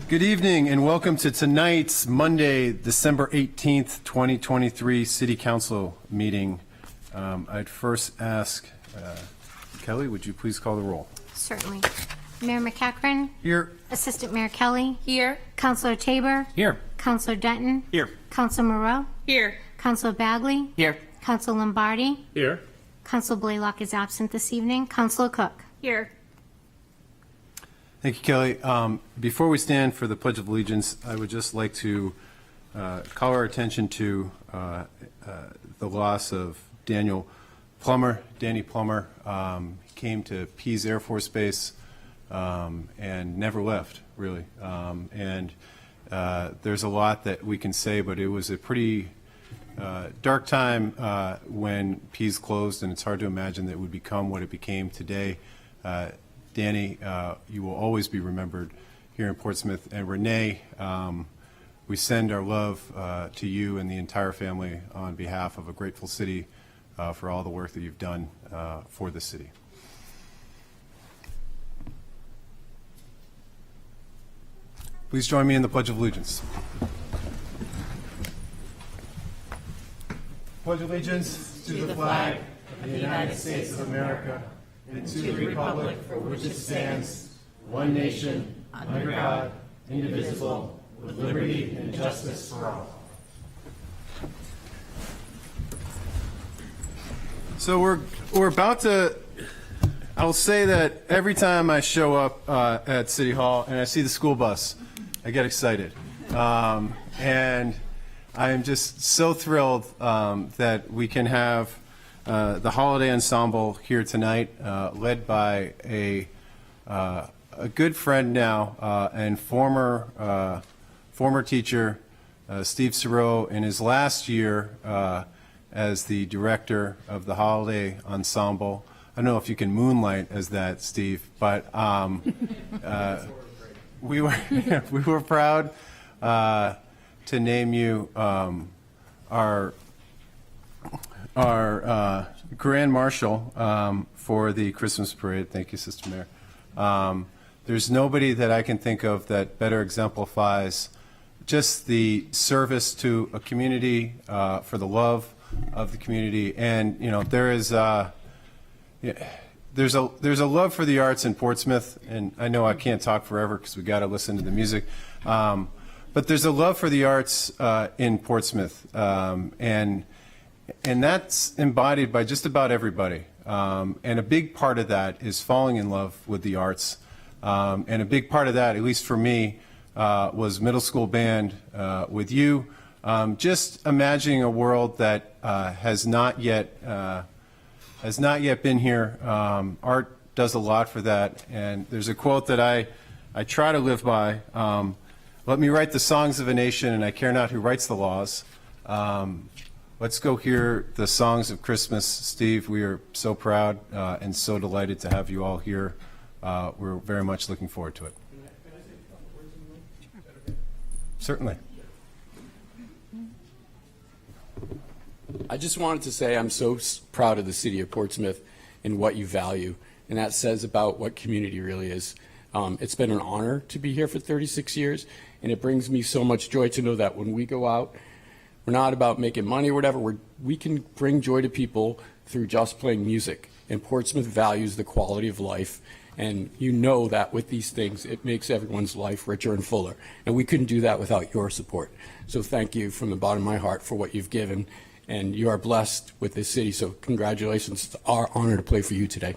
Good evening and welcome to tonight's Monday, December 18th, 2023 City Council meeting. I'd first ask Kelly, would you please call the roll? Certainly. Mayor McEachran. Here. Assistant Mayor Kelly. Here. Councilor Tabor. Here. Councilor Denton. Here. Councilor Moreau. Here. Councilor Bagley. Here. Councilor Lombardi. Here. Councilor Blaylock is absent this evening. Councilor Cook. Here. Thank you, Kelly. Before we stand for the Pledge of Allegiance, I would just like to call our attention to the loss of Danny Plummer. He came to Pease Air Force Base and never left, really. There's a lot that we can say, but it was a pretty dark time when Pease closed, and it's hard to imagine that it would become what it became today. Danny, you will always be remembered here in Portsmouth. And Renee, we send our love to you and the entire family on behalf of a grateful city for all the work that you've done for the city. Please join me in the Pledge of Allegiance. Pledge allegiance to the flag of the United States of America and to the republic for which it stands, one nation, under God, indivisible, with liberty and justice for all. So we're about to, I'll say that every time I show up at City Hall and I see the school bus, I get excited. And I am just so thrilled that we can have the Holiday Ensemble here tonight, led by a good friend now and former teacher, Steve Cirillo, in his last year as the director of the Holiday Ensemble. I don't know if you can moonlight as that, Steve, but we were proud to name you our Grand Marshal for the Christmas parade. Thank you, Sister Mayor. There's nobody that I can think of that better exemplifies just the service to a community, for the love of the community. And, you know, there's a love for the arts in Portsmouth, and I know I can't talk forever because we got to listen to the music. But there's a love for the arts in Portsmouth, and that's embodied by just about everybody. And a big part of that is falling in love with the arts. And a big part of that, at least for me, was middle school band with you. Just imagining a world that has not yet been here. Art does a lot for that. And there's a quote that I try to live by. Let me write the songs of a nation, and I care not who writes the laws. Let's go hear the songs of Christmas. Steve, we are so proud and so delighted to have you all here. We're very much looking forward to it. Can I say a couple words in the room? Certainly. I just wanted to say I'm so proud of the city of Portsmouth and what you value, and that says about what community really is. It's been an honor to be here for 36 years, and it brings me so much joy to know that when we go out, we're not about making money or whatever. We can bring joy to people through just playing music, and Portsmouth values the quality of life, and you know that with these things, it makes everyone's life richer and fuller, and we couldn't do that without your support. So thank you from the bottom of my heart for what you've given, and you are blessed with this city, so congratulations. It's our honor to play for you today.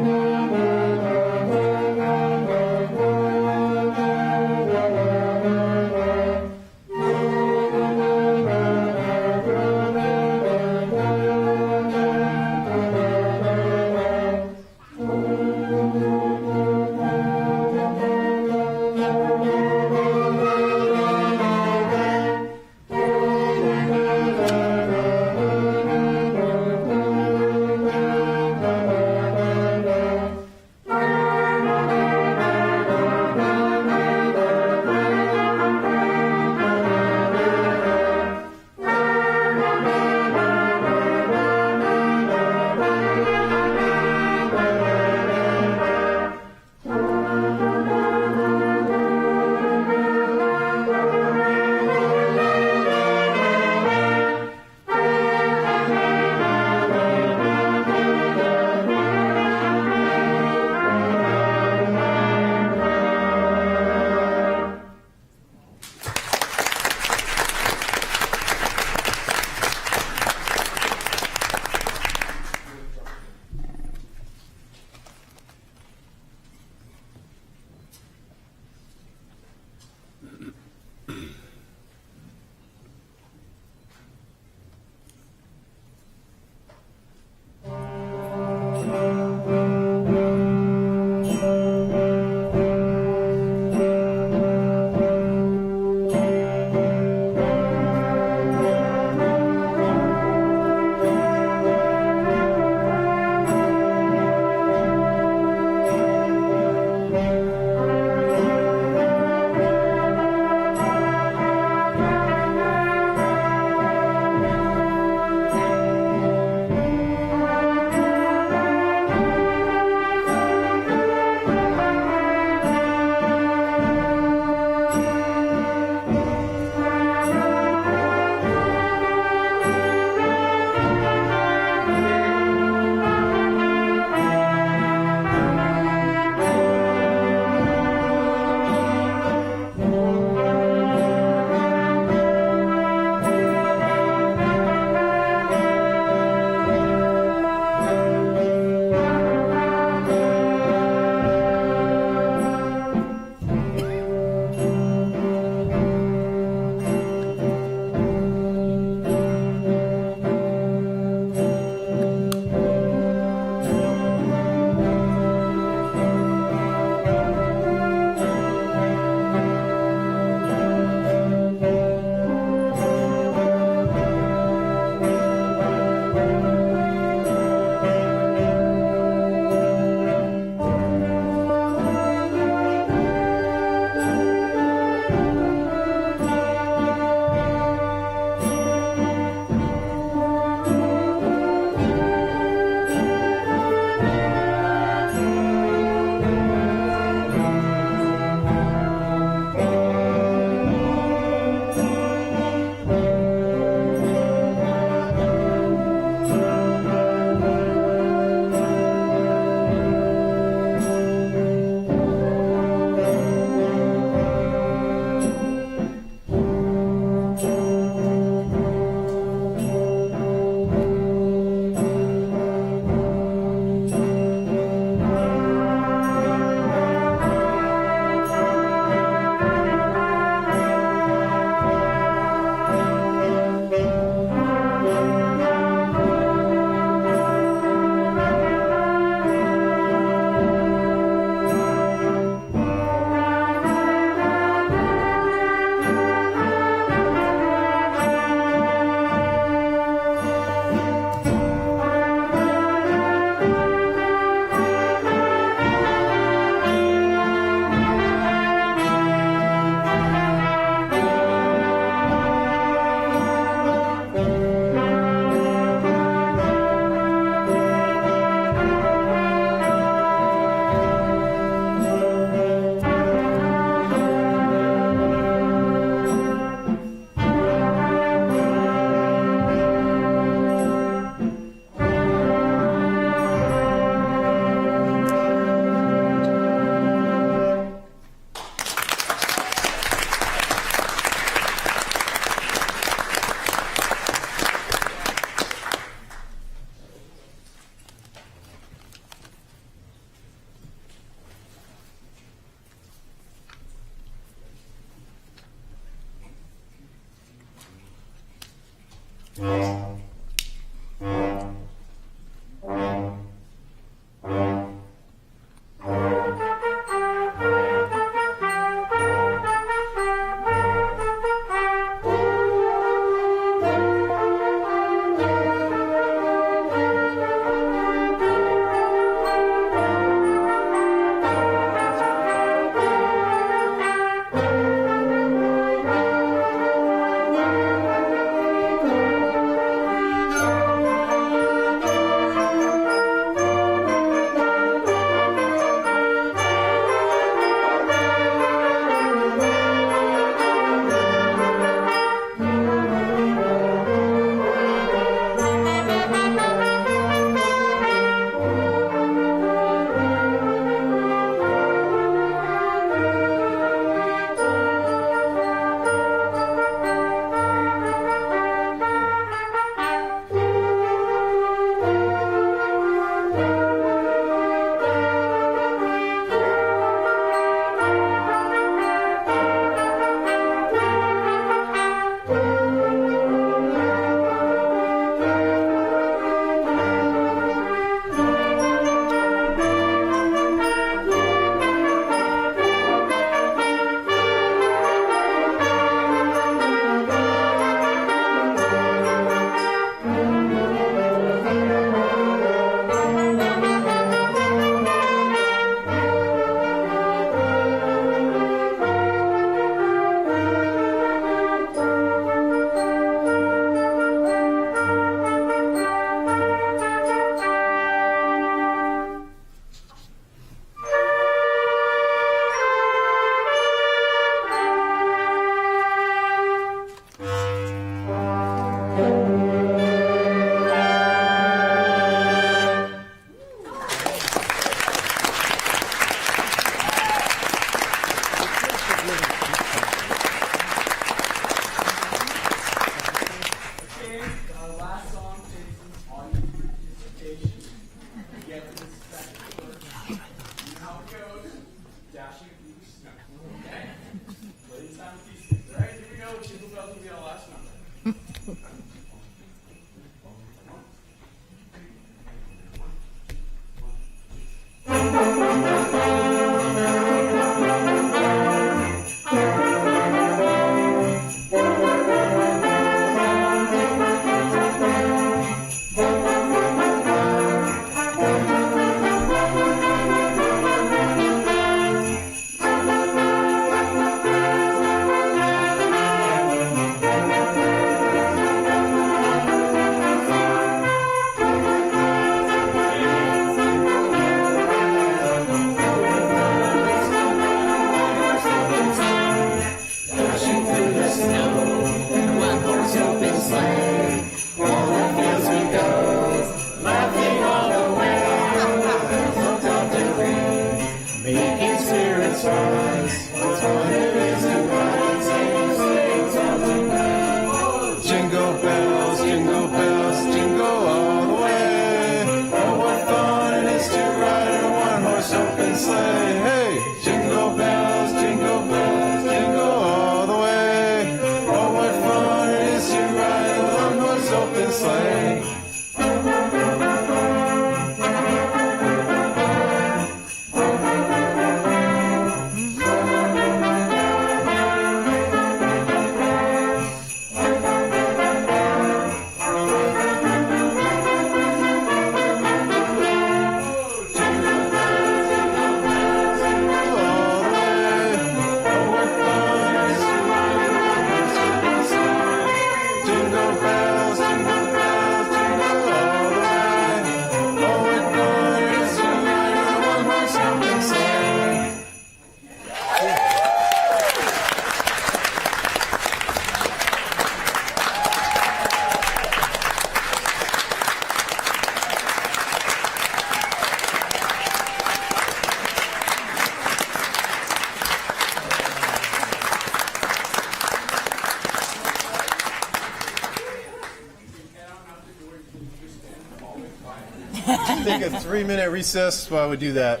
Take a 3-minute recess while we do that.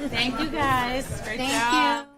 Thank you, guys. Great Thank job. you.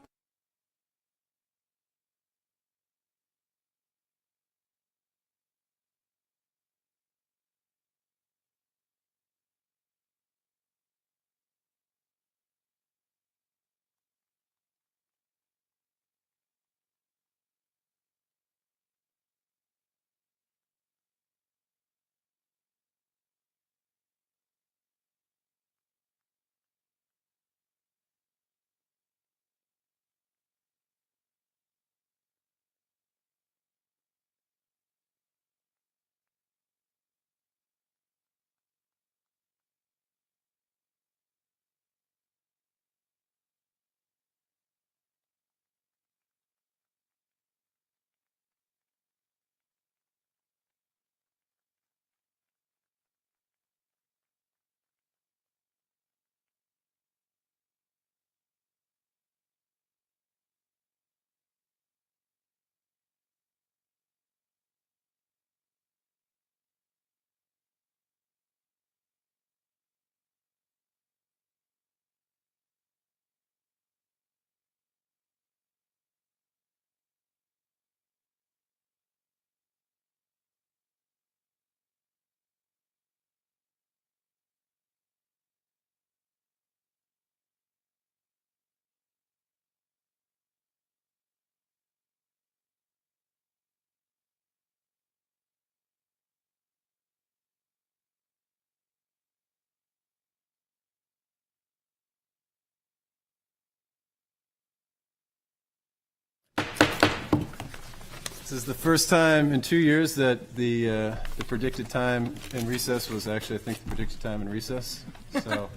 This is the first time in 2 years that the predicted time in recess was actually, I think, the predicted time in recess. So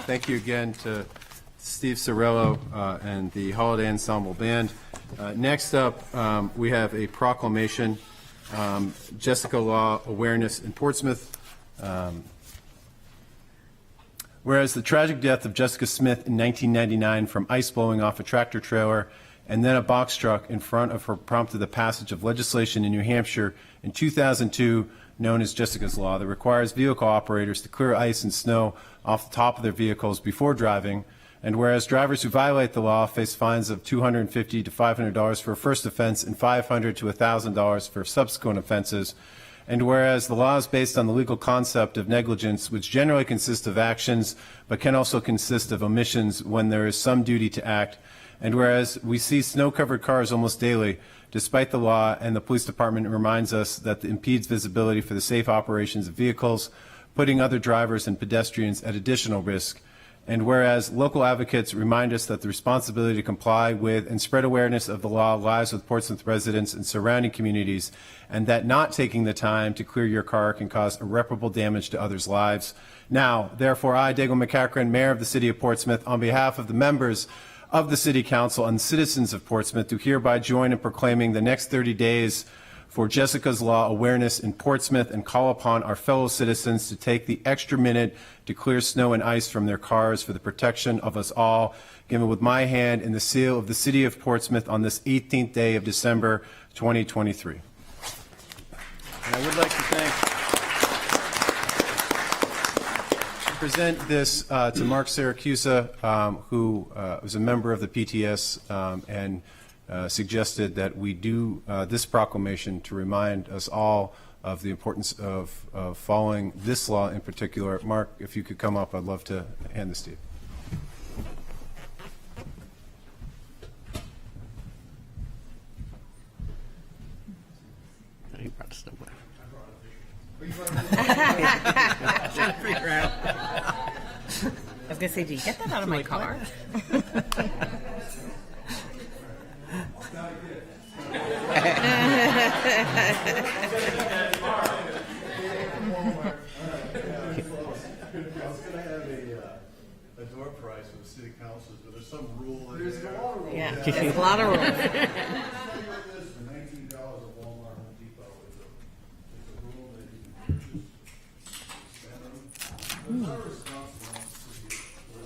thank you again to Steve Sorello and the Holiday Ensemble Band. Next up, we have a proclamation, Jessica Law Awareness in Portsmouth. Whereas the tragic death of Jessica Smith in 1999 from ice blowing off a tractor trailer and then a box truck in front of her prompted the passage of legislation in New Hampshire in 2002 known as Jessica's Law that requires vehicle operators to clear ice and snow off the top of their vehicles before driving. And whereas drivers who violate the law face fines of $250 to $500 for a first offense and $500 to $1,000 for subsequent offenses. And whereas the law is based on the legal concept of negligence, which generally consists of actions, but can also consist of omissions when there is some duty to act. And whereas we see snow-covered cars almost daily, despite the law, and the police department reminds us that it impedes visibility for the safe operations of vehicles, putting other drivers and pedestrians at additional risk. And whereas local advocates remind us that the responsibility to comply with and spread awareness of the law lies with Portsmouth residents and surrounding communities, and that not taking the time to clear your car can cause irreparable damage to others' lives. Now, therefore, I, Dago McCachran, Mayor of the City of Portsmouth, on behalf of the members of the City Council and citizens of Portsmouth, do hereby join in proclaiming the next 30 days for Jessica's Law Awareness in Portsmouth and call upon our fellow citizens to take the extra minute to clear snow and ice from their cars for the protection of us all, given with my hand in the seal of the City of Portsmouth on this 18th day of December 2023. And I would like to present this to Mark Siracusa, who was a member of the PTS and suggested that we do this proclamation to remind us all of the importance of following this law in particular. Mark, if you could come up, I'd love to hand this to you. I brought a snowblower. I was going to say, did you get that out of my car? A door prize for the city councils, but there's some rule in There's there. a lot of rules. Yeah, there's a lot of rules. $19 at Walmart, Home Depot is a rule that you can purchase. It's our responsibility to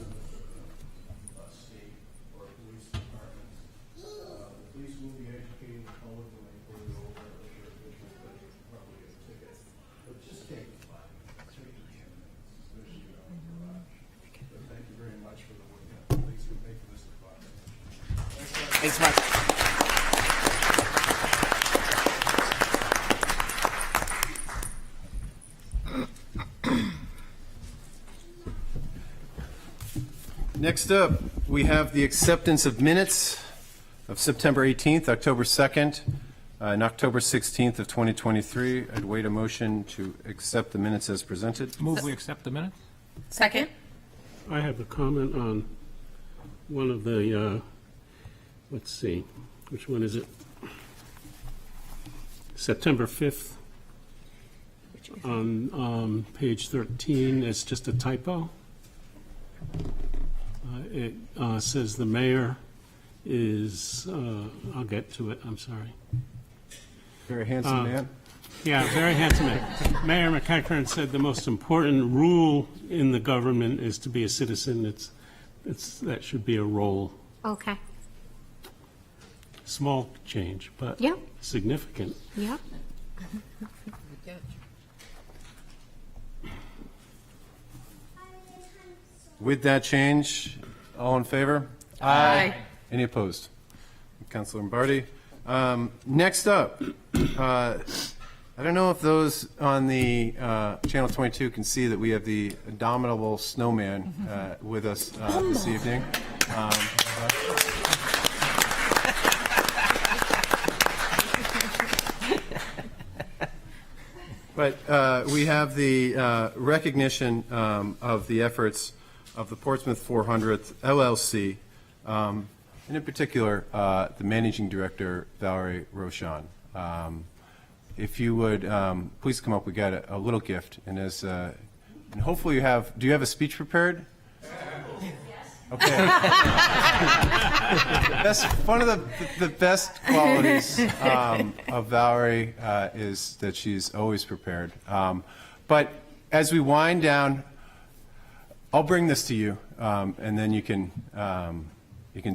state or police departments. The police will be educating the public when they pull you over, or your officials, but you probably get a ticket. But just take 5 minutes, take 10 minutes, especially out in the garage. But thank you very much for the work that the police are making this a process. Thanks, Mark. Next up, we have the acceptance of minutes of September 18th, October 2nd, and October 16th of 2023. I'd wait a motion to accept the minutes as presented. Move we accept the minutes? Second? I have a comment on one of the, let's see, which one is it? September 5th on page 13. It's just a typo. It says the mayor is, I'll get to it, I'm sorry. Very handsome man. Yeah, very handsome man. Mayor McCachran said the most important rule in the government is to be a citizen. That should be a role. Okay. Small change, but Yep. significant. Yep. With that change, all in favor? Aye. Any opposed? Councilor Lombardi. Next up, I don't know if those on the Channel 22 can see that we have the indomitable snowman with us this evening. But we have the recognition of the efforts of the Portsmouth 400th LLC, and in particular, the managing director, Valerie Rochon. If you would please come up, we got a little gift, and and hopefully you have. Do you have a speech prepared? Okay. One of the best qualities of Valerie is that she's always prepared. But as we wind down, I'll bring this to you, and then you can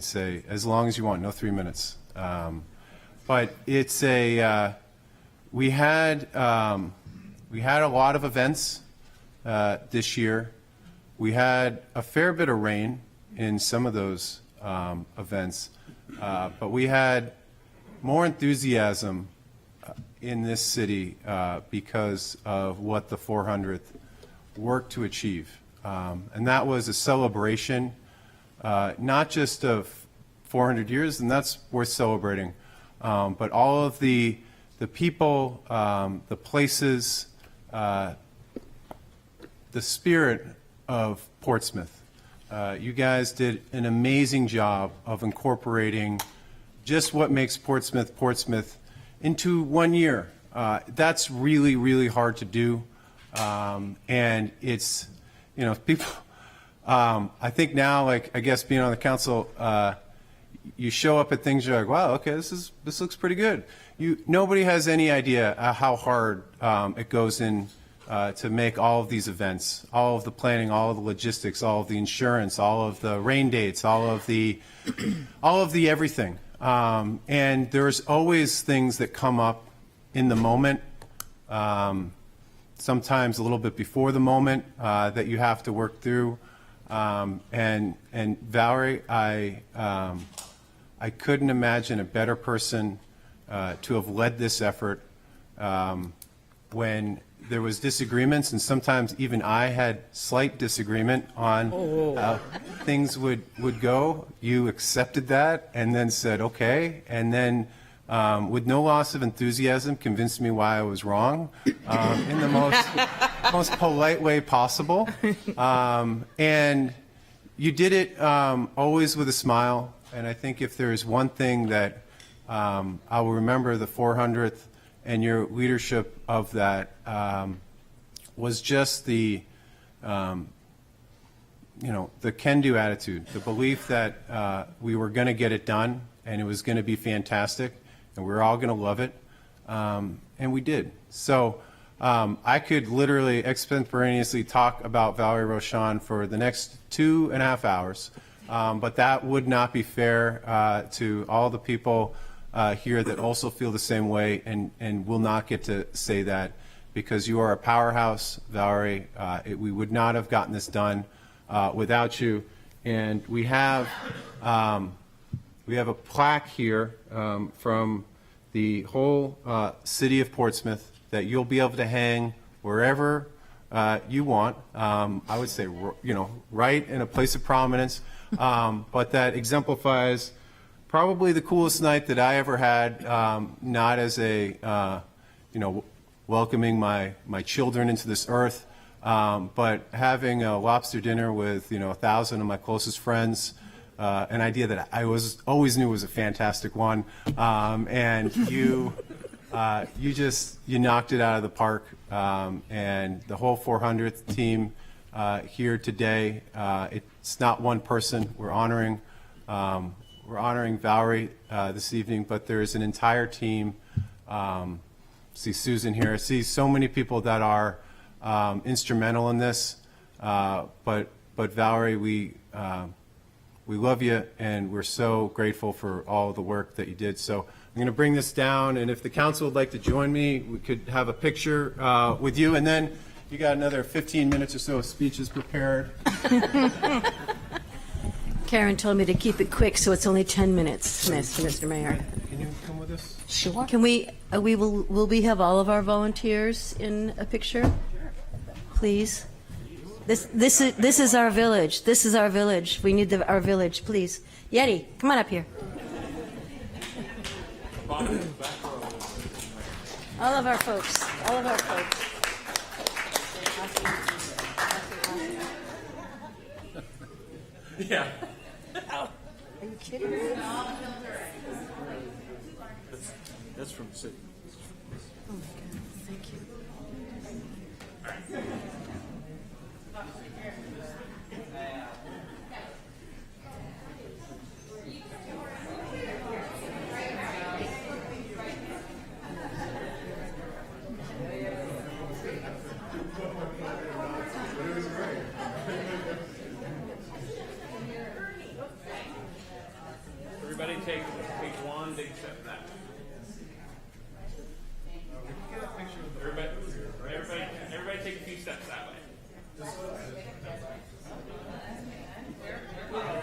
say as long as you want, no 3 minutes. But it's we had a lot of events this year. We had a fair bit of rain in some of those events, but we had more enthusiasm in this city because of what the 400th worked to achieve. And that was a celebration, not just of 400 years, and that's worth celebrating, but all of the people, the places, the spirit of Portsmouth. You guys did an amazing job of incorporating just what makes Portsmouth Portsmouth into 1 year. That's really, really hard to do. And it's, people, I think now, like, I guess being on the council, you show up at things, you're like, wow, okay, this looks pretty good. Nobody has any idea how hard it goes in to make all of these events, all of the planning, all of the logistics, all of the insurance, all of the rain dates, all of the everything. And there's always things that come up in the moment, sometimes a little bit before the moment that you have to work through. And Valerie, I couldn't imagine a better person to have led this effort when there was disagreements, and sometimes even I had slight disagreement on how things would go. You accepted that and then said, okay, and then with no loss of enthusiasm, convinced me why I was wrong in the most polite way possible. And you did it always with a smile, and I think if there is one thing that I will remember the 400th and your leadership of that was just the can-do attitude, the belief that we were going to get it done and it was going to be fantastic and we were all going to love it, and we did. So I could literally extemporaneously talk about Valerie Rochon for the next 2.5 hours, but that would not be fair to all the people here that also feel the same way and will not get to say that, because you are a powerhouse, Valerie. We would not have gotten this done without you. And we have a plaque here from the whole city of Portsmouth that you'll be able to hang wherever you want. I would say, right in a place of prominence, but that exemplifies probably the coolest night that I ever had, not as a, welcoming my children into this earth, but having a lobster dinner with, 1,000 of my closest friends, an idea that I always knew was a fantastic one. And you knocked it out of the park. And the whole 400th team here today, it's not one person. We're honoring Valerie this evening, but there is an entire team. See Susan here. I see so many people that are instrumental in this. But Valerie, we love you, and we're so grateful for all the work that you did. So I'm going to bring this down, and if the council would like to join me, we could have a picture with you, and then you got another 15 minutes or so of speeches prepared. Karen told me to keep it quick, so it's only 10 minutes, Mr. Mayor. Can you come with us? Sure. Can will we have all of our volunteers in a picture? Please. This is our village. This is our village. We need our village, please. Yeti, come on up here. All of our folks. All of our folks. Yeah. Are you kidding me? That's from the city. Oh my God, thank you. Everybody take one big step back. Everybody take a few steps that way. Whatever.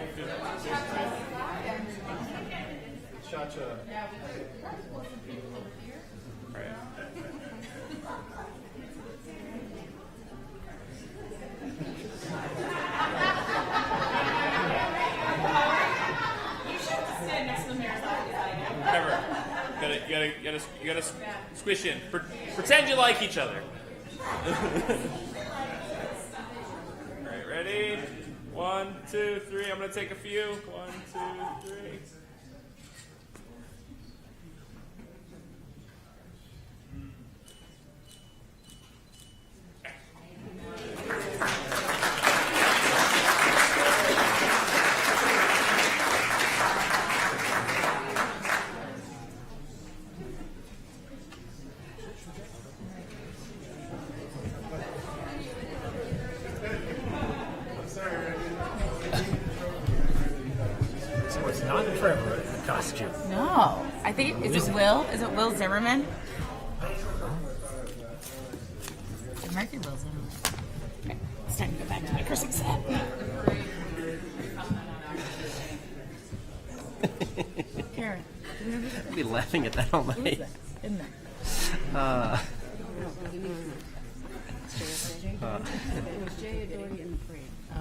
You gotta squish in. Pretend you like each other. Alright, ready? 1, 2, 3. I'm gonna take a few. 1, 2, 3. So it's not Trevor in costume. No. I think, is it Will? Is it Will Zimmerman? It might be Will Zimmerman. Okay, it's time to go back to my cursing set. Karen. I'll be laughing at that all night. Isn't it? Oh,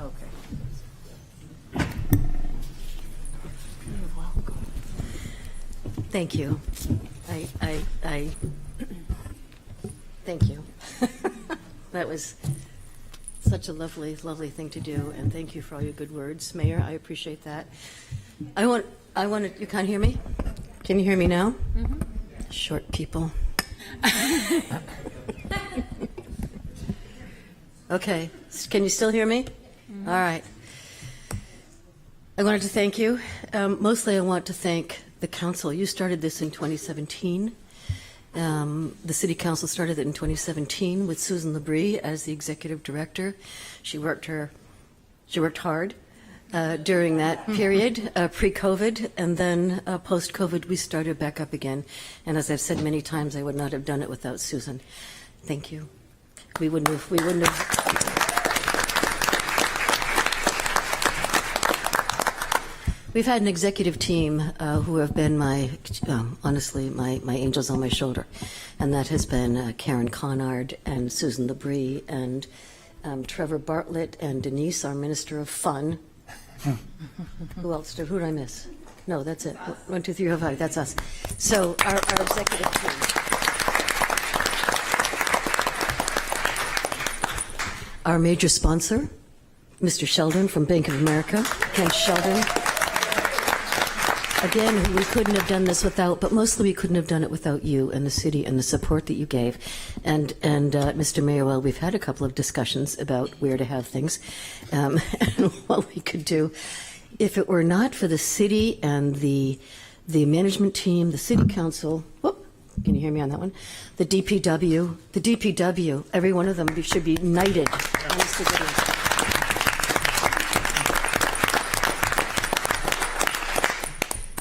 okay. You're welcome. Thank you. Thank you. That was such a lovely, lovely thing to do, and thank you for all your good words, Mayor. I appreciate that. I want to, you can't hear me? Can you hear me now? Mm-hmm. Short people. Okay, can you still hear me? Mm-hmm. All right. I wanted to thank you. Mostly I want to thank the council. You started this in 2017. The city council started it in 2017 with Susan Labrie as the executive director. She worked hard during that period, pre-COVID, and then post-COVID we started back up again. And as I've said many times, I would not have done it without Susan. Thank you. We wouldn't have. We've had an executive team who have been honestly, my angels on my shoulder. And that has been Karen Conard and Susan Labrie and Trevor Bartlett and Denise, our Minister of Fun. Who else? Who did I miss? No, that's it. 1, 2, 3, 4, 5. That's us. So our executive team. Our major sponsor, Mr. Sheldon from Bank of America, Ken Sheldon. Again, we couldn't have done this without, but mostly we couldn't have done it without you and the city and the support that you gave. And Mr. Mayor, well, we've had a couple of discussions about where to have things and what we could do. If it were not for the city and the management team, the city council, whoop, can you hear me on that one? The DPW, every one of them should be knighted.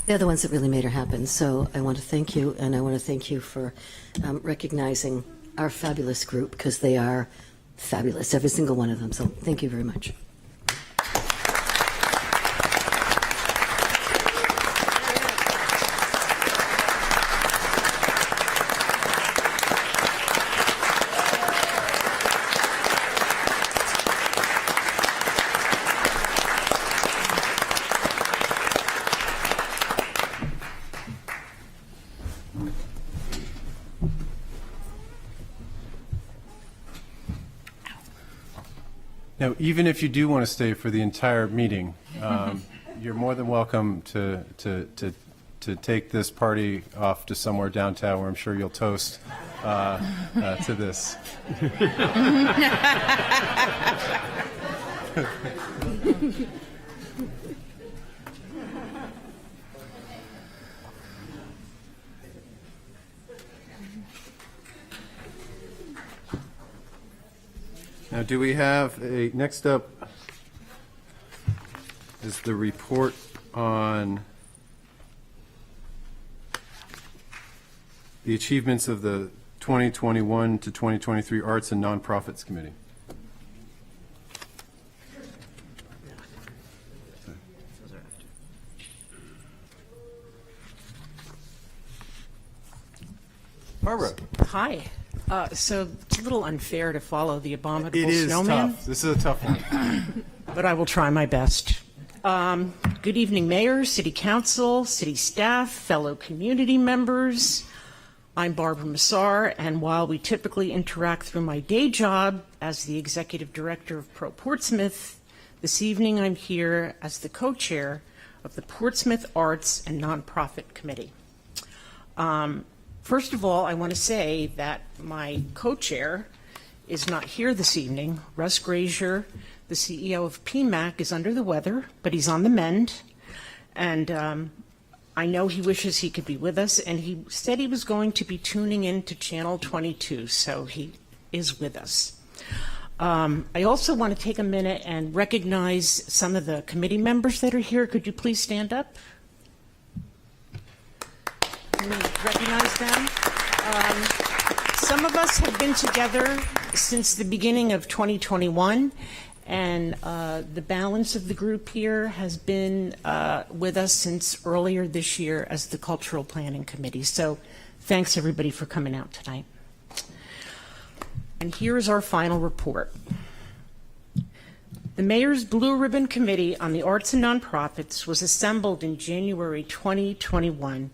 They're the ones that really made it happen. So I want to thank you, and I want to thank you for recognizing our fabulous group, because they are fabulous, every single one of them. So thank you very much. Now, even if you do want to stay for the entire meeting, you're more than welcome to to take this party off to somewhere downtown where I'm sure you'll toast to this. Now, do we have a, next up is the report on the achievements of the 2021 to 2023 Arts and Nonprofits Committee. Barbara. Hi. So it's a little unfair to follow the abominable It is snowman, tough. This is a tough one. but I will try my best. Good evening, Mayor, City Council, City staff, fellow community members. I'm Barbara Massar, and while we typically interact through my day job as the Executive Director of Pro Portsmouth, this evening I'm here as the co-chair of the Portsmouth Arts and Nonprofit Committee. First of all, I want to say that my co-chair is not here this evening. Russ Grazier, the CEO of PMAC, is under the weather, but he's on the mend. And I know he wishes he could be with us, and he said he was going to be tuning in to Channel 22, so he is with us. I also want to take a minute and recognize some of the committee members that are here. Could you please stand up? Can we recognize them? Some of us have been together since the beginning of 2021, and the balance of the group here has been with us since earlier this year as the Cultural Planning Committee. So thanks, everybody, for coming out tonight. And here is our final report. The Mayor's Blue Ribbon Committee on the Arts and Nonprofits was assembled in January 2021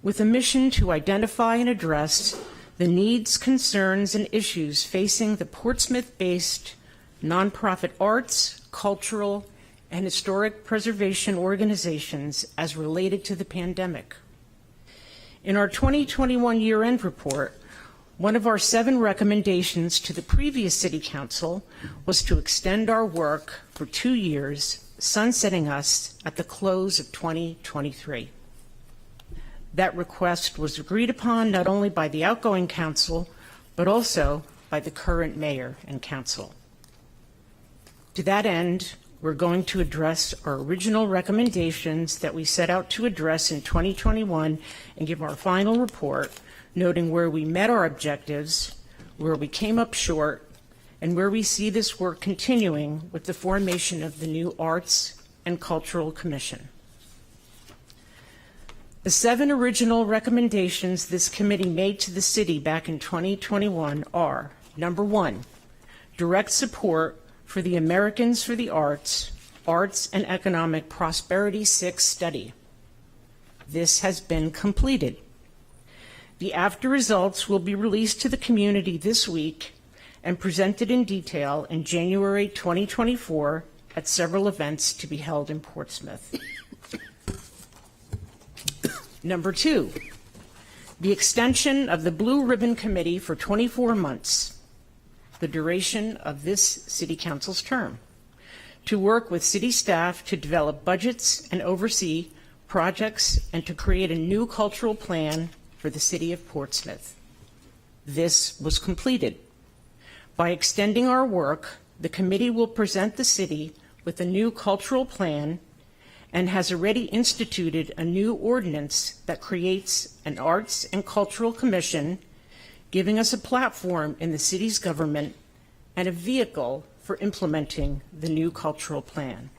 with a mission to identify and address the needs, concerns, and issues facing the Portsmouth-based nonprofit arts, cultural, and historic preservation organizations as related to the pandemic. In our 2021 year-end report, one of our 7 recommendations to the previous City Council was to extend our work for 2 years, sunsetting us at the close of 2023. That request was agreed upon not only by the outgoing council, but also by the current mayor and council. To that end, we're going to address our original recommendations that we set out to address in 2021 and give our final report, noting where we met our objectives, where we came up short, and where we see this work continuing with the formation of the new Arts and Cultural Commission. The 7 original recommendations this committee made to the city back in 2021 are, number 1, direct support for the Americans for the Arts, Arts and Economic Prosperity 6 study. This has been completed. The after results will be released to the community this week and presented in detail in January 2024 at several events to be held in Portsmouth. Number 2, the extension of the Blue Ribbon Committee for 24 months, the duration of this City Council's term, to work with city staff to develop budgets and oversee projects and to create a new cultural plan for the City of Portsmouth. This was completed. By extending our work, the committee will present the city with a new cultural plan and has already instituted a new ordinance that creates an Arts and Cultural Commission, giving us a platform in the city's government and a vehicle for implementing the new cultural plan.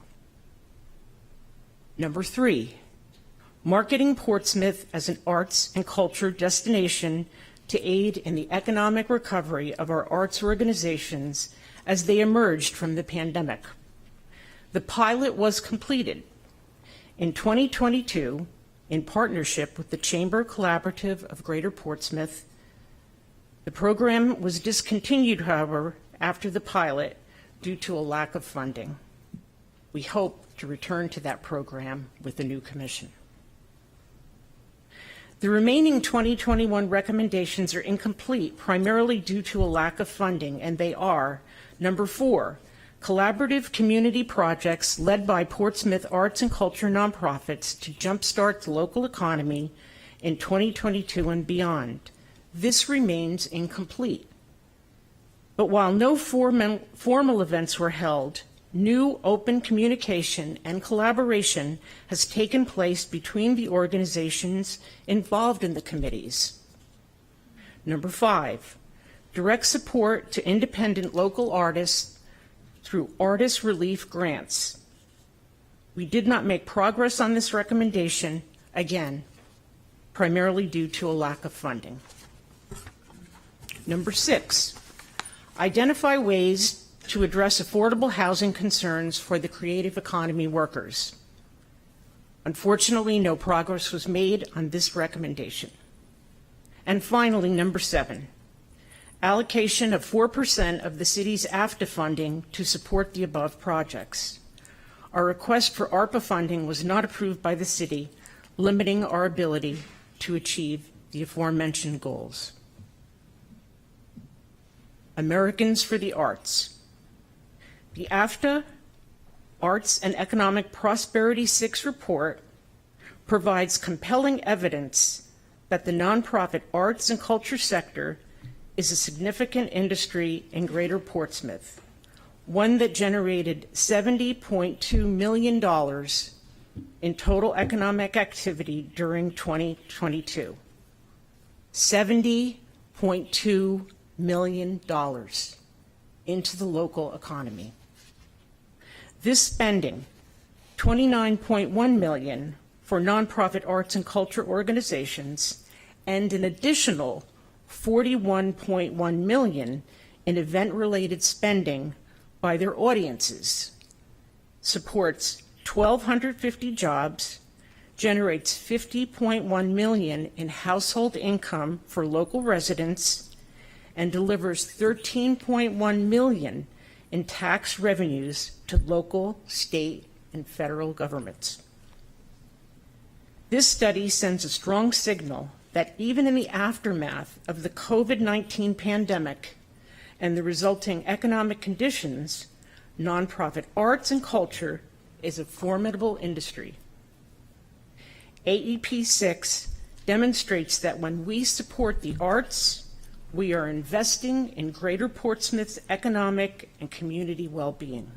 Number 3, marketing Portsmouth as an arts and culture destination to aid in the economic recovery of our arts organizations as they emerged from the pandemic. The pilot was completed. In 2022, in partnership with the Chamber Collaborative of Greater Portsmouth, the program was discontinued, however, after the pilot due to a lack of funding. We hope to return to that program with the new commission. The remaining 2021 recommendations are incomplete, primarily due to a lack of funding, and they are: number 4, collaborative community projects led by Portsmouth arts and culture nonprofits to jumpstart the local economy in 2022 and beyond. This remains incomplete. But while no formal events were held, new open communication and collaboration has taken place between the organizations involved in the committees. Number 5, direct support to independent local artists through artist relief grants. We did not make progress on this recommendation, again, primarily due to a lack of funding. Number 6, identify ways to address affordable housing concerns for the creative economy workers. Unfortunately, no progress was made on this recommendation. And finally, number 7, allocation of 4% of the city's AFTA funding to support the above projects. Our request for ARPA funding was not approved by the city, limiting our ability to achieve the aforementioned goals. Americans for the Arts. The AFTA Arts and Economic Prosperity 6 report provides compelling evidence that the nonprofit arts and culture sector is a significant industry in Greater Portsmouth, one that generated $70.2 million in total economic activity during 2022. $70.2 million into the local economy. This spending, $29.1 million for nonprofit arts and culture organizations, and an additional $41.1 million in event-related spending by their audiences, supports 1,250 jobs, generates $50.1 million in household income for local residents, and delivers $13.1 million in tax revenues to local, state, and federal governments. This study sends a strong signal that even in the aftermath of the COVID-19 pandemic and the resulting economic conditions, nonprofit arts and culture is a formidable industry. AEP 6 demonstrates that when we support the arts, we are investing in Greater Portsmouth's economic and community well-being.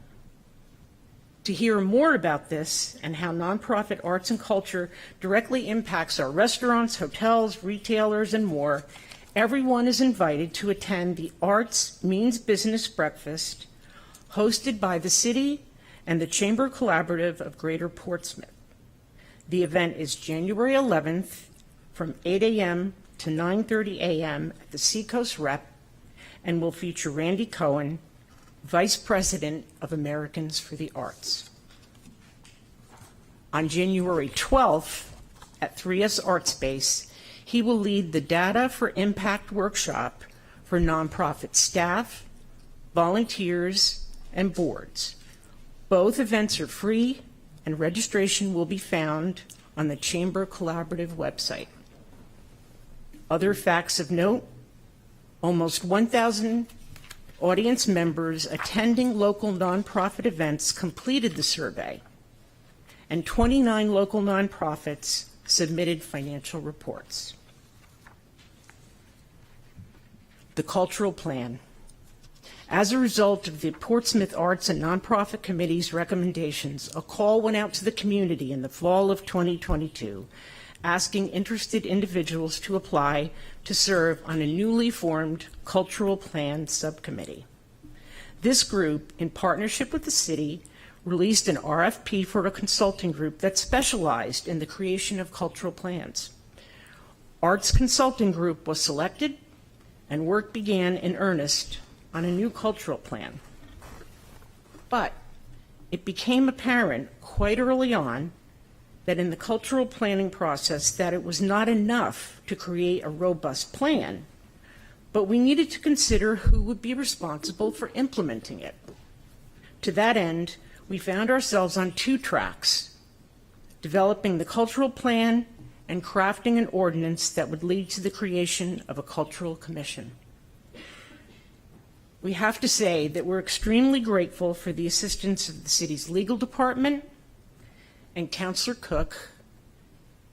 To hear more about this and how nonprofit arts and culture directly impacts our restaurants, hotels, retailers, and more, everyone is invited to attend the Arts Means Business Breakfast hosted by the City and the Chamber Collaborative of Greater Portsmouth. The event is January 11th from 8 a.m. to 9:30 a.m. at the Seacoast Rep and will feature Randy Cohen, Vice President of Americans for the Arts. On January 12th at 3S Art Space, he will lead the Data for Impact workshop for nonprofit staff, volunteers, and boards. Both events are free, and registration will be found on the Chamber Collaborative website. Other facts of note: almost 1,000 audience members attending local nonprofit events completed the survey, and 29 local nonprofits submitted financial reports. The Cultural Plan. As a result of the Portsmouth Arts and Nonprofit Committee's recommendations, a call went out to the community in the fall of 2022, asking interested individuals to apply to serve on a newly formed Cultural Plan Subcommittee. This group, in partnership with the city, released an RFP for a consulting group that specialized in the creation of cultural plans. Arts Consulting Group was selected, and work began in earnest on a new cultural plan. But it became apparent quite early on that in the cultural planning process that it was not enough to create a robust plan, but we needed to consider who would be responsible for implementing it. To that end, we found ourselves on two tracks: developing the cultural plan and crafting an ordinance that would lead to the creation of a cultural commission. We have to say that we're extremely grateful for the assistance of the city's legal department and Councillor Cook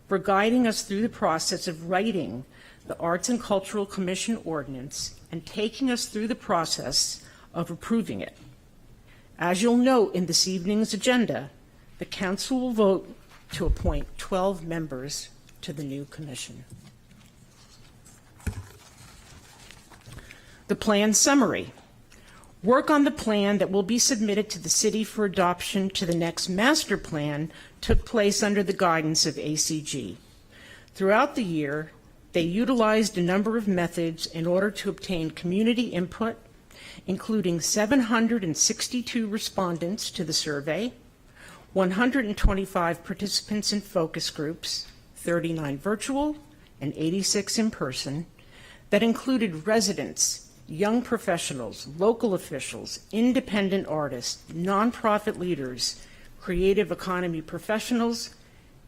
for guiding us through the process of writing the Arts and Cultural Commission ordinance and taking us through the process of approving it. As you'll note in this evening's agenda, the council will vote to appoint 12 members to the new commission. The plan summary. Work on the plan that will be submitted to the city for adoption to the next master plan took place under the guidance of ACG. Throughout the year, they utilized a number of methods in order to obtain community input, including 762 respondents to the survey, 125 participants in focus groups, 39 virtual and 86 in person, that included residents, young professionals, local officials, independent artists, nonprofit leaders, creative economy professionals,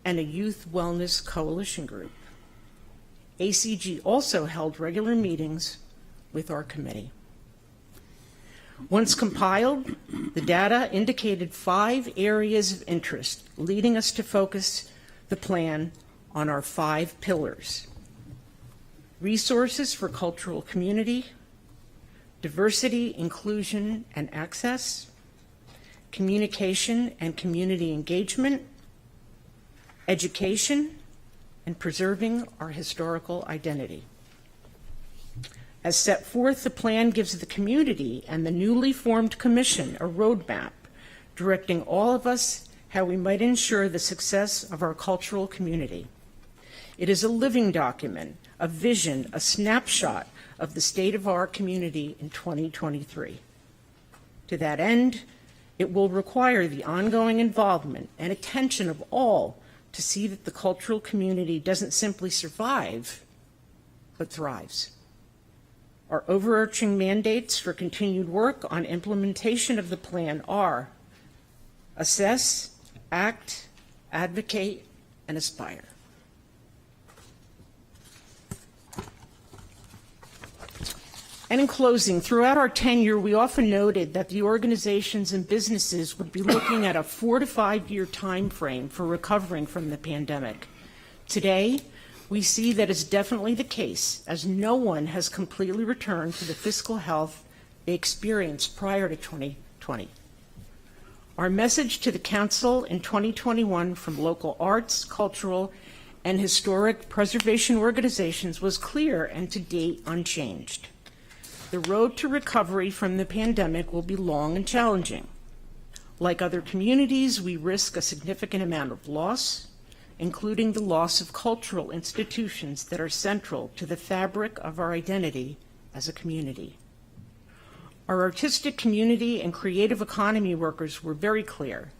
and a youth wellness coalition group. ACG also held regular meetings with our committee. Once compiled, the data indicated 5 areas of interest, leading us to focus the plan on our 5 pillars: resources for cultural community, diversity, inclusion, and access, communication and community engagement, education, and preserving our historical identity. As set forth, the plan gives the community and the newly formed commission a roadmap directing all of us how we might ensure the success of our cultural community. It is a living document, a vision, a snapshot of the state of our community in 2023. To that end, it will require the ongoing involvement and attention of all to see that the cultural community doesn't simply survive, but thrives. Our overarching mandates for continued work on implementation of the plan are assess, act, advocate, and aspire. And in closing, throughout our tenure, we often noted that the organizations and businesses would be looking at a 4 to 5 year time frame for recovering from the pandemic. Today, we see that is definitely the case, as no one has completely returned to the fiscal health they experienced prior to 2020. Our message to the Council in 2021 from local arts, cultural, and historic preservation organizations was clear and to date unchanged. The road to recovery from the pandemic will be long and challenging. Like other communities, we risk a significant amount of loss, including the loss of cultural institutions that are central to the fabric of our identity as a community. Our artistic community and creative economy workers were very clear.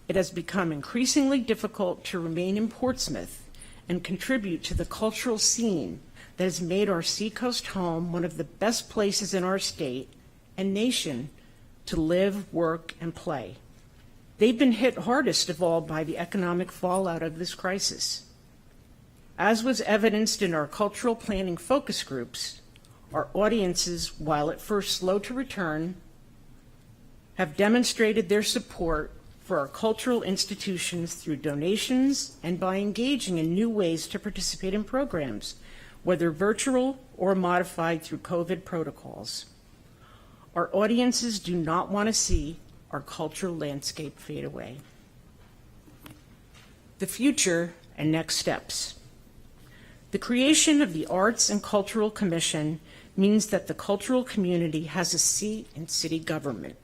It has become increasingly difficult to remain in Portsmouth and contribute to the cultural scene that has made our Seacoast home one of the best places in our state and nation to live, work, and play. They've been hit hardest of all by the economic fallout of this crisis. As was evidenced in our cultural planning focus groups, our audiences, while at first slow to return, have demonstrated their support for our cultural institutions through donations and by engaging in new ways to participate in programs, whether virtual or modified through COVID protocols. Our audiences do not want to see our cultural landscape fade away. The future and next steps. The creation of the Arts and Cultural Commission means that the cultural community has a seat in city government,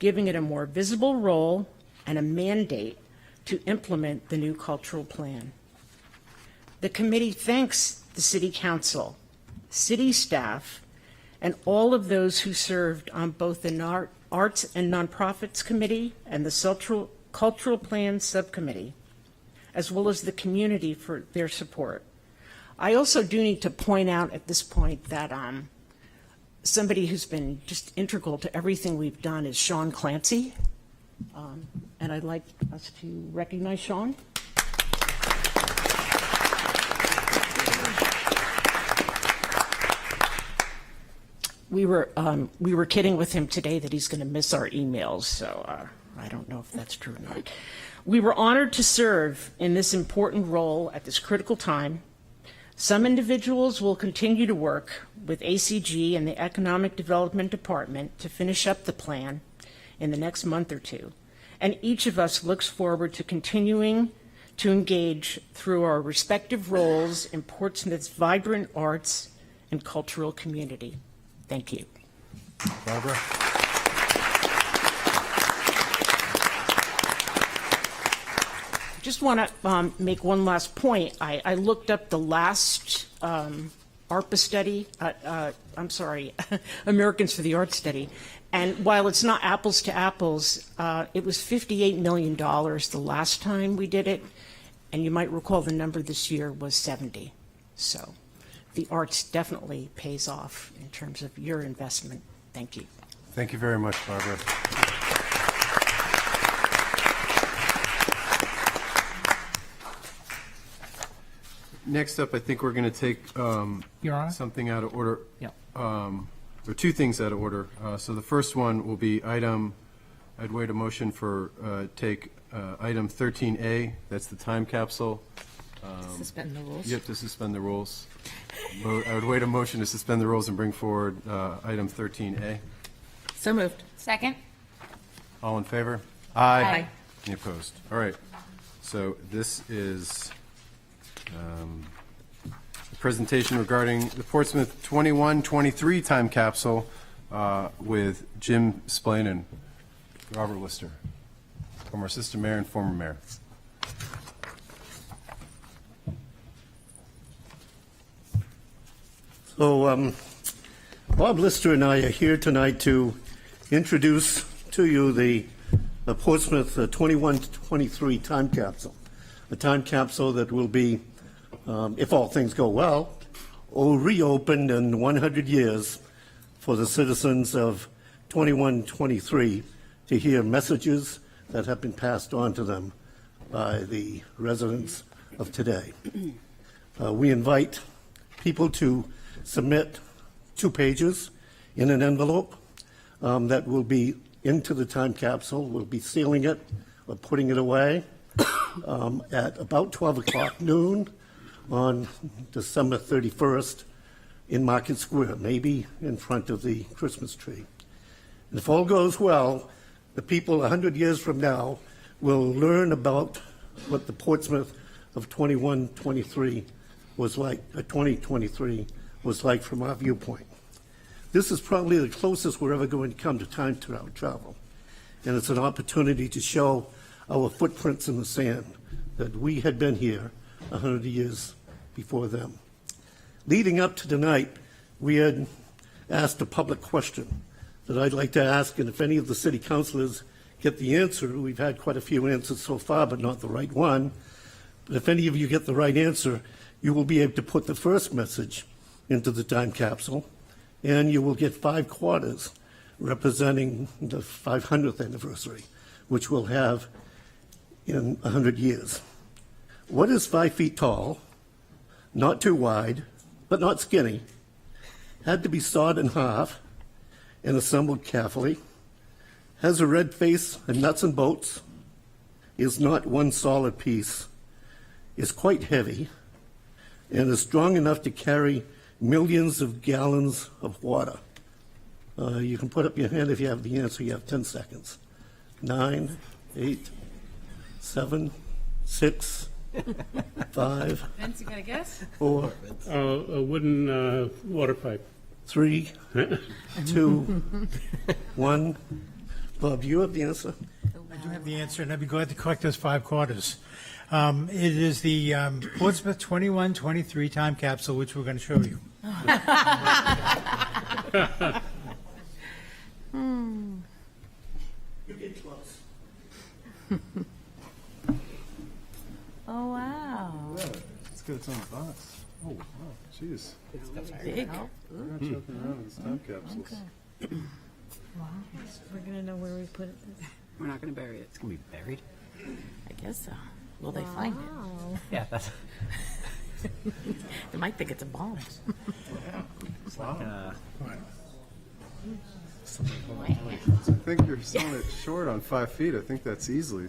giving it a more visible role and a mandate to implement the new cultural plan. The committee thanks the City Council, city staff, and all of those who served on both the Arts and Nonprofits Committee and the Cultural Plan Subcommittee, as well as the community for their support. I also do need to point out at this point that somebody who's been just integral to everything we've done is Sean Clancy, and I'd like us to recognize Sean. we were kidding with him today that he's going to miss our emails, so I don't know if that's true or not. We were honored to serve in this important role at this critical time. Some individuals will continue to work with ACG and the Economic Development Department to finish up the plan in the next month or two, and each of us looks forward to continuing to engage through our respective roles in Portsmouth's vibrant arts and cultural community. Thank you. Barbara? Just want to make one last point. I looked up the last ARPA study, Americans for the Arts study, and while it's not apples to apples, it was $58 million the last time we did it, and you might recall the number this year was 70. So the arts definitely pays off in terms of your investment. Thank you. Thank you very much, Barbara. Next up, I think we're going to take Your Honor? something out of order. Yeah. Or two things out of order. So the first one will be I'd wait a motion for take item 13A. That's the time capsule. Suspend the rules. You have to suspend the rules. I would wait a motion to suspend the rules and bring forward item 13A. So moved. Second. All in favor? Aye. Any opposed? All right. So this is a presentation regarding the Portsmouth 21-23 time capsule with Jim Splain and Robert Lister, former assistant mayor and former mayor. So Bob Lister and I are here tonight to introduce to you the Portsmouth 21-23 time capsule, a time capsule that will be, if all things go well, reopened in 100 years for the citizens of 21-23 to hear messages that have been passed on to them by the residents of today. We invite people to submit 2 pages in an envelope that will be into the time capsule. We'll be sealing it or putting it away at about 12 o'clock noon on December 31st in Market Square, maybe in front of the Christmas tree. And if all goes well, the people 100 years from now will learn about what the Portsmouth of 21-23 was like, 2023 was like from our viewpoint. This is probably the closest we're ever going to come to time travel. And it's an opportunity to show our footprints in the sand that we had been here 100 years before them. Leading up to tonight, we had asked a public question that I'd like to ask, and if any of the city councilors get the answer, we've had quite a few answers so far, but not the right one. But if any of you get the right answer, you will be able to put the first message into the time capsule, and you will get 5 quarters representing the 500th anniversary, which we'll have in 100 years. What is 5 feet tall, not too wide, but not skinny, had to be sawed in half and assembled carefully, has a red face and nuts and bolts, is not one solid piece, is quite heavy, and is strong enough to carry millions of gallons of water. You can put up your hand if you have the answer. You have 10 seconds. 9, 8, 7, 6, 5, Vince, you got a guess? 4, A wooden water pipe. 3, 2, 1. Bob, do you have the answer? I do have the answer, and I'd be glad to collect those 5 quarters. It is the Portsmouth 21-23 time capsule, which we're going to show you. You get close. Oh, wow. It's got its own box. Oh, wow. Jeez. Big. We're not joking around with these time capsules. We're going to know where we put it. We're not going to bury it. It's going to be buried. I guess so. Will they find it? Yeah, that's. They might think it's a bomb. It's like I think you're selling it short on 5 feet. I think that's easily.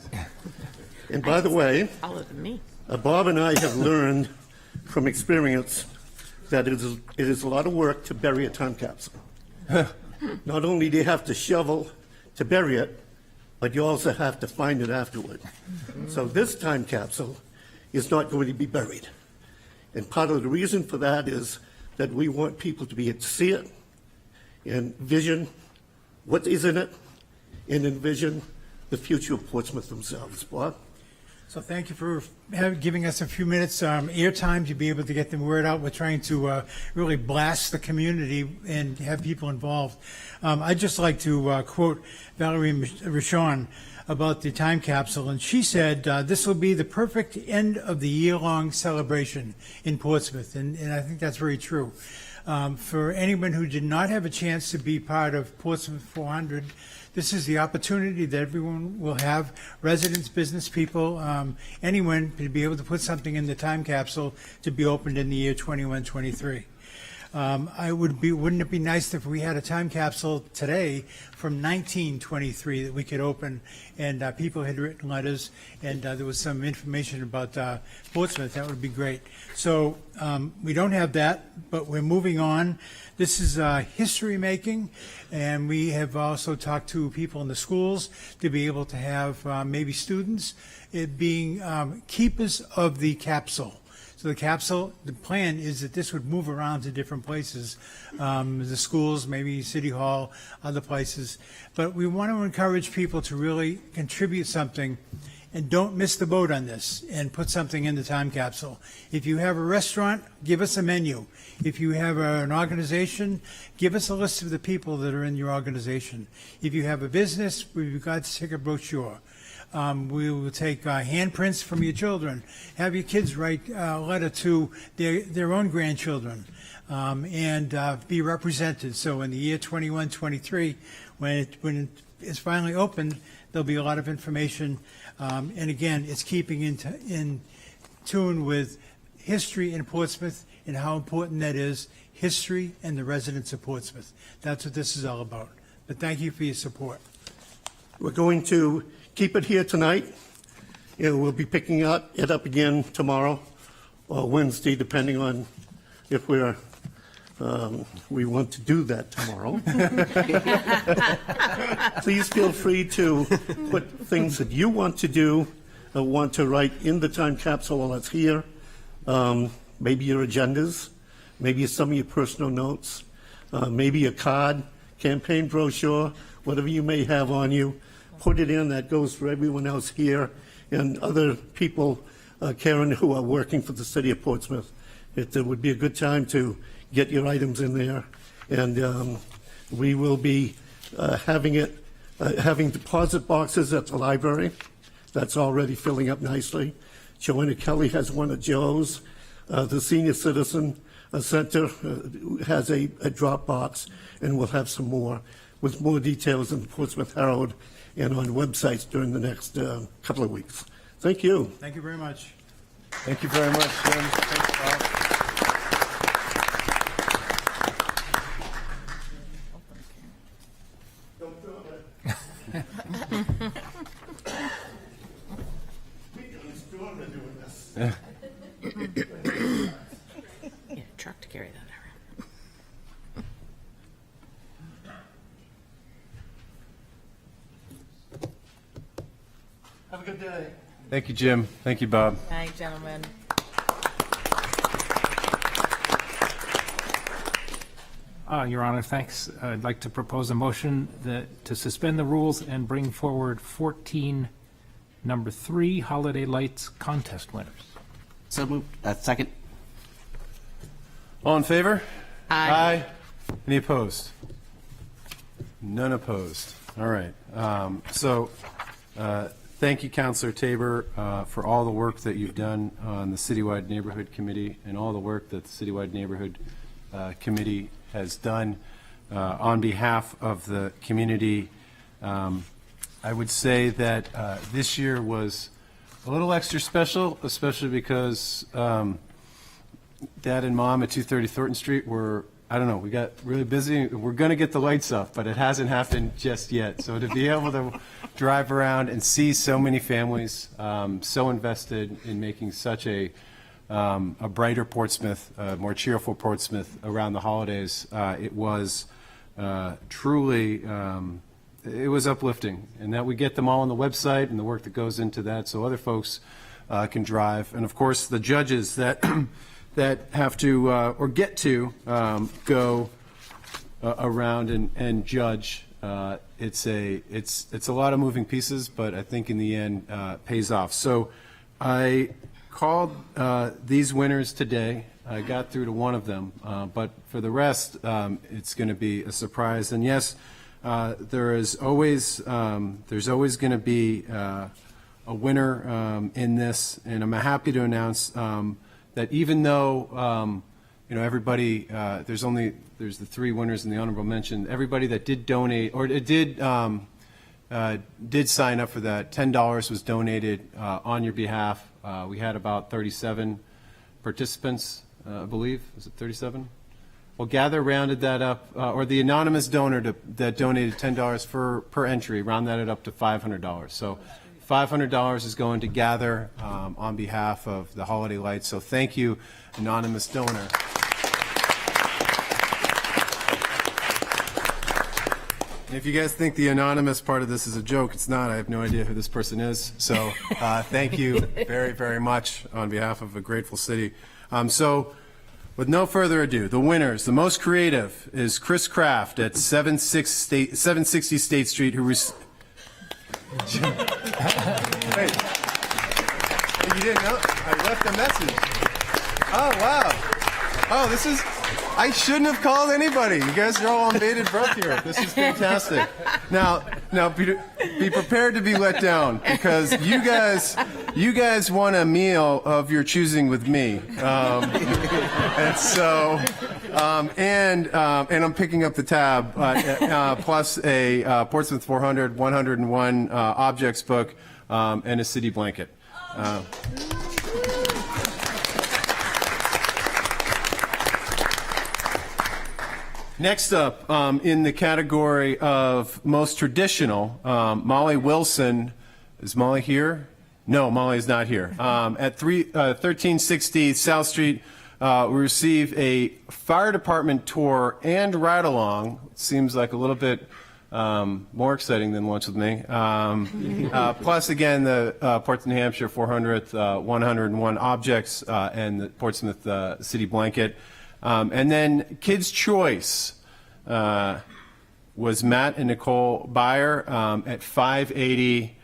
And by the way, Taller than me. Bob and I have learned from experience that it is a lot of work to bury a time capsule. Not only do you have to shovel to bury it, but you also have to find it afterward. So this time capsule is not going to be buried. And part of the reason for that is that we want people to be able to see it and vision what is in it and envision the future of Portsmouth themselves. Bob? So thank you for giving us a few minutes airtime to be able to get the word out. We're trying to really blast the community and have people involved. I'd just like to quote Valerie Richon about the time capsule, and she said, this will be the perfect end of the year-long celebration in Portsmouth, and I think that's very true. For anyone who did not have a chance to be part of Portsmouth 400, this is the opportunity that everyone will have, residents, business people, anyone, to be able to put something in the time capsule to be opened in the year 21-23. Wouldn't it be nice if we had a time capsule today from 1923 that we could open, and people had written letters, and there was some information about Portsmouth? That would be great. So we don't have that, but we're moving on. This is history making, and we have also talked to people in the schools to be able to have maybe students being keepers of the capsule. So the capsule, the plan is that this would move around to different places, the schools, maybe City Hall, other places. But we want to encourage people to really contribute something, and don't miss the boat on this, and put something in the time capsule. If you have a restaurant, give us a menu. If you have an organization, give us a list of the people that are in your organization. If you have a business, we've got to take a brochure. We will take handprints from your children. Have your kids write a letter to their own grandchildren, and be represented. So in the year 21-23, when it is finally opened, there'll be a lot of information. And again, it's keeping in tune with history in Portsmouth and how important that is, history and the residents of Portsmouth. That's what this is all about. But thank you for your support. We're going to keep it here tonight. We'll be picking it up again tomorrow or Wednesday, depending on if we want to do that tomorrow. Please feel free to put things that you want to do or want to write in the time capsule while it's here. Maybe your agendas, maybe some of your personal notes, maybe a card, campaign brochure, whatever you may have on you. Put it in. That goes for everyone else here and other people, Karen, who are working for the city of Portsmouth. It would be a good time to get your items in there. And we will be having deposit boxes at the library. That's already filling up nicely. Joanna Kelly has one of Joe's. The Senior Citizen Center has a drop box, and we'll have some more with more details in the Portsmouth Herald and on websites during the next couple of weeks. Thank you. Thank you very much. Thank you very much, Jim. Thanks, Bob. Yeah, truck to carry that around. Have a good day. Thank you, Jim. Thank you, Bob. Night, gentlemen. Your Honor, thanks. I'd like to propose a motion to suspend the rules and bring forward 14, number 3, Holiday Lights Contest winners. So moved. Second. All in favor? Aye. Any opposed? None opposed. All right. Thank you, Councilor Tabor, for all the work that you've done on the Citywide Neighborhood Committee and all the work that the Citywide Neighborhood Committee has done on behalf of the community. I would say that this year was a little extra special, especially because Dad and Mom at 230 Thornton Street were I don't know, we got really busy. We're going to get the lights up, but it hasn't happened just yet. So to be able to drive around and see so many families so invested in making such a brighter Portsmouth, more cheerful Portsmouth around the holidays, it was truly, it was uplifting. And that we get them all on the website and the work that goes into that so other folks can drive. And of course, the judges that that have to or get to go around and judge. It's a lot of moving pieces, but I think in the end pays off. So I called these winners today. I got through to one of them, but for the rest, it's going to be a surprise. And yes, there's always going to be a winner in this, and I'm happy to announce that even though everybody, there's the three winners in the honorable mention. Everybody that did donate or did sign up for that, $10 was donated on your behalf. We had about 37 participants, I believe. Was it 37? Well, Gather rounded that up, or the anonymous donor that donated $10 per entry, round that up to $500. So $500 is going to Gather on behalf of the holiday lights. So thank you, anonymous donor. And if you guys think the anonymous part of this is a joke, it's not. I have no idea who this person is. So thank you very, very much on behalf of a grateful city. So with no further ado, the winners, the most creative is Chris Kraft at 760 State Street, who Wait, you didn't know? I left a message. Oh, wow. Oh, this is, I shouldn't have called anybody. You guys are all on bated breath here. This is fantastic. Now be prepared to be let down, because you guys want a meal of your choosing with me. And so, and I'm picking up the tab, plus a Portsmouth 400, 101 objects book, and a city blanket. Next up, in the category of most traditional, Molly Wilson. Is Molly here? No, Molly is not here. At 1360 South Street, we receive a fire department tour and ride-along. Seems like a little bit more exciting than Lunch with Me. Plus, again, the Portsmouth, New Hampshire 400th, 101 objects, and the Portsmouth City Blanket. And then Kids' Choice was Matt and Nicole Byer at 580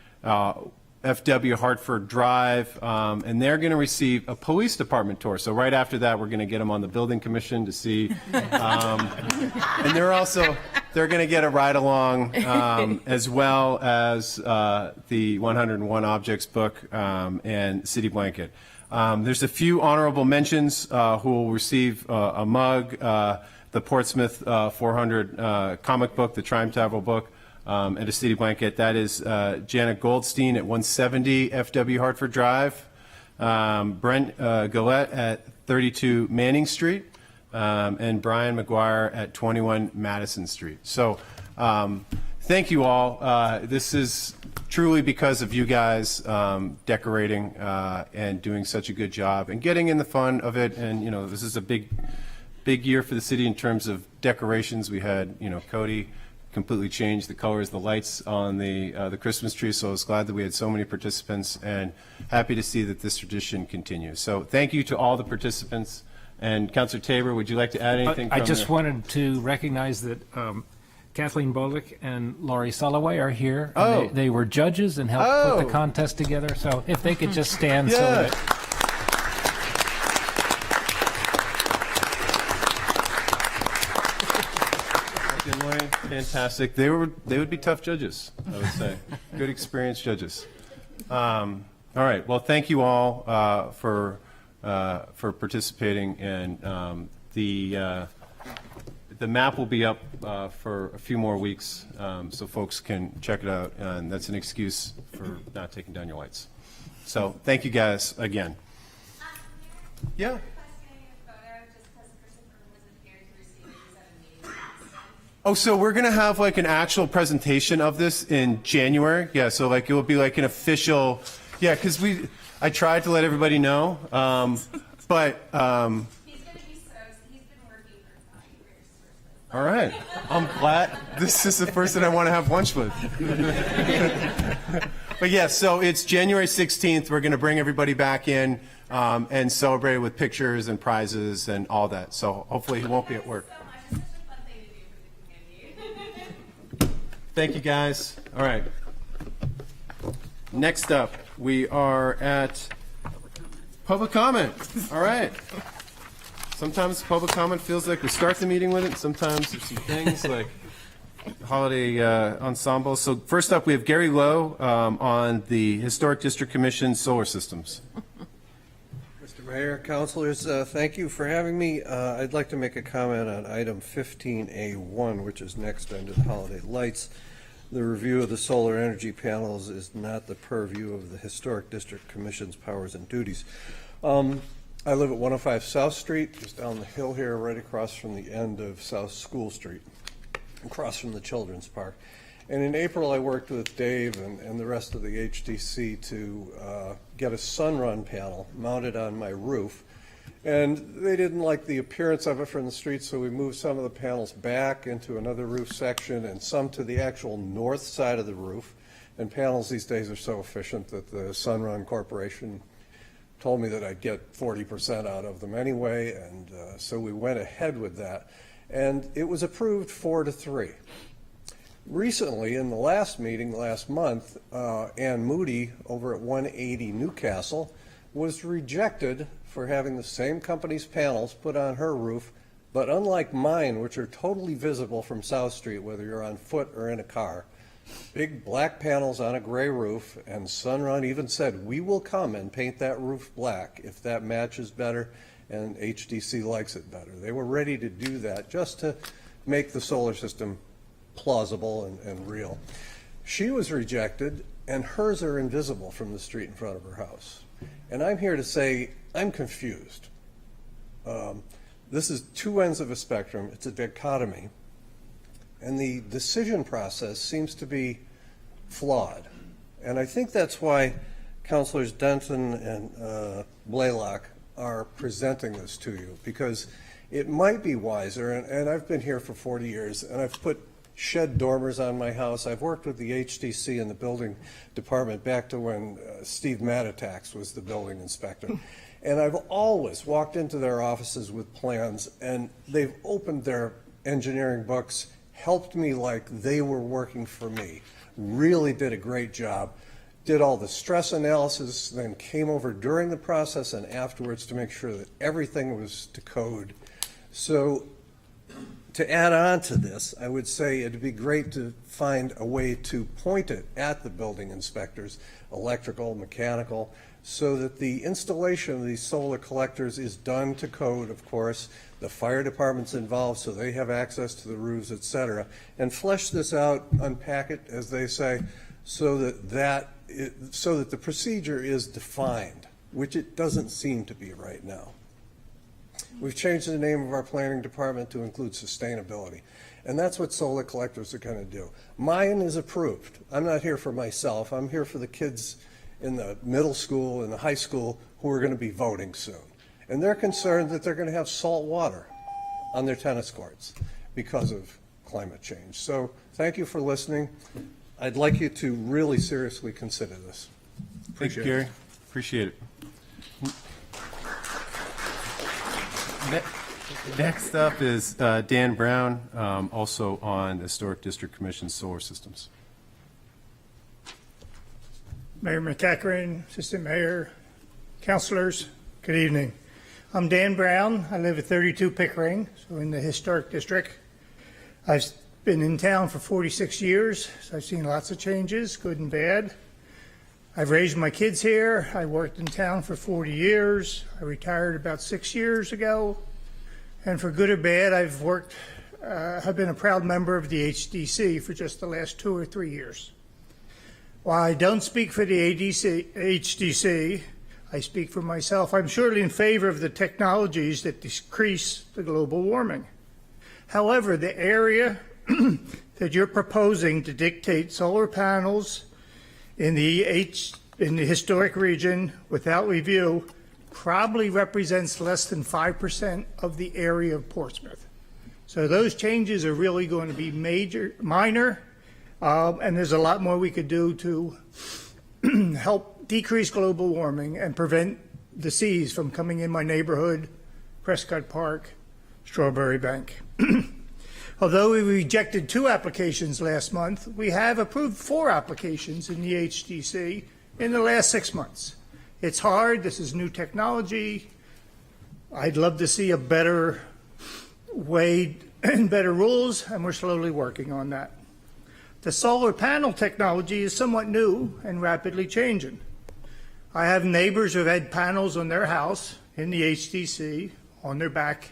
FW Hartford Drive, and they're going to receive a police department tour. So right after that, we're going to get them on the building commission to see, and they're going to get a ride along, as well as the 101 Objects book and City Blanket. There's a few honorable mentions who will receive a mug, the Portsmouth 400 comic book, the Time Travel book, and a city blanket. That is Janet Goldstein at 170 FW Hartford Drive, Brent Gillette at 32 Manning Street, and Brian McGuire at 21 Madison Street. So thank you all. This is truly because of you guys decorating and doing such a good job and getting in the fun of it. And, this is a big year for the city in terms of decorations. We had, Cody completely changed the colors, the lights on the Christmas tree. So I was glad that we had so many participants, and happy to see that this tradition continues. So thank you to all the participants. And Councilor Tabor, would you like to add anything? I just wanted to recognize that Kathleen Bolick and Laurie Sulloway are here. Oh. They were judges and helped put the contest together. So if they could just stand so that. Fantastic. They would be tough judges, I would say. Good experienced judges. All right. Well, thank you all for participating, and the map will be up for a few more weeks, so folks can check it out, and that's an excuse for not taking down your lights. So thank you guys again. Yeah. Oh, so we're going to have like an actual presentation of this in January. Yeah, so like it will be like an official, yeah, because I tried to let everybody know, but He's going to be he's been working for 5 years. all right. I'm glad this is the person I want to have lunch with. But yeah, so it's January 16th. We're going to bring everybody back in and celebrate with pictures and prizes and all that. So hopefully he won't be at work. Thank you, guys. All right. Next up, we are at public comment. All right. Sometimes public comment feels like we start the meeting with it. Sometimes there's some things like holiday ensemble. So first up, we have Gary Lowe on the Historic District Commission Solar Systems. Mr. Mayor, councilors, thank you for having me. I'd like to make a comment on item 15A1, which is next under the holiday lights. The review of the solar energy panels is not the purview of the Historic District Commission's powers and duties. I live at 105 South Street, just down the hill here, right across from the end of South School Street, across from the Children's Park. And in April, I worked with Dave and the rest of the HDC to get a sunrun panel mounted on my roof. And they didn't like the appearance of it from the street, so we moved some of the panels back into another roof section and some to the actual north side of the roof. And panels these days are so efficient that the Sunrun Corporation told me that I'd get 40% out of them anyway, and so we went ahead with that. And it was approved 4-3. Recently, in the last meeting last month, Ann Moody over at 180 Newcastle was rejected for having the same company's panels put on her roof, but unlike mine, which are totally visible from South Street, whether you're on foot or in a car, big black panels on a gray roof, and Sunrun even said, we will come and paint that roof black if that matches better and HDC likes it better. They were ready to do that just to make the solar system plausible and real. She was rejected, and hers are invisible from the street in front of her house. And I'm here to say I'm confused. This is two ends of a spectrum. It's a dichotomy. And the decision process seems to be flawed. And I think that's why Councilors Denton and Blaylock are presenting this to you, because it might be wiser, and I've been here for 40 years, and I've put shed dormers on my house. I've worked with the HDC and the building department back to when Steve Matatax was the building inspector. And I've always walked into their offices with plans, and they've opened their engineering books, helped me like they were working for me, really did a great job, did all the stress analysis, then came over during the process and afterwards to make sure that everything was to code. So to add on to this, I would say it'd be great to find a way to point it at the building inspectors, electrical, mechanical, so that the installation of these solar collectors is done to code, of course. The fire department's involved, so they have access to the roofs, et cetera, and flesh this out, unpack it, as they say, so that the procedure is defined, which it doesn't seem to be right now. We've changed the name of our planning department to include sustainability, and that's what solar collectors are going to do. Mine is approved. I'm not here for myself. I'm here for the kids in the middle school and the high school who are going to be voting soon. And they're concerned that they're going to have salt water on their tennis courts because of climate change. So thank you for listening. I'd like you to really seriously consider this. Thanks, Gary. Appreciate it. Next up is Dan Brown, also on the Historic District Commission Solar Systems. Mayor McEachern, Assistant Mayor, Councilors, good evening. I'm Dan Brown. I live at 32 Pickering, so in the Historic District. I've been in town for 46 years, so I've seen lots of changes, good and bad. I've raised my kids here. I worked in town for 40 years. I retired about 6 years ago. And for good or bad, I've been a proud member of the HDC for just the last 2 or 3 years. While I don't speak for the HDC, I speak for myself. I'm surely in favor of the technologies that decrease the global warming. However, the area that you're proposing to dictate solar panels in the historic region without review probably represents less than 5% of the area of Portsmouth. So those changes are really going to be minor, and there's a lot more we could do to help decrease global warming and prevent the seas from coming in my neighborhood, Prescott Park, Strawberry Bank. Although we rejected 2 applications last month, we have approved 4 applications in the HDC in the last 6 months. It's hard. This is new technology. I'd love to see a better way and better rules, and we're slowly working on that. The solar panel technology is somewhat new and rapidly changing. I have neighbors who have had panels on their house in the HDC on their back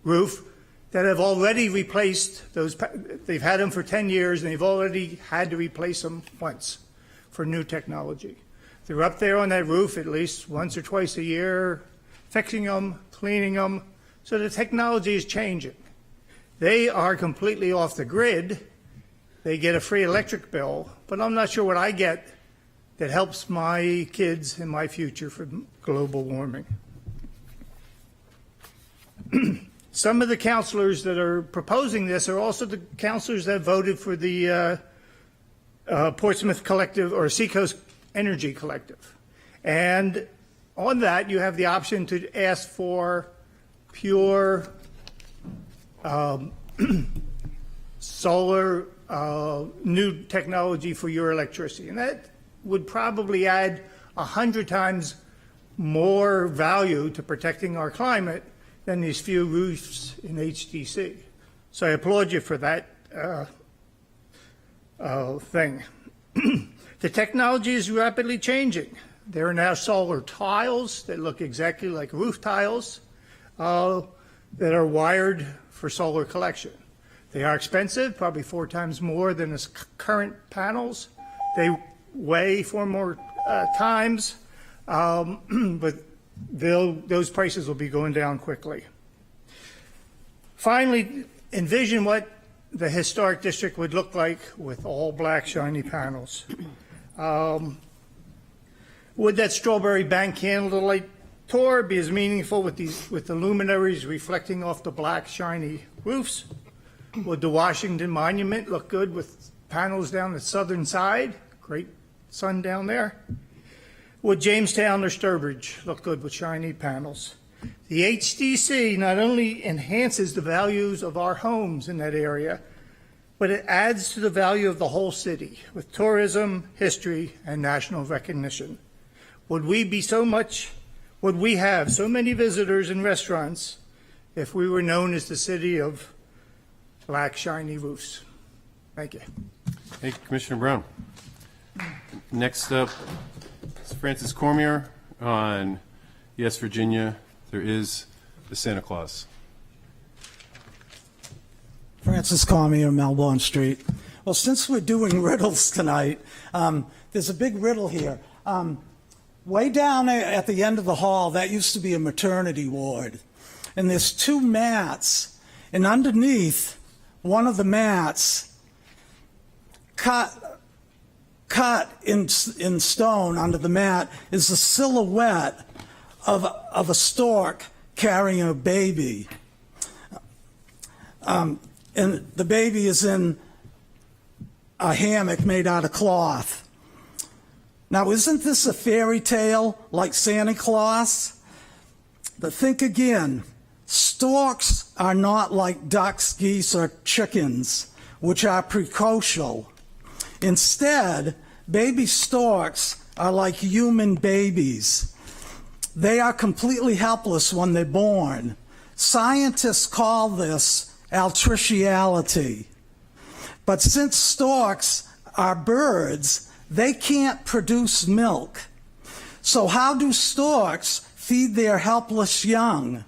roof that have already replaced those. They've had them for 10 years, and they've already had to replace them once for new technology. They're up there on that roof at least once or twice a year, fixing them, cleaning them. So the technology is changing. They are completely off the grid. They get a free electric bill, but I'm not sure what I get that helps my kids and my future from global warming. Some of the counselors that are proposing this are also the counselors that voted for the Portsmouth Collective or Seacoast Energy Collective. And on that, you have the option to ask for pure solar new technology for your electricity. And that would probably add 100 times more value to protecting our climate than these few roofs in HDC. So I applaud you for that thing. The technology is rapidly changing. There are now solar tiles that look exactly like roof tiles that are wired for solar collection. They are expensive, probably 4 times more than the current panels. They weigh 4 more times, but those prices will be going down quickly. Finally, envision what the historic district would look like with all black shiny panels. Would that Strawberry Bank candlelight tour be as meaningful with the luminaries reflecting off the black shiny roofs? Would the Washington Monument look good with panels down the southern side? Great sun down there. Would Jamestown or Sturbridge look good with shiny panels? The HDC not only enhances the values of our homes in that area, but it adds to the value of the whole city with tourism, history, and national recognition. Would we have so many visitors and restaurants if we were known as the city of black shiny roofs? Thank you. Thank you, Commissioner Brown. Next up is Francis Cormier on Yes, Virginia, There Is the Santa Claus. Francis Cormier, Melbourne Street. Well, since we're doing riddles tonight, there's a big riddle here. Way down at the end of the hall, that used to be a maternity ward. And there's 2 mats, and underneath one of the mats, cut in stone under the mat, is a silhouette of a stork carrying a baby. And the baby is in a hammock made out of cloth. Now, isn't this a fairy tale like Santa Claus? But think again. Storks are not like ducks, geese, or chickens, which are precocial. Instead, baby storks are like human babies. They are completely helpless when they're born. Scientists call this altriciality. But since storks are birds, they can't produce milk. So how do storks feed their helpless young?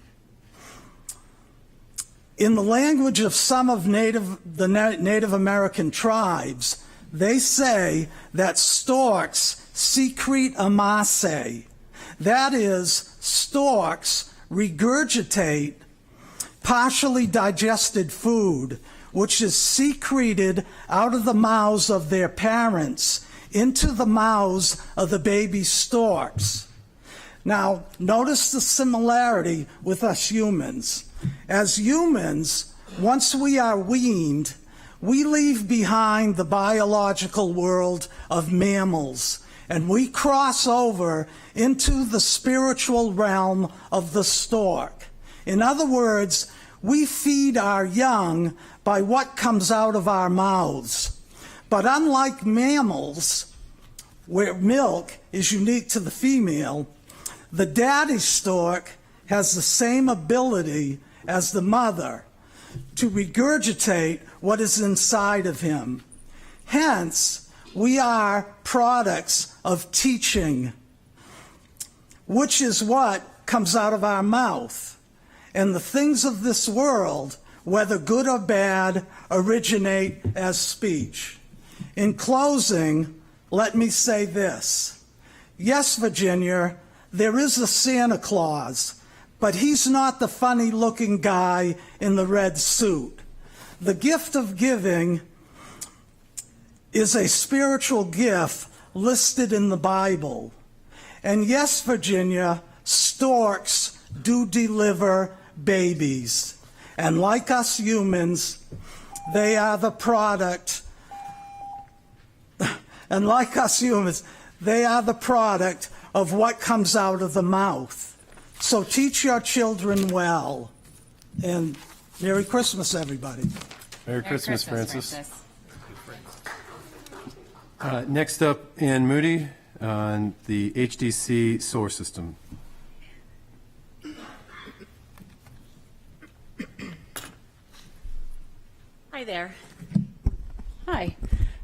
In the language of some of the Native American tribes, they say that storks secrete amasse. That is, storks regurgitate partially digested food, which is secreted out of the mouths of their parents into the mouths of the baby storks. Now, notice the similarity with us humans. As humans, once we are weaned, we leave behind the biological world of mammals, and we cross over into the spiritual realm of the stork. In other words, we feed our young by what comes out of our mouths. But unlike mammals, where milk is unique to the female, the daddy stork has the same ability as the mother to regurgitate what is inside of him. Hence, we are products of teaching, which is what comes out of our mouth. And the things of this world, whether good or bad, originate as speech. In closing, let me say this. Yes, Virginia, there is a Santa Claus, but he's not the funny-looking guy in the red suit. The gift of giving is a spiritual gift listed in the Bible. And yes, Virginia, storks do deliver babies. And like us humans, they are the product. And like us humans, they are the product of what comes out of the mouth. So teach your children well. And Merry Christmas, everybody. Merry Christmas, Francis. Next up, Ann Moody on the HDC solar system. Hi there. Hi.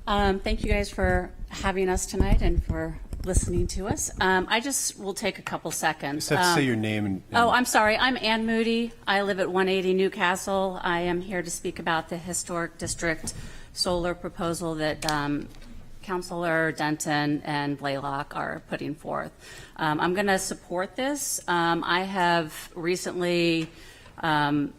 Thank you guys for having us tonight and for listening to us. I just will take a couple seconds. Just have to say your name. And Oh, I'm sorry. I'm Ann Moody. I live at 180 Newcastle. I am here to speak about the Historic District solar proposal that Councilor Denton and Blaylock are putting forth. I'm going to support this. I have recently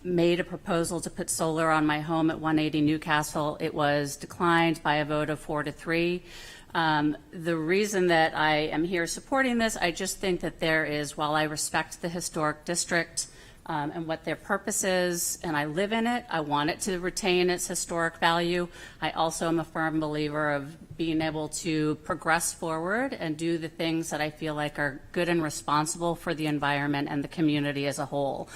made a proposal to put solar on my home at 180 Newcastle. It was declined by a vote of 4-3. The reason that I am here supporting this, I just think that there is, while I respect the historic district and what their purpose is, and I live in it, I want it to retain its historic value. I also am a firm believer of being able to progress forward and do the things that I feel like are good and responsible for the environment and the community as a whole.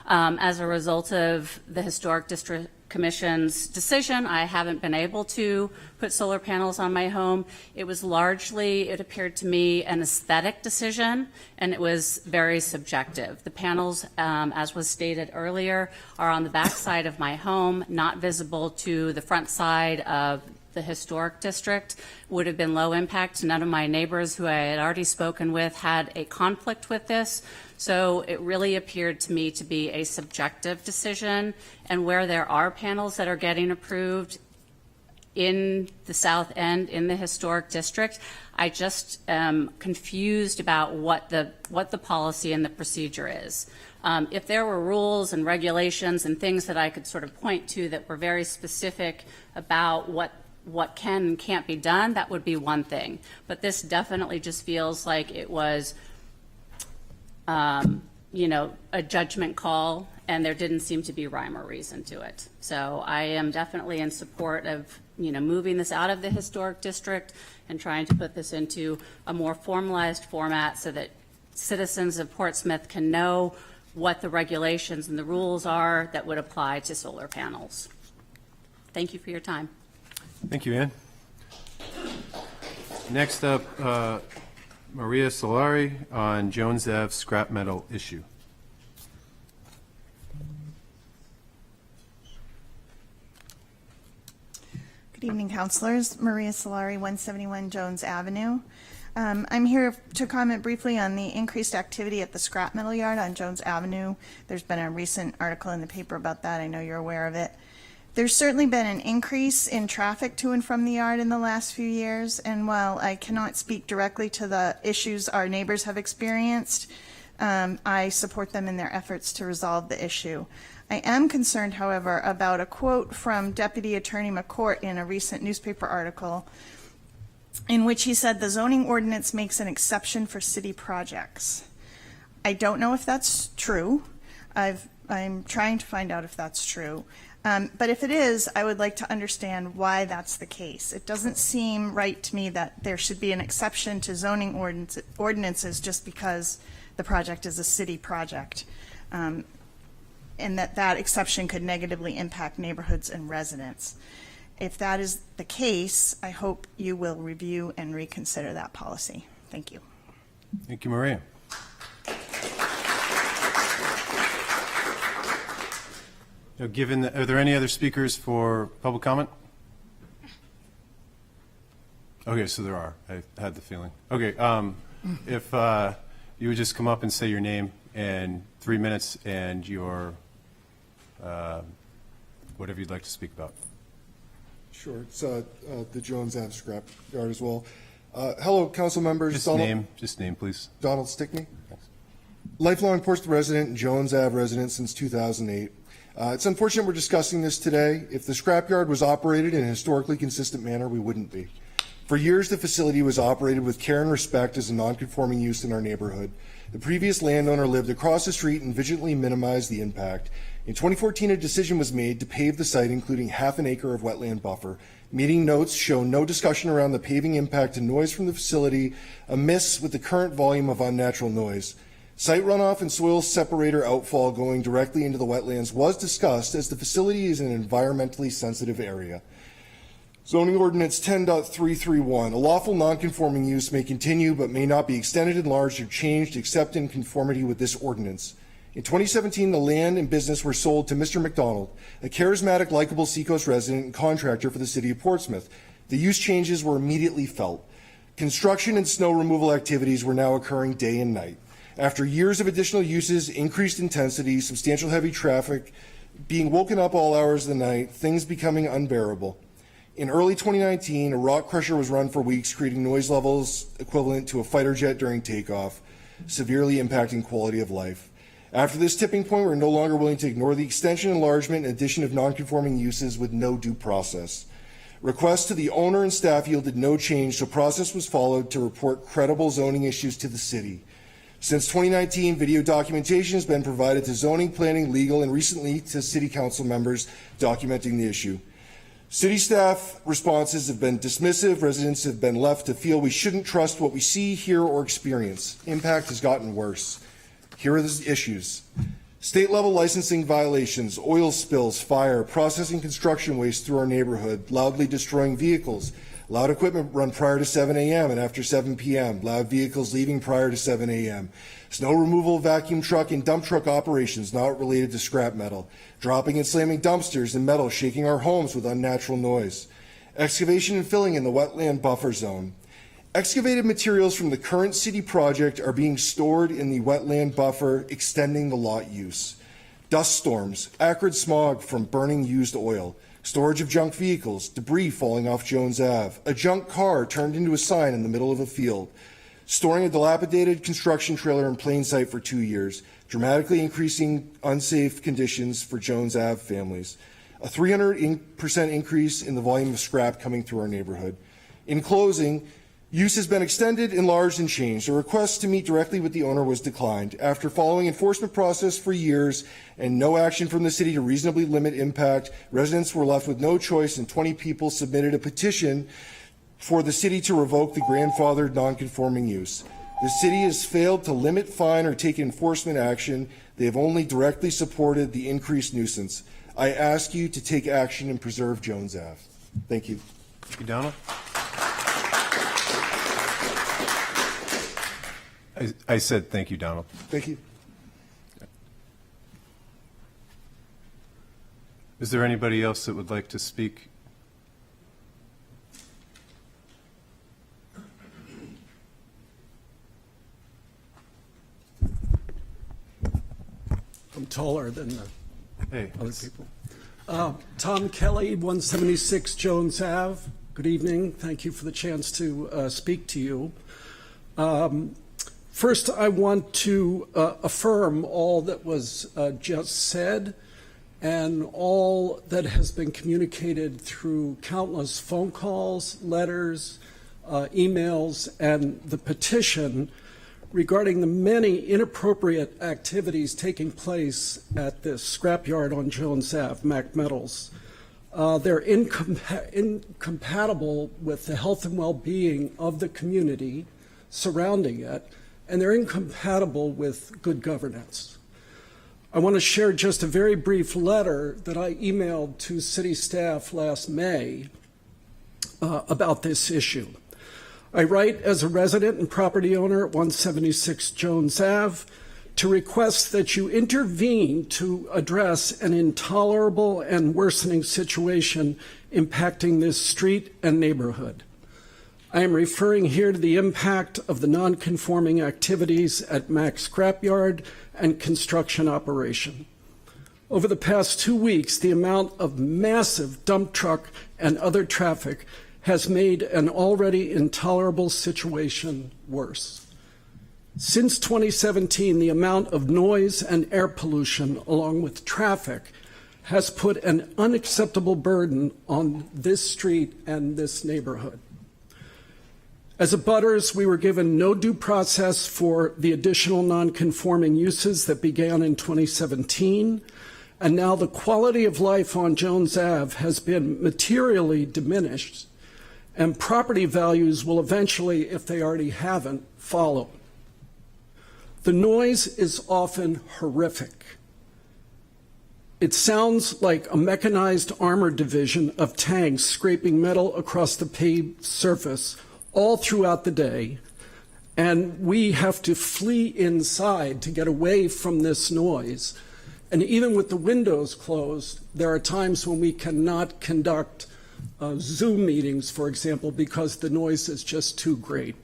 As a result of the Historic District Commission's decision, I haven't been able to put solar panels on my home. It was largely, it appeared to me, an aesthetic decision, and it was very subjective. The panels, as was stated earlier, are on the back side of my home, not visible to the front side of the historic district. Would have been low impact. None of my neighbors who I had already spoken with had a conflict with this. So it really appeared to me to be a subjective decision, and where there are panels that are getting approved in the South End, in the historic district, I just am confused about what the policy and the procedure is. If there were rules and regulations and things that I could sort of point to that were very specific about what can and can't be done, that would be one thing. But this definitely just feels like it was a judgment call, and there didn't seem to be rhyme or reason to it. So I am definitely in support of, moving this out of the historic district and trying to put this into a more formalized format so that citizens of Portsmouth can know what the regulations and the rules are that would apply to solar panels. Thank you for your time. Thank you, Ann. Next up, Maria Solari on Jones Ave scrap metal issue. Good evening, councilors. Maria Solari, 171 Jones Avenue. I'm here to comment briefly on the increased activity at the scrap metal yard on Jones Avenue. There's been a recent article in the paper about that. I know you're aware of it. There's certainly been an increase in traffic to and from the yard in the last few years, and while I cannot speak directly to the issues our neighbors have experienced, I support them in their efforts to resolve the issue. I am concerned, however, about a quote from Deputy Attorney McCourt in a recent newspaper article in which he said the zoning ordinance makes an exception for city projects. I don't know if that's true. I'm trying to find out if that's true. But if it is, I would like to understand why that's the case. It doesn't seem right to me that there should be an exception to zoning ordinances just because the project is a city project, and that exception could negatively impact neighborhoods and residents. If that is the case, I hope you will review and reconsider that policy. Thank you. Thank you, Maria. Now, are there any other speakers for public comment? Okay, so there are. I had the feeling. Okay, if you would just come up and say your name and 3 minutes and your whatever you'd like to speak about. Sure. It's the Jones Ave scrap yard as well. Hello, council members. Just name, please. Donald Stickney. Lifelong Portsmouth resident and Jones Ave resident since 2008. It's unfortunate we're discussing this today. If the scrapyard was operated in a historically consistent manner, we wouldn't be. For years, the facility was operated with care and respect as a non-conforming use in our neighborhood. The previous landowner lived across the street and vigilantly minimized the impact. In 2014, a decision was made to pave the site, including half an acre of wetland buffer. Meeting notes show no discussion around the paving impact to noise from the facility, amiss with the current volume of unnatural noise. Site runoff and soil separator outfall going directly into the wetlands was discussed as the facility is an environmentally sensitive area. Zoning Ordinance 10.331, a lawful nonconforming use may continue but may not be extended, enlarged, or changed except in conformity with this ordinance. In 2017, the land and business were sold to Mr. McDonald, a charismatic, likable Seacoast resident and contractor for the city of Portsmouth. The use changes were immediately felt. Construction and snow removal activities were now occurring day and night. After years of additional uses, increased intensity, substantial heavy traffic, being woken up all hours of the night, things becoming unbearable. In early 2019, a rock crusher was run for weeks, creating noise levels equivalent to a fighter jet during takeoff, severely impacting quality of life. After this tipping point, we're no longer willing to ignore the extension, enlargement, and addition of non-conforming uses with no due process. Requests to the owner and staff yielded no change, so process was followed to report credible zoning issues to the city. Since 2019, video documentation has been provided to zoning, planning, legal, and recently to city council members documenting the issue. City staff responses have been dismissive. Residents have been left to feel we shouldn't trust what we see, hear, or experience. Impact has gotten worse. Here are the issues. State-level licensing violations, oil spills, fire, processing construction waste through our neighborhood, loudly destroying vehicles, loud equipment run prior to 7 a.m. and after 7 p.m., loud vehicles leaving prior to 7 a.m., snow removal, vacuum truck, and dump truck operations not related to scrap metal, dropping and slamming dumpsters and metal, shaking our homes with unnatural noise, excavation and filling in the wetland buffer zone. Excavated materials from the current city project are being stored in the wetland buffer, extending the lot use. Dust storms, acrid smog from burning used oil, storage of junk vehicles, debris falling off Jones Ave, a junk car turned into a sign in the middle of a field, storing a dilapidated construction trailer in plain sight for 2 years, dramatically increasing unsafe conditions for Jones Ave families, a 300% increase in the volume of scrap coming through our neighborhood. In closing, use has been extended, enlarged, and changed. A request to meet directly with the owner was declined. After following enforcement process for years and no action from the city to reasonably limit impact, residents were left with no choice, and 20 people submitted a petition for the city to revoke the grandfathered non-conforming use. The city has failed to limit, fine, or take enforcement action. They have only directly supported the increased nuisance. I ask you to take action and preserve Jones Ave. Thank you. Thank you, Donald. I said thank you, Donald. Thank you. Is there anybody else that would like to speak? I'm taller than the other Hey. people. Tom Kelly, 176 Jones Ave. Good evening. Thank you for the chance to speak to you. First, I want to affirm all that was just said. and all that has been communicated through countless phone calls, letters, emails, and the petition regarding the many inappropriate activities taking place at this scrapyard on Jones Ave, Mac Metals. They're incompatible with the health and well-being of the community surrounding it, and they're incompatible with good governance. I want to share just a very brief letter that I emailed to city staff last May about this issue. I write as a resident and property owner at 176 Jones Ave to request that you intervene to address an intolerable and worsening situation impacting this street and neighborhood. I am referring here to the impact of the non-conforming activities at Mac's Scrapyard and construction operation. Over the past 2 weeks, the amount of massive dump truck and other traffic has made an already intolerable situation worse. Since 2017, the amount of noise and air pollution, along with traffic, has put an unacceptable burden on this street and this neighborhood. As abutters, we were given no due process for the additional non-conforming uses that began in 2017, and now the quality of life on Jones Ave has been materially diminished, and property values will eventually, if they already haven't, follow. The noise is often horrific. It sounds like a mechanized armored division of tanks scraping metal across the paved surface all throughout the day, and we have to flee inside to get away from this noise. And even with the windows closed, there are times when we cannot conduct Zoom meetings, for example, because the noise is just too great.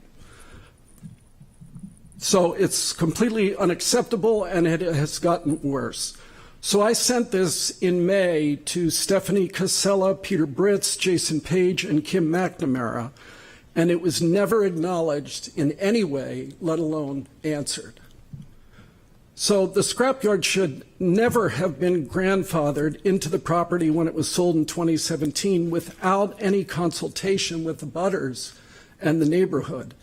So it's completely unacceptable, and it has gotten worse. So I sent this in May to Stephanie Casella, Peter Britz, Jason Page, and Kim McNamara, and it was never acknowledged in any way, let alone answered. So the scrapyard should never have been grandfathered into the property when it was sold in 2017 without any consultation with the abutters and the neighborhood.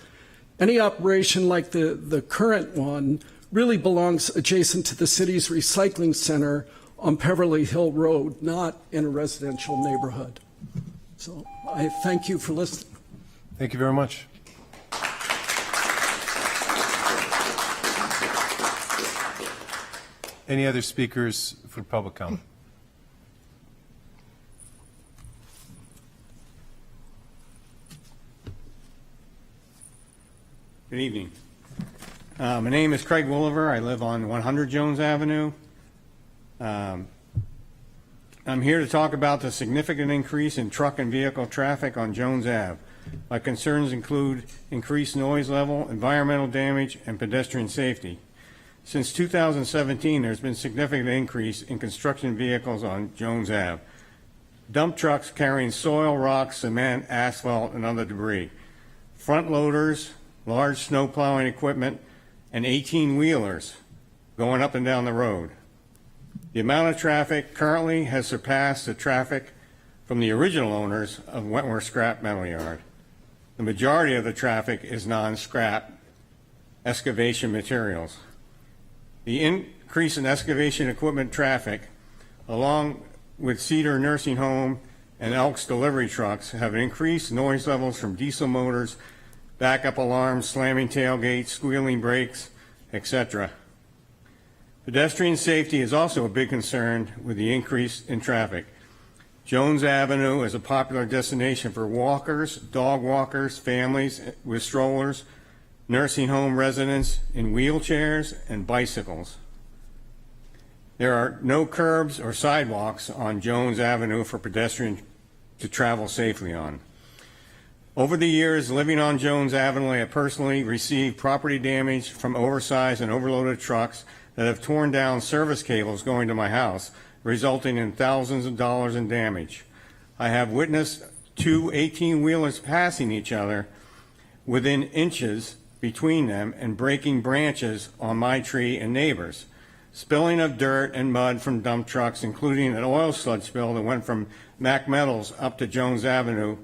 Any operation like the current one really belongs adjacent to the city's recycling center on Beverly Hill Road, not in a residential neighborhood. So I thank you for listening. Thank you very much. Any other speakers for public comment? Good evening. My name is Craig Wolliver. I live on 100 Jones Avenue. I'm here to talk about the significant increase in truck and vehicle traffic on Jones Ave. My concerns include increased noise level, environmental damage, and pedestrian safety. Since 2017, there's been significant increase in construction vehicles on Jones Ave. Dump trucks carrying soil, rocks, cement, asphalt, and other debris. Front loaders, large snow plowing equipment, and 18-wheelers going up and down the road. The amount of traffic currently has surpassed the traffic from the original owners of Wentworth Scrap Metal Yard. The majority of the traffic is non-scrap excavation materials. The increase in excavation equipment traffic, along with Cedar Nursing Home and Elks delivery trucks, have increased noise levels from diesel motors, backup alarms, slamming tailgates, squealing brakes, etc. Pedestrian safety is also a big concern with the increase in traffic. Jones Avenue is a popular destination for walkers, dog walkers, families with strollers, nursing home residents in wheelchairs, and bicycles. There are no curbs or sidewalks on Jones Avenue for pedestrians to travel safely on. Over the years living on Jones Avenue, I have personally received property damage from oversized and overloaded trucks that have torn down service cables going to my house, resulting in thousands of dollars in damage. I have witnessed two 18-wheelers passing each other within inches between them and breaking branches on my tree and neighbors. spilling of dirt and mud from dump trucks, including an oil sludge spill that went from Mac Metals up to Jones Avenue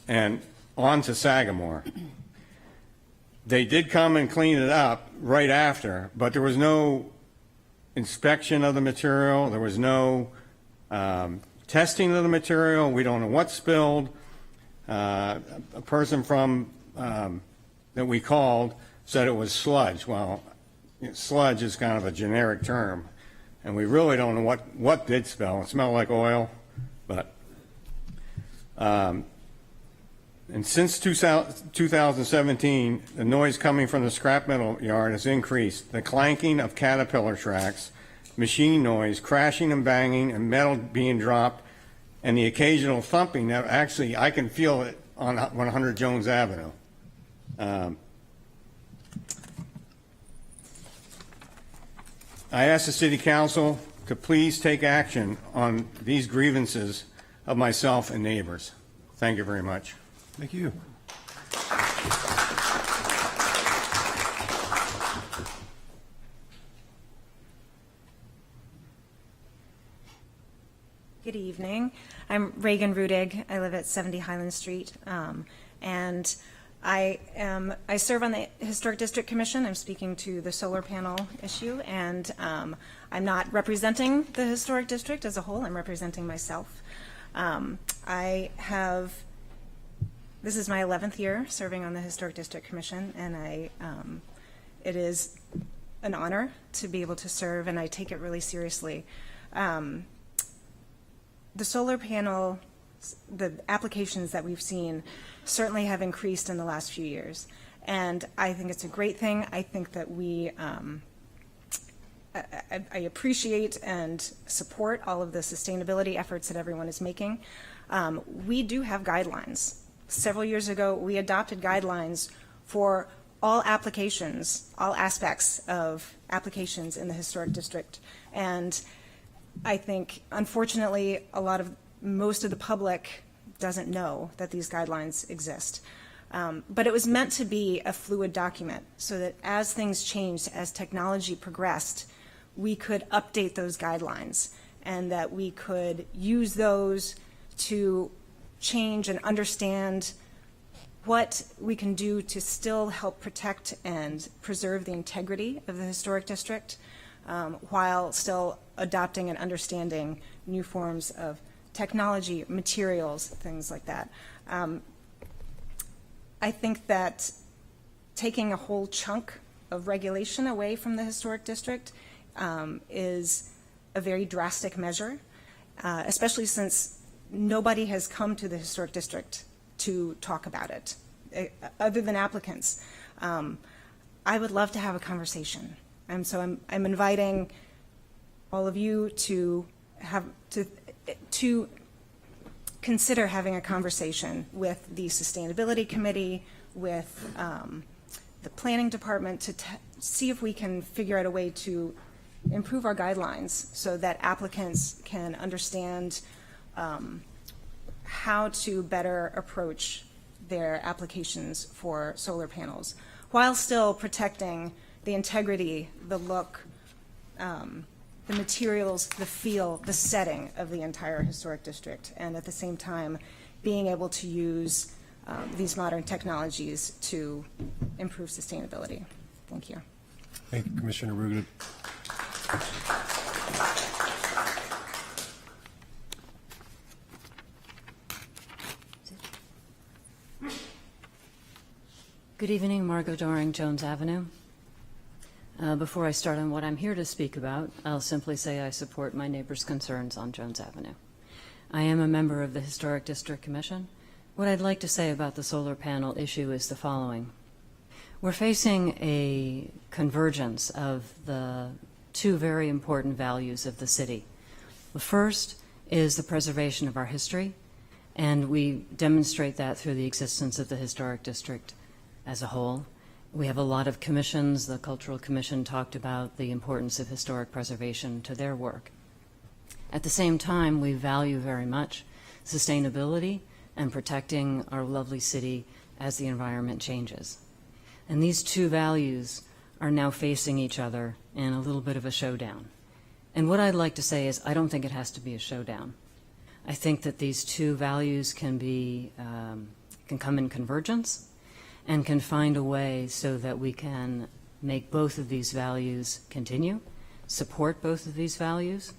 and on to Sagamore. They did come and clean it up right after, but there was no inspection of the material. There was no testing of the material. We don't know what spilled. A person from that we called said it was sludge. Well, sludge is kind of a generic term, and we really don't know what did spill. It smelled like oil, but and since 2017, the noise coming from the scrap metal yard has increased. The clanking of Caterpillar tracks, machine noise, crashing and banging, and metal being dropped, and the occasional thumping that actually I can feel it on 100 Jones Avenue. I ask the City Council to please take action on these grievances of myself and neighbors. Thank you very much. Thank you. Good evening. I'm Reagan Rudig. I live at 70 Highland Street, and I serve on the Historic District Commission. I'm speaking to the solar panel issue, and I'm not representing the Historic District as a whole. I'm representing myself. This is my 11th year serving on the Historic District Commission, and it is an honor to be able to serve, and I take it really seriously. The solar panel, the applications that we've seen certainly have increased in the last few years, and I think it's a great thing. I think that I appreciate and support all of the sustainability efforts that everyone is making. We do have guidelines. Several years ago, we adopted guidelines for all applications, all aspects of applications in the Historic District. And I think, unfortunately, most of the public doesn't know that these guidelines exist. But it was meant to be a fluid document so that as things changed, as technology progressed, we could update those guidelines and that we could use those to change and understand what we can do to still help protect and preserve the integrity of the Historic District while still adopting and understanding new forms of technology, materials, things like that. I think that taking a whole chunk of regulation away from the Historic District is a very drastic measure, especially since nobody has come to the Historic District to talk about it, other than applicants. I would love to have a conversation, and so I'm inviting all of you to consider having a conversation with the Sustainability Committee, with the Planning Department, to see if we can figure out a way to improve our guidelines so that applicants can understand how to better approach their applications for solar panels while still protecting the integrity, the look, the materials, the feel, the setting of the entire Historic District, and at the same time being able to use these modern technologies to improve sustainability. Thank you. Thank you, Commissioner Rudig. Good evening, Margot Doring, Jones Avenue. Before I start on what I'm here to speak about, I'll simply say I support my neighbors' concerns on Jones Avenue. I am a member of the Historic District Commission. What I'd like to say about the solar panel issue is the following. We're facing a convergence of the two very important values of the city. The first is the preservation of our history, and we demonstrate that through the existence of the Historic District as a whole. We have a lot of commissions. The Cultural Commission talked about the importance of historic preservation to their work. At the same time, we value very much sustainability and protecting our lovely city as the environment changes. And these two values are now facing each other in a little bit of a showdown. And what I'd like to say is I don't think it has to be a showdown. I think that these two values can come in convergence and can find a way so that we can make both of these values continue, support both of these values,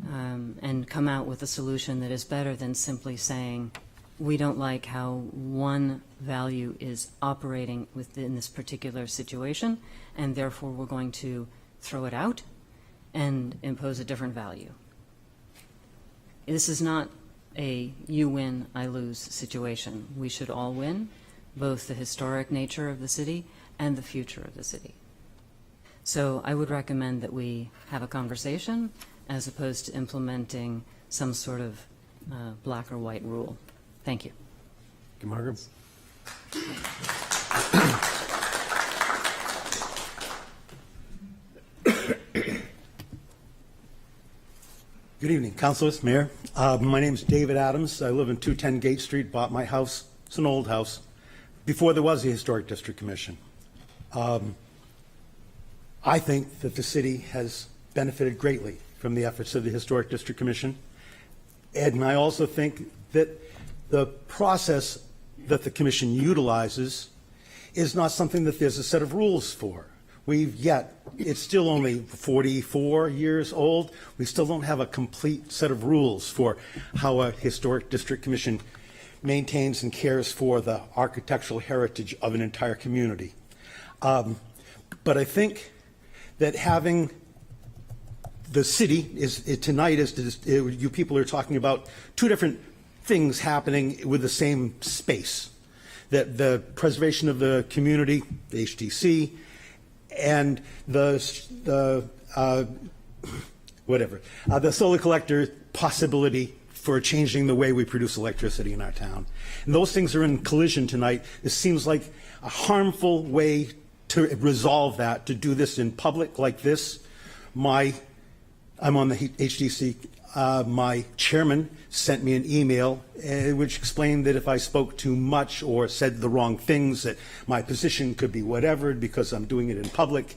and come out with a solution that is better than simply saying we don't like how one value is operating within this particular situation, and therefore we're going to throw it out and impose a different value. This is not a you win, I lose situation. We should all win, both the historic nature of the city and the future of the city. So I would recommend that we have a conversation as opposed to implementing some sort of black or white rule. Thank you. Thank you, Margaret. Good evening, councilors, mayor. My name is David Adams. I live in 210 Gate Street, bought my house. It's an old house, before there was a Historic District Commission. I think that the city has benefited greatly from the efforts of the Historic District Commission. And I also think that the process that the commission utilizes is not something that there's a set of rules for. It's still only 44 years old. We still don't have a complete set of rules for how a Historic District Commission maintains and cares for the architectural heritage of an entire community. But I think that having the city tonight you people are talking about two different things happening with the same space. That the preservation of the community, the HDC, and the solar collector possibility for changing the way we produce electricity in our town. And those things are in collision tonight. It seems like a harmful way to resolve that, to do this in public like this. I'm on the HDC. My chairman sent me an email which explained that if I spoke too much or said the wrong things, that my position could be whatever because I'm doing it in public.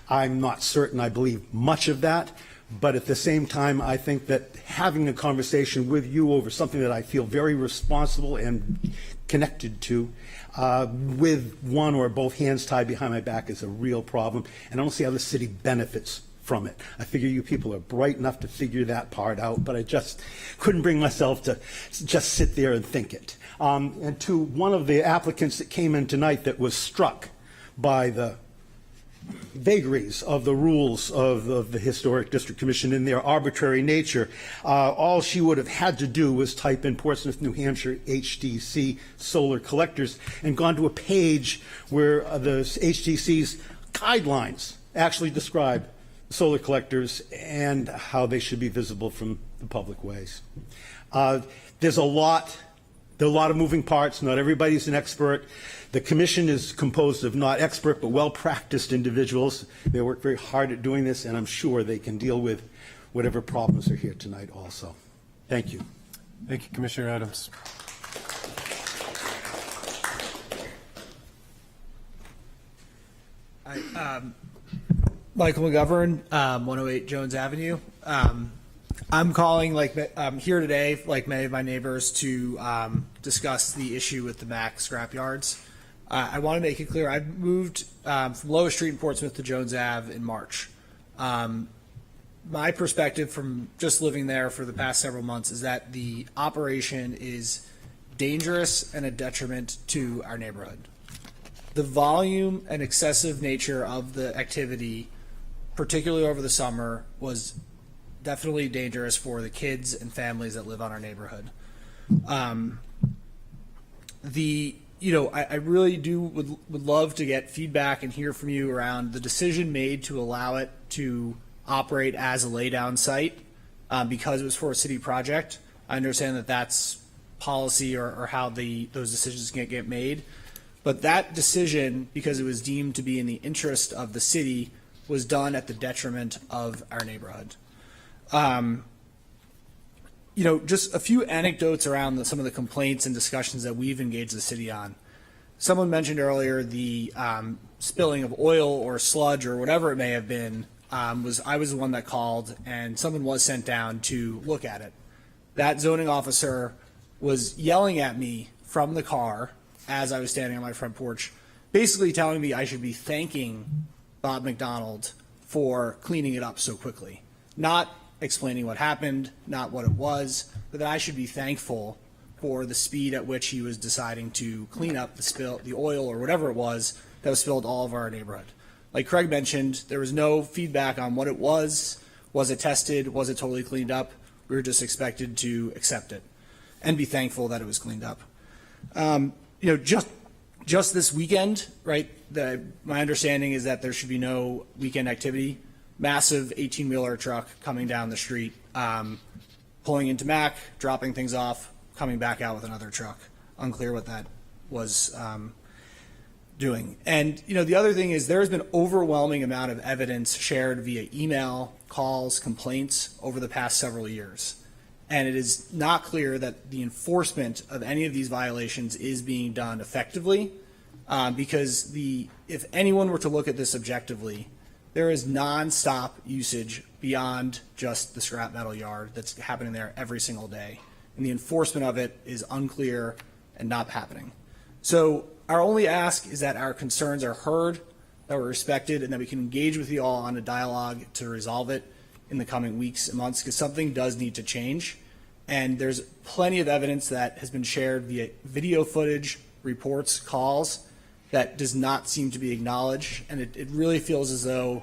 I'm not certain I believe much of that, but at the same time, I think that having a conversation with you over something that I feel very responsible and connected to, with one or both hands tied behind my back, is a real problem, and I don't see how the city benefits from it. I figure you people are bright enough to figure that part out, but I just couldn't bring myself to just sit there and think it. And to one of the applicants that came in tonight that was struck by the vagaries of the rules of the Historic District Commission in their arbitrary nature, all she would have had to do was type in Portsmouth, New Hampshire HDC solar collectors and gone to a page where the HDC's guidelines actually describe solar collectors and how they should be visible from the public ways. There's a lot of moving parts. Not everybody's an expert. The commission is composed of not expert but well-practiced individuals. They work very hard at doing this, and I'm sure they can deal with whatever problems are here tonight also. Thank you. Thank you, Commissioner Adams. Michael McGovern, 108 Jones Avenue. I'm calling, I'm here today, like many of my neighbors, to discuss the issue with the Mack scrapyards. I want to make it clear, I moved from Lower Street in Portsmouth to Jones Ave in March. My perspective from just living there for the past several months is that the operation is dangerous and a detriment to our neighborhood. The volume and excessive nature of the activity, particularly over the summer, was definitely dangerous for the kids and families that live on our neighborhood. I really would love to get feedback and hear from you around the decision made to allow it to operate as a laydown site because it was for a city project. I understand that that's policy or how those decisions can get made. But that decision, because it was deemed to be in the interest of the city, was done at the detriment of our neighborhood. Just a few anecdotes around some of the complaints and discussions that we've engaged the city on. someone mentioned earlier the spilling of oil or sludge or whatever it may have been. I was the one that called, and someone was sent down to look at it. That zoning officer was yelling at me from the car as I was standing on my front porch, basically telling me I should be thanking Bob McDonald for cleaning it up so quickly. Not explaining what happened, not what it was, but that I should be thankful for the speed at which he was deciding to clean up the oil or whatever it was that was spilled all over our neighborhood. Like Craig mentioned, there was no feedback on what it was. Was it tested? Was it totally cleaned up? We were just expected to accept it and be thankful that it was cleaned up. Just this weekend, right? My understanding is that there should be no weekend activity. Massive 18-wheeler truck coming down the street, pulling into Mac, dropping things off, coming back out with another truck. Unclear what that was doing. And the other thing is there has been overwhelming amount of evidence shared via email, calls, complaints over the past several years. And it is not clear that the enforcement of any of these violations is being done effectively, because if anyone were to look at this objectively, there is nonstop usage beyond just the scrap metal yard that's happening there every single day. And the enforcement of it is unclear and not happening. So our only ask is that our concerns are heard, that we're respected, and that we can engage with you all on a dialogue to resolve it in the coming weeks and months, because something does need to change. And there's plenty of evidence that has been shared via video footage, reports, calls, that does not seem to be acknowledged. And it really feels as though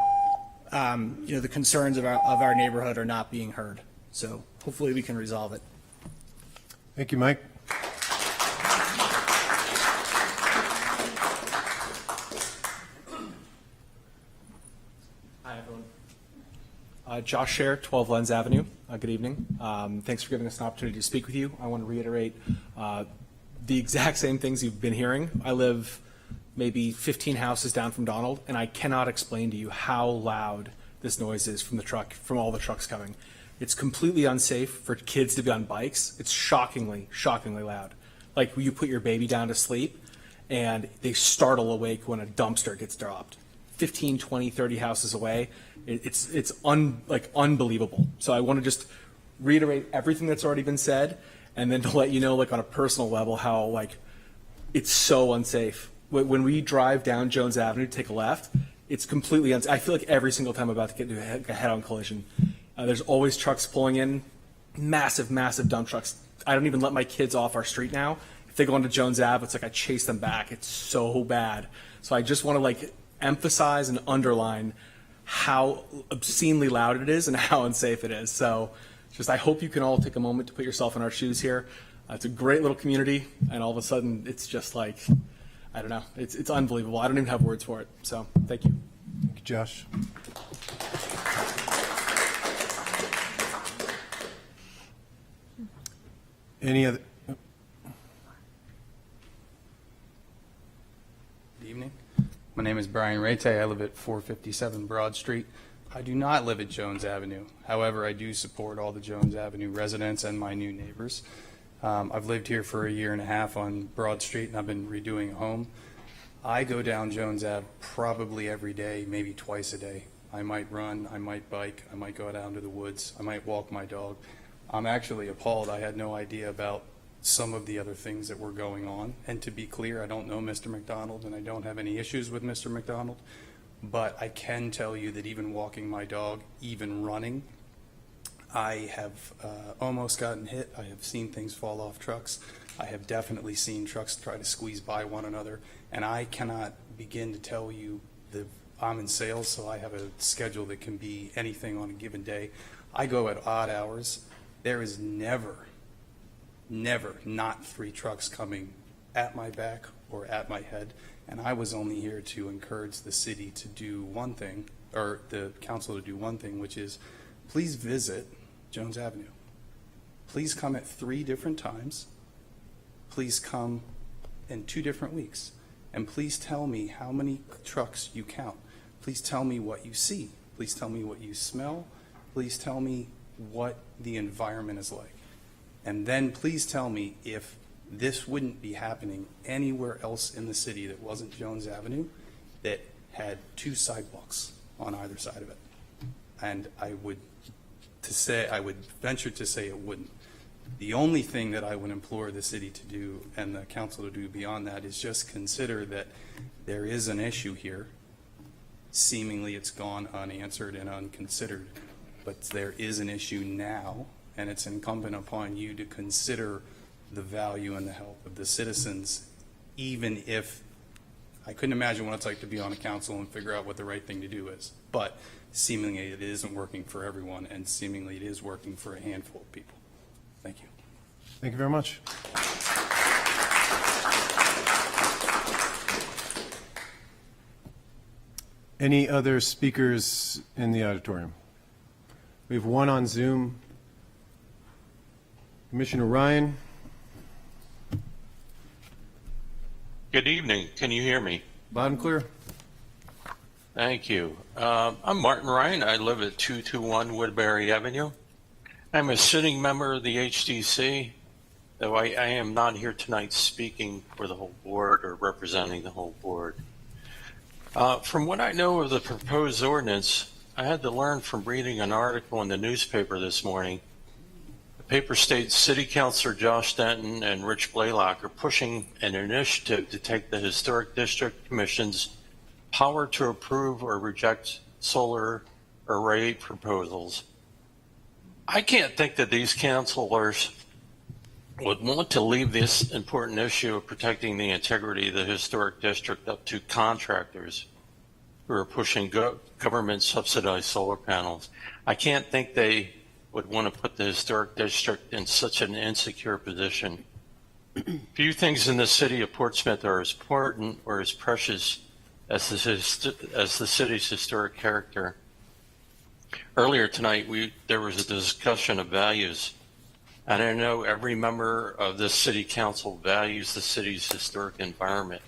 the concerns of our neighborhood are not being heard. So hopefully we can resolve it. Thank you, Mike. Hi, everyone. Josh Scher, 12 Lens Avenue. Good evening. Thanks for giving us an opportunity to speak with you. I want to reiterate the exact same things you've been hearing. I live maybe 15 houses down from Donald, and I cannot explain to you how loud this noise is from all the trucks coming. It's completely unsafe for kids to be on bikes. It's shockingly, shockingly loud. Like you put your baby down to sleep, and they startle awake when a dumpster gets dropped. 15, 20, 30 houses away. It's unbelievable. So I want to just reiterate everything that's already been said, and then to let you know, like on a personal level, how it's so unsafe. When we drive down Jones Avenue to take a left, it's completely unsafe. I feel like every single time I'm about to get into a head-on collision, there's always trucks pulling in, massive, massive dump trucks. I don't even let my kids off our street now. If they go onto Jones Ave, it's like I chase them back. It's so bad. So I just want to emphasize and underline how obscenely loud it is and how unsafe it is. So I hope you can all take a moment to put yourself in our shoes here. It's a great little community, and all of a sudden it's just I don't know. It's unbelievable. I don't even have words for it. So thank you. Thank you, Josh. Any other? Good evening. My name is Brian Rete. I live at 457 Broad Street. I do not live at Jones Avenue. However, I do support all the Jones Avenue residents and my new neighbors. I've lived here for a year and a half on Broad Street, and I've been redoing a home. I go down Jones Ave probably every day, maybe twice a day. I might run, I might bike, I might go down to the woods, I might walk my dog. I'm actually appalled. I had no idea about some of the other things that were going on. And to be clear, I don't know Mr. McDonald, and I don't have any issues with Mr. McDonald. But I can tell you that even walking my dog, even running, I have almost gotten hit. I have seen things fall off trucks. I have definitely seen trucks try to squeeze by one another. And I cannot begin to tell you I'm in sales, so I have a schedule that can be anything on a given day. I go at odd hours. There is never not 3 trucks coming at my back or at my head. And I was only here to encourage the city to do one thing, or the council to do one thing, which is please visit Jones Avenue. Please come at 3 different times. Please come in 2 different weeks. And please tell me how many trucks you count. Please tell me what you see. Please tell me what you smell. Please tell me what the environment is like. And then please tell me if This wouldn't be happening anywhere else in the city that wasn't Jones Avenue that had 2 sidewalks on either side of it. And I would venture to say it wouldn't. The only thing that I would implore the city to do and the council to do beyond that is just consider that there is an issue here. Seemingly it's gone unanswered and unconsidered, but there is an issue now, and it's incumbent upon you to consider the value and the health of the citizens, even if I couldn't imagine what it's like to be on a council and figure out what the right thing to do is. But seemingly it isn't working for everyone, and seemingly it is working for a handful of people. Thank you. Thank you very much. Any other speakers in the auditorium? We have one on Zoom. Commissioner Ryan. Good evening. Can you hear me? Loud and clear. Thank you. I'm Martin Ryan. I live at 221 Woodbury Avenue. I'm a sitting member of the HDC, though I am not here tonight speaking for the whole board or representing the whole board. From what I know of the proposed ordinance, I had to learn from reading an article in the newspaper this morning. The paper states City Councilor Josh Denton and Rich Blaylock are pushing an initiative to take the Historic District Commission's power to approve or reject solar array proposals. I can't think that these councilors would want to leave this important issue of protecting the integrity of the historic district up to contractors who are pushing government subsidized solar panels. I can't think they would want to put the historic district in such an insecure position. Few things in the city of Portsmouth are as important or as precious as the city's historic character. Earlier tonight, there was a discussion of values, and I know every member of this city council values the city's historic environment.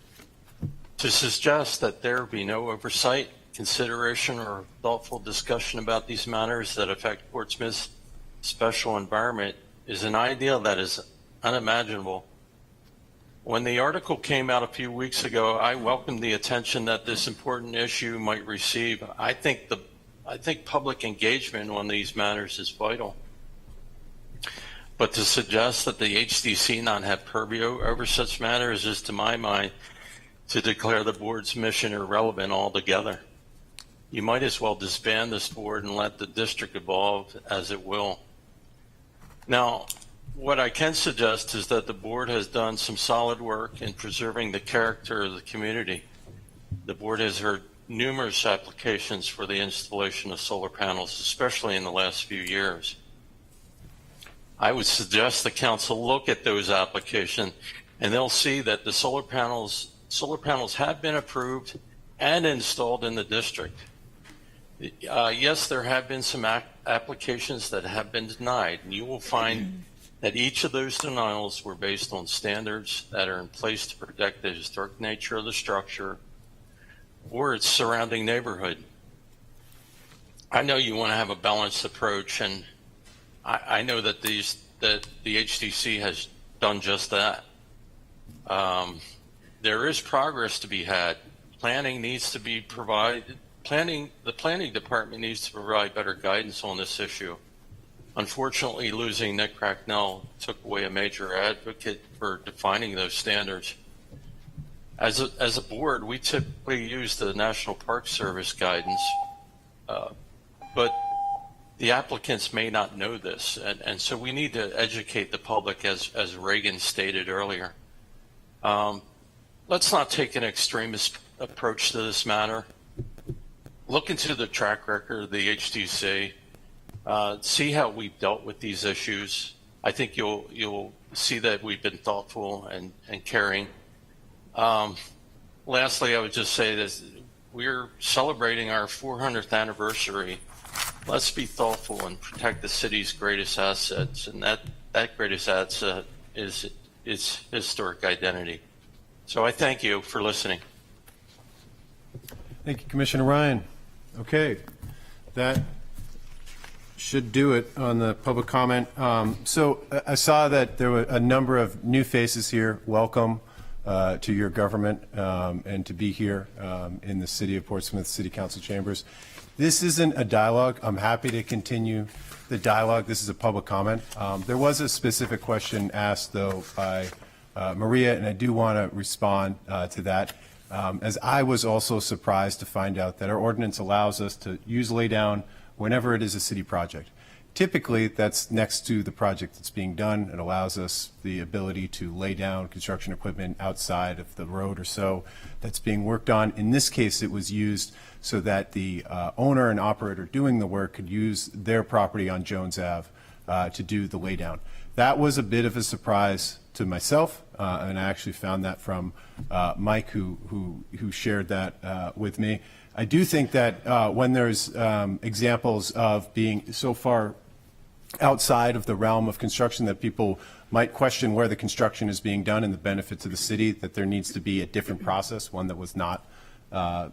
To suggest that there be no oversight, consideration, or thoughtful discussion about these matters that affect Portsmouth's special environment is an idea that is unimaginable. When the article came out a few weeks ago, I welcomed the attention that this important issue might receive. I think public engagement on these matters is vital. But to suggest that the HDC not have purview over such matters is, to my mind, to declare the board's mission irrelevant altogether. You might as well disband this board and let the district evolve as it will. Now, what I can suggest is that the board has done some solid work in preserving the character of the community. The board has heard numerous applications for the installation of solar panels, especially in the last few years. I would suggest the council look at those applications, and they'll see that the solar panels have been approved and installed in the district. Yes, there have been some applications that have been denied, and you will find that each of those denials were based on standards that are in place to protect the historic nature of the structure or its surrounding neighborhood. I know you want to have a balanced approach, and I know that the HDC has done just that. There is progress to be had. Planning needs to be provided. The planning department needs to provide better guidance on this issue. Unfortunately, losing Nick Cracknell took away a major advocate for defining those standards. As a board, we typically use the National Park Service guidance, but the applicants may not know this, and so we need to educate the public, as Reagan stated earlier. Let's not take an extremist approach to this matter. Look into the track record of the HDC. See how we've dealt with these issues. I think you'll see that we've been thoughtful and caring. Lastly, I would just say this: we're celebrating our 400th anniversary. Let's be thoughtful and protect the city's greatest assets, and that greatest asset is its historic identity. So I thank you for listening. Thank you, Commissioner Ryan. Okay, that should do it on the public comment. So I saw that there were a number of new faces here. Welcome to your government and to be here in the City of Portsmouth City Council chambers. This isn't a dialogue. I'm happy to continue the dialogue. This is a public comment. There was a specific question asked, though, by Maria, and I do want to respond to that. As I was also surprised to find out that our ordinance allows us to use laydown whenever it is a city project. Typically, that's next to the project that's being done. It allows us the ability to lay down construction equipment outside of the road or so that's being worked on. In this case, it was used so that the owner and operator doing the work could use their property on Jones Ave to do the laydown. That was a bit of a surprise to myself, and I actually found that from Mike, who shared that with me. I do think that when there's examples of being so far outside of the realm of construction that people might question where the construction is being done and the benefit to the city, that there needs to be a different process, one that was not, that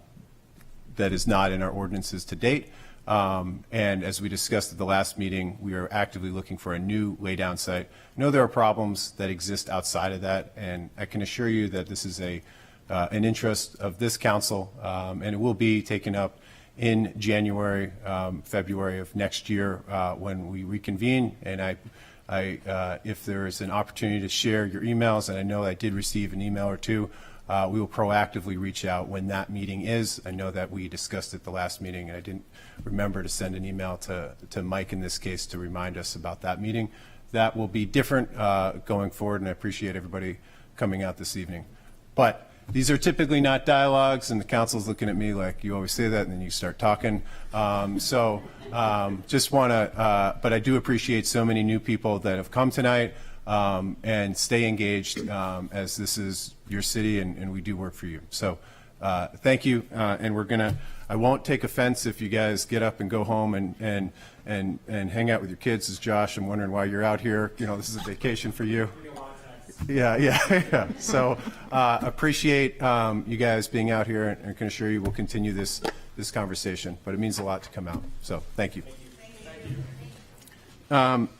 is not in our ordinances to date. And as we discussed at the last meeting, we are actively looking for a new laydown site. I know there are problems that exist outside of that, and I can assure you that this is an interest of this council, and it will be taken up in January, February of next year when we reconvene. And if there is an opportunity to share your emails, and I know I did receive an email or two, we will proactively reach out when that meeting is. I know that we discussed it the last meeting, and I didn't remember to send an email to Mike in this case to remind us about that meeting. That will be different going forward, and I appreciate everybody coming out this evening. But these are typically not dialogues, and the council's looking at me like, you always say that, and then you start talking. Just want to, but I do appreciate so many new people that have come tonight, and stay engaged as this is your city, and we do work for you. So thank you, and I won't take offense if you guys get up and go home and hang out with your kids. As Josh, I'm wondering why you're out here. You know, this is a vacation for you. Yeah. So appreciate you guys being out here, and can assure you we'll continue this conversation. But it means a lot to come out. So thank you.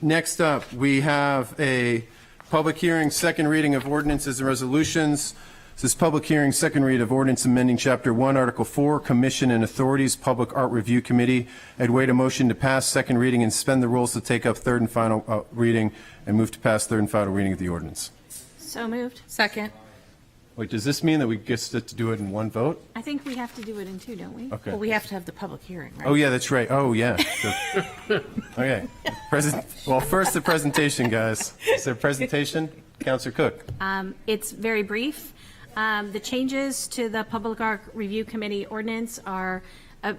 Next up, we have a public hearing, second reading of ordinances and resolutions. This is public hearing, second read of ordinance amending Chapter 1, Article 4, Commission and Authorities, Public Art Review Committee. I'd wait a motion to pass second reading and suspend the rules to take up third and final reading and move to pass third and final reading of the ordinance. So moved. Second. Wait, does this mean that we get to do it in one vote? I think we have to do it in two, don't we? Okay. Well, we have to have the public hearing, right? Oh, yeah, that's right. Oh, yeah. Okay. Well, first the presentation, guys. Is there a presentation? Councilor Cook. It's very brief. The changes to the Public Art Review Committee ordinance are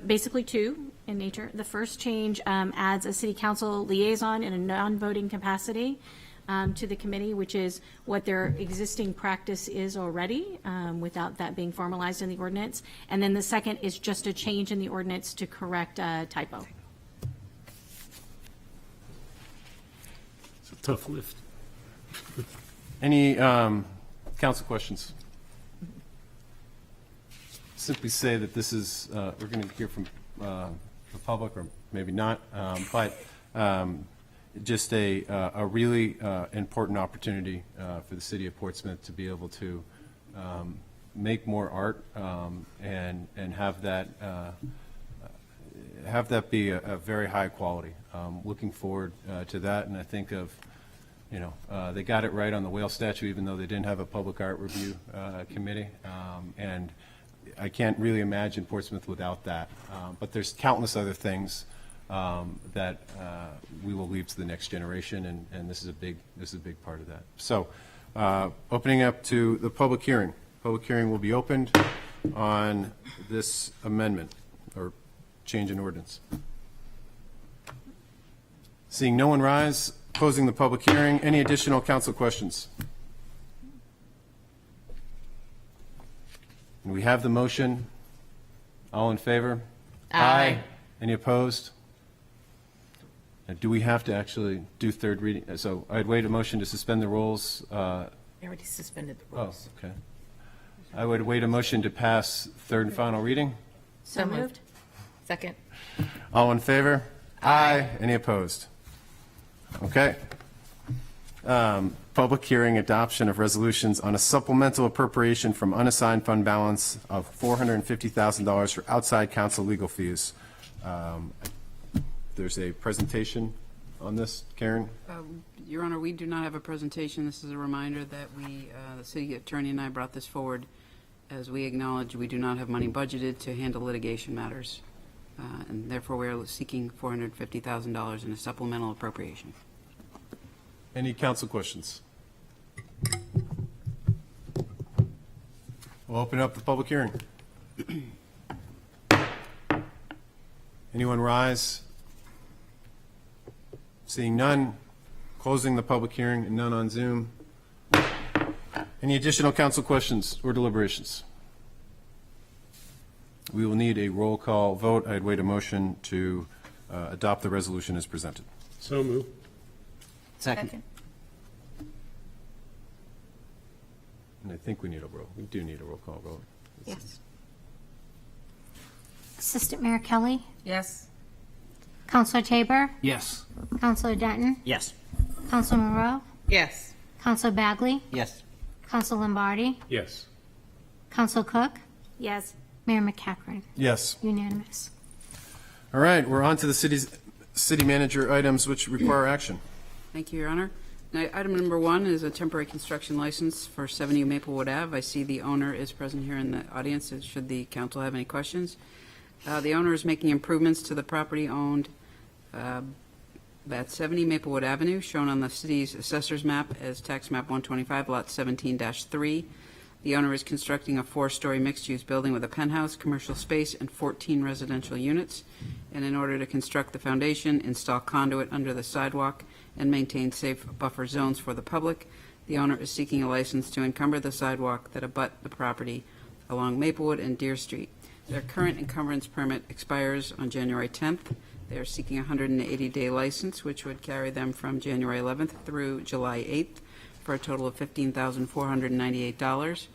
basically two in nature. The first change adds a city council liaison in a non-voting capacity to the committee, which is what their existing practice is already, without that being formalized in the ordinance. And then the second is just a change in the ordinance to correct a typo. It's a tough lift. Any council questions? Simply say that this is, we're going to hear from the public, or maybe not, but just a really important opportunity for the city of Portsmouth to be able to make more art and have that be a very high quality. Looking forward to that, and I think of, they got it right on the whale statue, even though they didn't have a public art review committee, and I can't really imagine Portsmouth without that. But there's countless other things that we will leave to the next generation, and this is a big part of that. So, opening up to the public hearing. Public hearing will be opened on this amendment or change in ordinance. Seeing no one rise, closing the public hearing. Any additional council questions? And we have the motion. All in favor? Aye. Any opposed? Do we have to actually do third reading? So I'd wait a motion to suspend the rules. We already suspended the rules. Oh, okay. I would wait a motion to pass third and final reading. So moved. Second. All in favor? Aye. Any opposed? Okay. Public hearing adoption of resolutions on a supplemental appropriation from unassigned fund balance of $450,000 for outside counsel legal fees. There's a presentation on this, Karen? Your Honor, we do not have a presentation. This is a reminder that the city attorney and I brought this forward as we acknowledge we do not have money budgeted to handle litigation matters. And therefore, we are seeking $450,000 in a supplemental appropriation. Any council questions? We'll open up the public hearing. Anyone rise? Seeing none, closing the public hearing and none on Zoom. Any additional council questions or deliberations? We will need a roll call vote. I'd wait a motion to adopt the resolution as presented. So moved. Second. And I think we do need a roll call vote. Yes. Assistant Mayor Kelly? Yes. Counselor Tabor? Yes. Counselor Denton? Yes. Counselor Moreau? Yes. Counselor Bagley? Yes. Counselor Lombardi? Yes. Counselor Cook? Yes. Mayor McEachran? Yes. Unanimous. All right, we're on to the city manager items which require action. Thank you, Your Honor. Now, item number 1 is a temporary construction license for 70 Maplewood Ave. I see the owner is present here in the audience. Should the council have any questions? The owner is making improvements to the property owned at 70 Maplewood Avenue, shown on the city's assessor's map as tax map 125, lot 17-3. The owner is constructing a 4-story mixed-use building with a penthouse, commercial space, and 14 residential units. And in order to construct the foundation, install conduit under the sidewalk, and maintain safe buffer zones for the public, the owner is seeking a license to encumber the sidewalk that abut the property along Maplewood and Deer Street. Their current encumbrance permit expires on January 10th. They are seeking a 180-day license, which would carry them from January 11th through July 8th for a total of $15,498.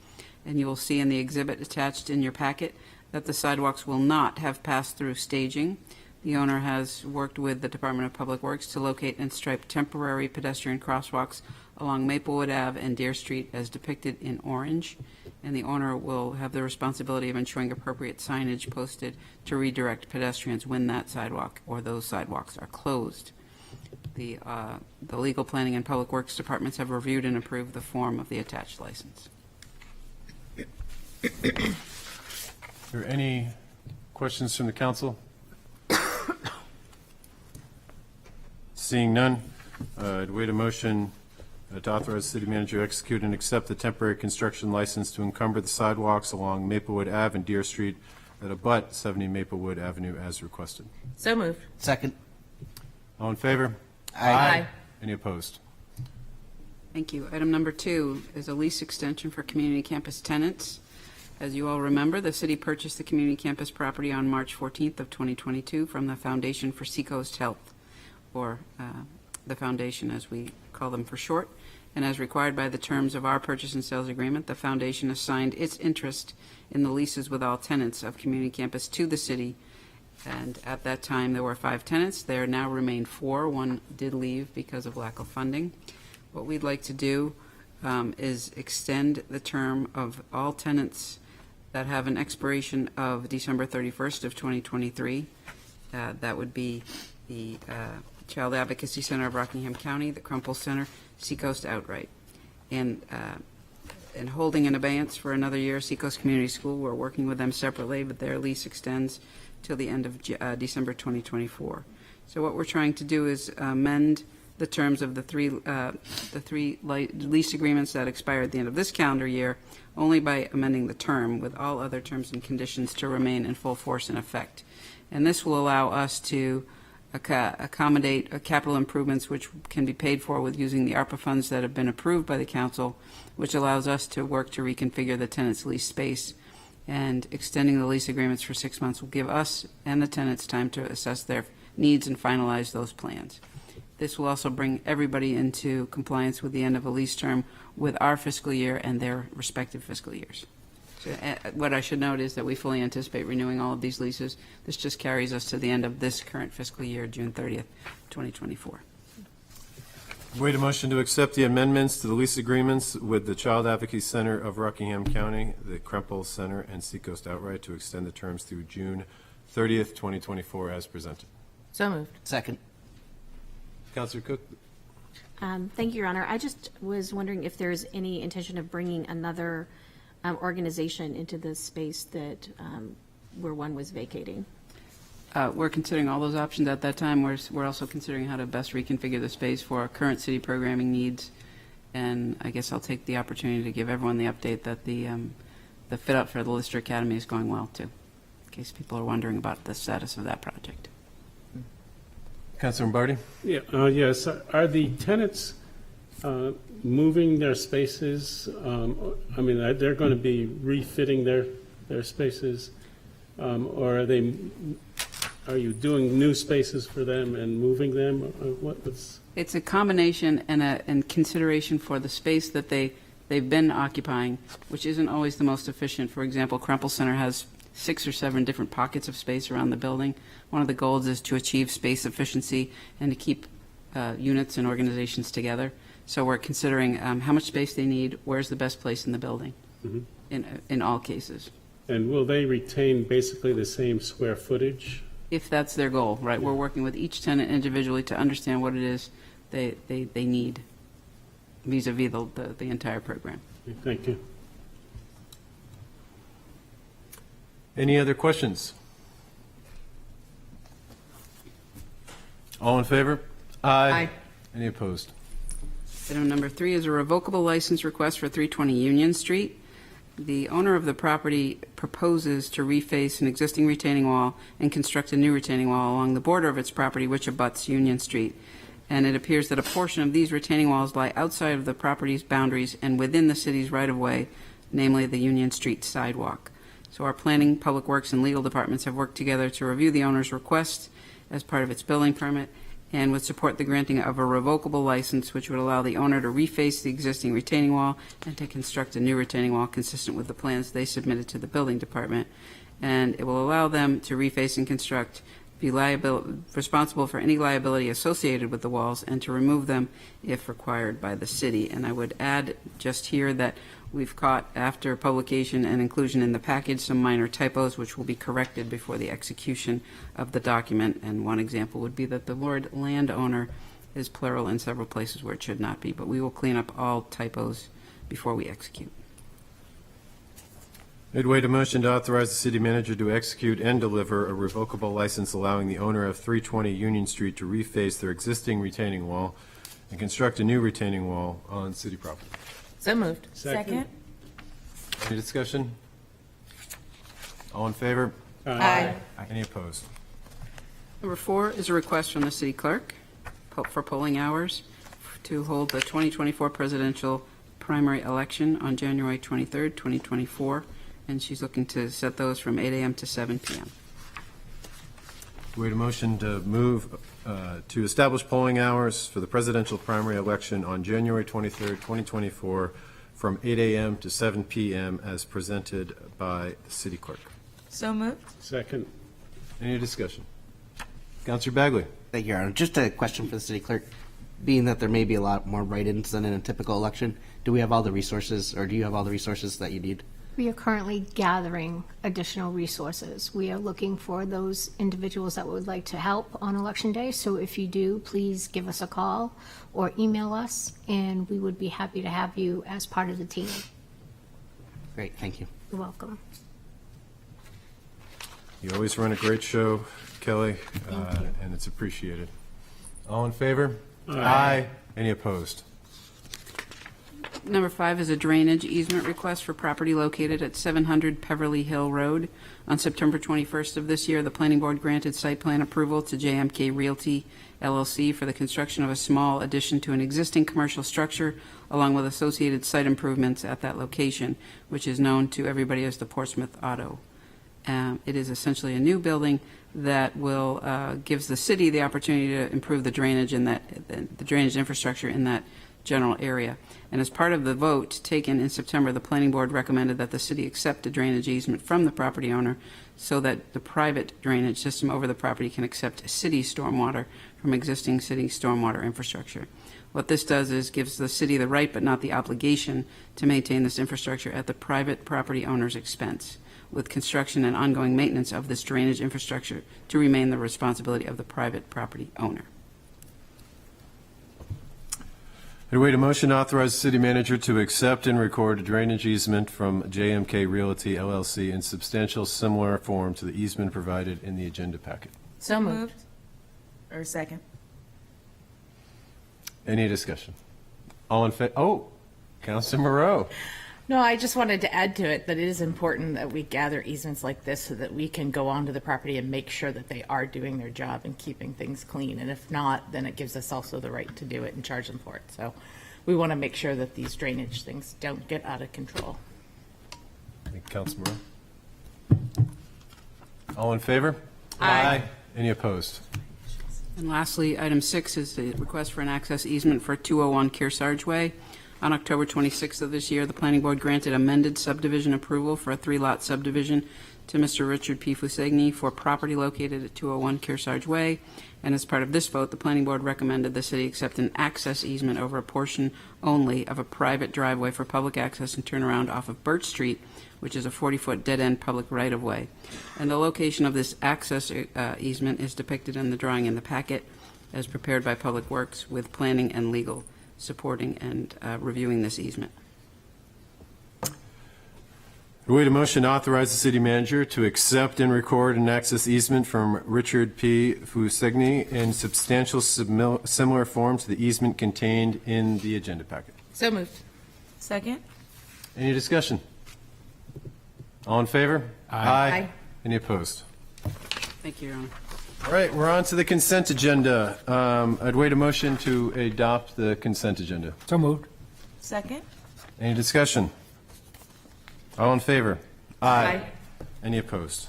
And you will see in the exhibit attached in your packet that the sidewalks will not have pass-through staging. The owner has worked with the Department of Public Works to locate and stripe temporary pedestrian crosswalks along Maplewood Ave and Deer Street as depicted in orange. And the owner will have the responsibility of ensuring appropriate signage posted to redirect pedestrians when that sidewalk or those sidewalks are closed. The Legal Planning and Public Works Departments have reviewed and approved the form of the attached license. Are there any questions from the council? Seeing none, I'd wait a motion to authorize the city manager to execute and accept the temporary construction license to encumber the sidewalks along Maplewood Ave and Deer Street that abut 70 Maplewood Avenue as requested. So moved. Second. All in favor? Aye. Any opposed? Thank you. Item number 2 is a lease extension for community campus tenants. As you all remember, the city purchased the community campus property on March 14th of 2022 from the Foundation for Seacoast Health, or the Foundation as we call them for short. And as required by the terms of our purchase and sales agreement, the Foundation assigned its interest in the leases with all tenants of community campus to the city. And at that time, there were 5 tenants. There now remain 4. One did leave because of lack of funding. What we'd like to do is extend the term of all tenants that have an expiration of December 31st of 2023. That would be the Child Advocacy Center of Rockingham County, the Crumple Center, Seacoast Outright. And holding in abeyance for another year, Seacoast Community School, we're working with them separately, but their lease extends till the end of December 2024. So what we're trying to do is amend the terms of the three lease agreements that expire at the end of this calendar year only by amending the term, with all other terms and conditions to remain in full force and effect. And this will allow us to accommodate capital improvements which can be paid for with using the ARPA funds that have been approved by the council, which allows us to work to reconfigure the tenant's lease space. And extending the lease agreements for 6 months will give us and the tenants time to assess their needs and finalize those plans. This will also bring everybody into compliance with the end of a lease term with our fiscal year and their respective fiscal years. What I should note is that we fully anticipate renewing all of these leases. This just carries us to the end of this current fiscal year, June 30th, 2024. Wait a motion to accept the amendments to the lease agreements with the Child Advocacy Center of Rockingham County, the Krempel Center, and Seacoast Outright to extend the terms through June 30th, 2024 as presented. So moved. Second. Counselor Cook? Thank you, Your Honor. I just was wondering if there's any intention of bringing another organization into the space that where one was vacating. We're considering all those options at that time. We're also considering how to best reconfigure the space for our current city programming needs. And I guess I'll take the opportunity to give everyone the update that the fit out for the Lister Academy is going well too, in case people are wondering about the status of that project. Councilor Lombardi? Yeah, yes. Are the tenants moving their spaces? I mean, they're going to be refitting their spaces, or are you doing new spaces for them and moving them? What's It's a combination and consideration for the space that they've been occupying, which isn't always the most efficient. For example, Krempel Center has 6 or 7 different pockets of space around the building. One of the goals is to achieve space efficiency and to keep units and organizations together. So we're considering how much space they need, where's the best place in the building, in all cases. And will they retain basically the same square footage? If that's their goal, right? We're working with each tenant individually to understand what it is they need vis-a-vis the entire program. Thank you. Any other questions? All in favor? Aye. Any opposed? Item number 3 is a revocable license request for 320 Union Street. The owner of the property proposes to reface an existing retaining wall and construct a new retaining wall along the border of its property, which abuts Union Street. And it appears that a portion of these retaining walls lie outside of the property's boundaries and within the city's right-of-way, namely the Union Street sidewalk. So our planning, public works, and legal departments have worked together to review the owner's request as part of its building permit and would support the granting of a revocable license, which would allow the owner to reface the existing retaining wall and to construct a new retaining wall consistent with the plans they submitted to the building department. And it will allow them to reface and construct, be responsible for any liability associated with the walls, and to remove them if required by the city. And I would add just here that we've caught, after publication and inclusion in the package, some minor typos which will be corrected before the execution of the document. And one example would be that the word landowner is plural in several places where it should not be, but we will clean up all typos before we execute. Midway to motion to authorize the city manager to execute and deliver a revocable license allowing the owner of 320 Union Street to reface their existing retaining wall and construct a new retaining wall on city property. So moved. Second. Any discussion? All in favor? Aye. Any opposed? Number 4 is a request from the city clerk for polling hours to hold the 2024 presidential primary election on January 23rd, 2024, and she's looking to set those from 8 a.m. to 7 p.m. Wait a motion to move to establish polling hours for the presidential primary election on January 23rd, 2024, from 8 a.m. to 7 p.m. as presented by the city clerk. So moved. Second. Any discussion? Councilor Bagley. Thank you, Your Honor. Just a question for the city clerk. Being that there may be a lot more write-ins than in a typical election, do we have all the resources, or do you have all the resources that you need? We are currently gathering additional resources. We are looking for those individuals that would like to help on Election Day. So if you do, please give us a call or email us, and we would be happy to have you as part of the team. Great, thank you. You're welcome. You always run a great show, Kelly, and it's appreciated. All in favor? Aye. Any opposed? Number 5 is a drainage easement request for property located at 700 Peverly Hill Road. On September 21st of this year, the planning board granted site plan approval to JMK Realty LLC for the construction of a small addition to an existing commercial structure, along with associated site improvements at that location, which is known to everybody as the Portsmouth Auto. It is essentially a new building that will gives the city the opportunity to improve the drainage in that the drainage infrastructure in that general area. And as part of the vote taken in September, the planning board recommended that the city accept a drainage easement from the property owner so that the private drainage system over the property can accept city stormwater from existing city stormwater infrastructure. What this does is gives the city the right but not the obligation to maintain this infrastructure at the private property owner's expense, with construction and ongoing maintenance of this drainage infrastructure to remain the responsibility of the private property owner. I'd wait a motion to authorize the city manager to accept and record a drainage easement from JMK Realty LLC in substantial similar form to the easement provided in the agenda packet. So moved. Or second. Any discussion? All in favor? Oh, Councilor Moreau. No, I just wanted to add to it that it is important that we gather easements like this so that we can go onto the property and make sure that they are doing their job and keeping things clean. And if not, then it gives us also the right to do it and charge them for it. So we want to make sure that these drainage things don't get out of control. Thank you, Councilor Moreau. All in favor? Aye. Any opposed? And lastly, item 6 is the request for an access easement for 201 Kearsarge Way. On October 26th of this year, the planning board granted amended subdivision approval for a 3-lot subdivision to Mr. Richard P. Fusegni for property located at 201 Kearsarge Way. And as part of this vote, the planning board recommended the city accept an access easement over a portion only of a private driveway for public access and turnaround off of Birch Street, which is a 40-foot dead-end public right-of-way. And the location of this access easement is depicted in the drawing in the packet as prepared by Public Works with planning and legal supporting and reviewing this easement. Wait a motion to authorize the city manager to accept and record an access easement from Richard P. Fusegni in substantial similar form to the easement contained in the agenda packet. So moved. Second. Any discussion? All in favor? Aye. Any opposed? Thank you, Your Honor. All right, we're on to the consent agenda. I'd wait a motion to adopt the consent agenda. So moved. Second. Any discussion? All in favor? Aye. Any opposed?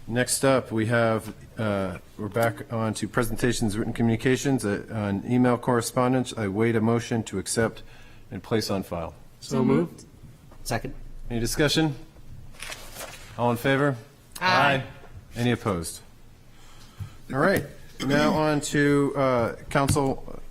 Next up, we have, we're back on to presentations, written communications, on email correspondence. I wait a motion to accept and place on file. So moved. Second. Any discussion? All in favor? Aye. Any opposed? All right, now on to council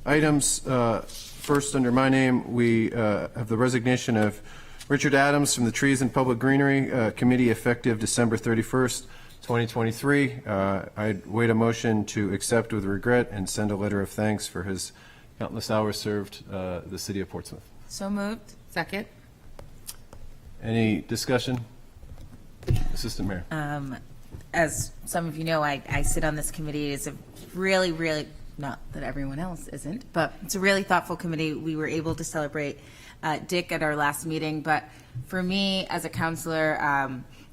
items. First, under my name, we have the resignation of Richard Adams from the Trees and Public Greenery Committee effective December 31st, 2023. I'd wait a motion to accept with regret and send a letter of thanks for his countless hours served the city of Portsmouth. So moved. Second. Any discussion? Assistant Mayor. As some of you know, I sit on this committee. It's a really, really, not that everyone else isn't, but it's a really thoughtful committee. We were able to celebrate Dick at our last meeting, but for me as a counselor,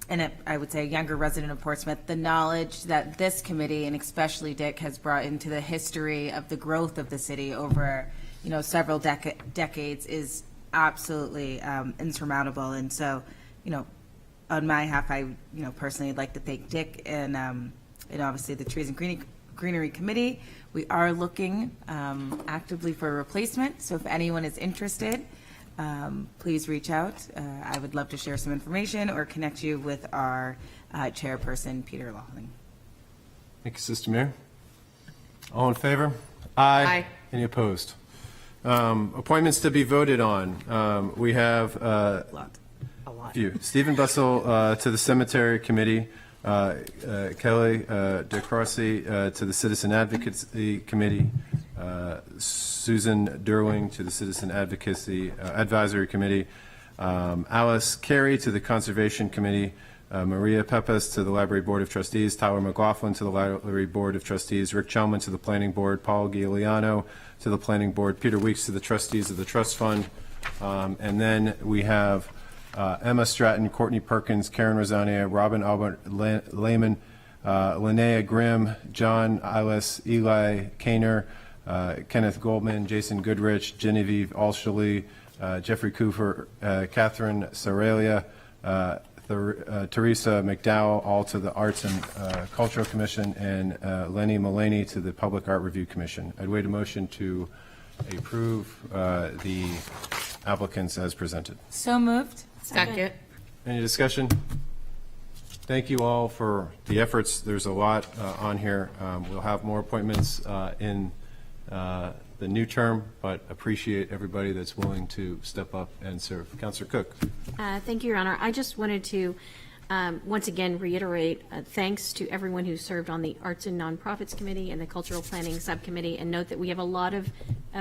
and I would say a younger resident of Portsmouth, the knowledge that this committee, and especially Dick, has brought into the history of the growth of the city over, several decades is absolutely insurmountable. And so, on my half, I, personally would like to thank Dick and obviously the Trees and Greenery Committee. We are looking actively for a replacement, so if anyone is interested, please reach out. I would love to share some information or connect you with our chairperson, Peter Lawling. Thank you, Assistant Mayor. All in favor? Aye. Any opposed? Appointments to be voted on. We have a few. Stephen Bussell to the Cemetery Committee, Kelly DeCrossy to the Citizen Advocacy Committee, Susan Derwing to the Citizen Advocacy Advisory Committee, Alice Carey to the Conservation Committee, Maria Pepes to the Library Board of Trustees, Tyler McLaughlin to the Library Board of Trustees, Rick Chelman to the Planning Board, Paul Giuliano to the Planning Board, Peter Weeks to the Trustees of the Trust Fund, and then we have Emma Stratton, Courtney Perkins, Karen Rosalia, Robin Albert Lehman, Linnea Grimm, John Eilis, Eli Kaner, Kenneth Goldman, Jason Goodrich, Genevieve Alshali, Jeffrey Cooper, Catherine Sorelia, Teresa McDowell, all to the Arts and Cultural Commission, and Lenny Mullaney to the Public Art Review Commission. I'd wait a motion to approve the applicants as presented. So moved. Second. Any discussion? Thank you all for the efforts. There's a lot on here. We'll have more appointments in the new term, but appreciate everybody that's willing to step up and serve. Councillor Cook. Thank you, Your Honor. I just wanted to once again reiterate thanks to everyone who served on the Arts and Nonprofits Committee and the Cultural Planning Subcommittee, and note that we have a lot of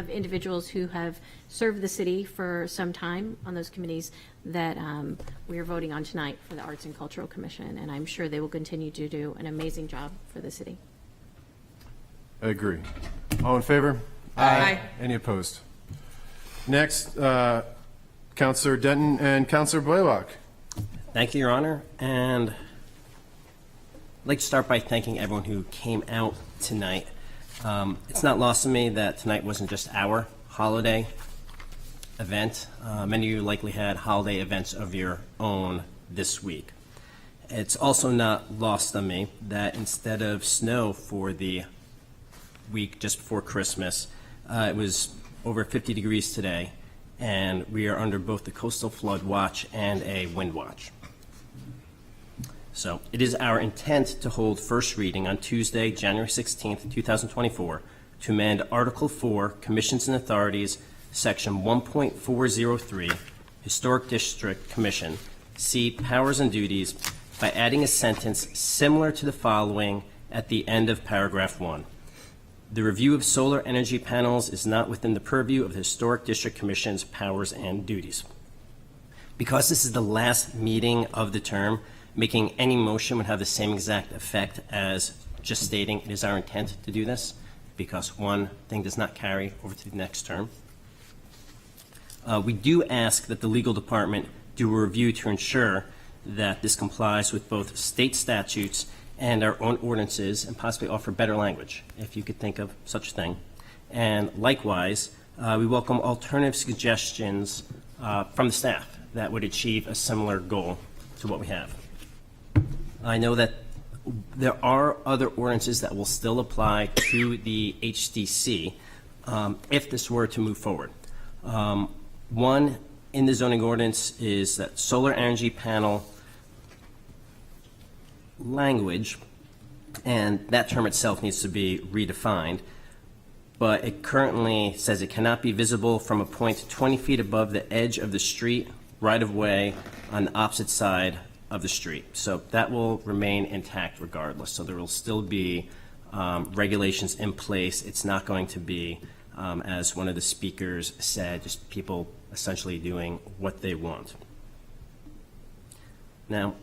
individuals who have served the city for some time on those committees that we are voting on tonight for the Arts and Cultural Commission, and I'm sure they will continue to do an amazing job for the city. I agree. All in favor? Aye. Any opposed? Next, Councillor Denton and Councillor Blaylock. Thank you, Your Honor. And I'd like to start by thanking everyone who came out tonight. It's not lost on me that tonight wasn't just our holiday event. Many of you likely had holiday events of your own this week. It's also not lost on me that instead of snow for the week just before Christmas, it was over 50 degrees today, and we are under both the coastal flood watch and a wind watch. So it is our intent to hold first reading on Tuesday, January 16th, 2024, to amend Article 4, Commissions and Authorities, Section 1.403, Historic District Commission, C, Powers and Duties, by adding a sentence similar to the following at the end of paragraph 1. The review of solar energy panels is not within the purview of the Historic District Commission's powers and duties. Because this is the last meeting of the term, making any motion would have the same exact effect as just stating it is our intent to do this, because one thing does not carry over to the next term. We do ask that the legal department do a review to ensure that this complies with both state statutes and our own ordinances, and possibly offer better language, if you could think of such a thing. And likewise, we welcome alternative suggestions from the staff that would achieve a similar goal to what we have. I know that there are other ordinances that will still apply to the HDC if this were to move forward. One in the zoning ordinance is that solar energy panel language, and that term itself needs to be redefined, but it currently says it cannot be visible from a point 20 feet above the edge of the street, right of way on the opposite side of the street. So that will remain intact regardless. So there will still be regulations in place. It's not going to be, as one of the speakers said, just people essentially doing what they want. Now,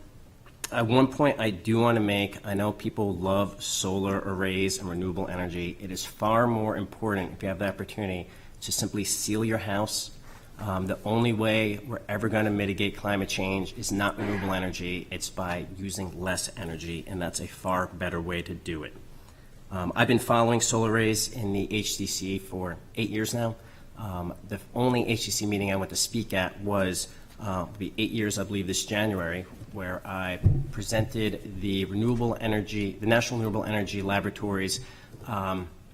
at one point I do want to make, I know people love solar arrays and renewable energy. It is far more important, if you have the opportunity, to simply seal your house. The only way we're ever going to mitigate climate change is not renewable energy, it's by using less energy, and that's a far better way to do it. I've been following solar arrays in the HDC for 8 years now. The only HDC meeting I went to speak at was be 8 years, I believe, this January, where I presented the renewable energy, the National Renewable Energy Laboratory's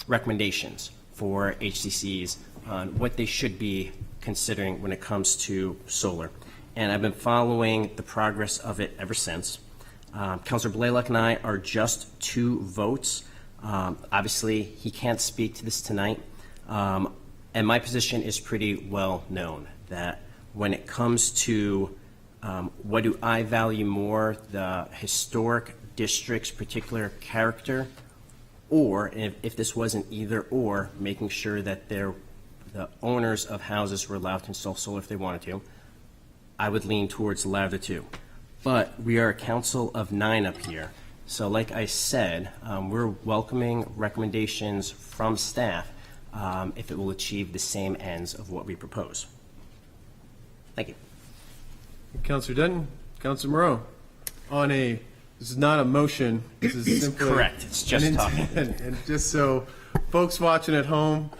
recommendations for HDCs on what they should be considering when it comes to solar. And I've been following the progress of it ever since. Councillor Blaylock and I are just 2 votes. Obviously, he can't speak to this tonight. And my position is pretty well known, that when it comes to what do I value more, the historic district's particular character, or if this wasn't either or, making sure that the owners of houses were allowed to install solar if they wanted to, I would lean towards the latter of the two. But we are a council of 9 up here. So like I said, we're welcoming recommendations from staff if it will achieve the same ends of what we propose. Thank you. Councillor Denton, Councillor Moreau, this is not a motion, this is simply. Correct, it's just talking. And just so folks watching at home,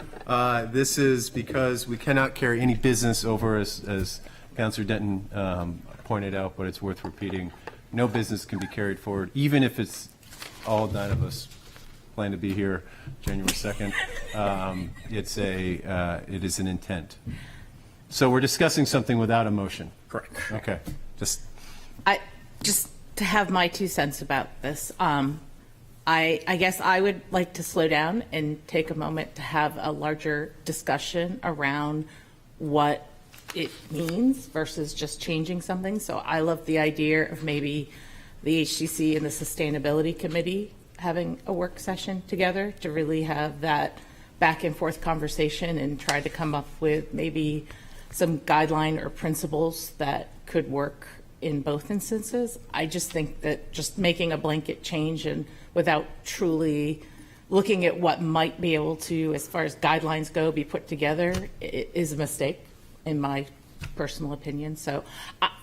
this is because we cannot carry any business over, as Councillor Denton pointed out, but it's worth repeating. No business can be carried forward, even if it's all 9 of us plan to be here January 2nd. It is an intent. So we're discussing something without a motion. Correct. Okay. Just to have my 2 cents about this, I guess I would like to slow down and take a moment to have a larger discussion around what it means versus just changing something. So I love the idea of maybe the HTC and the Sustainability Committee having a work session together to really have that back and forth conversation and try to come up with maybe some guideline or principles that could work in both instances. I just think that just making a blanket change and without truly looking at what might be able to, as far as guidelines go, be put together is a mistake, in my personal opinion. So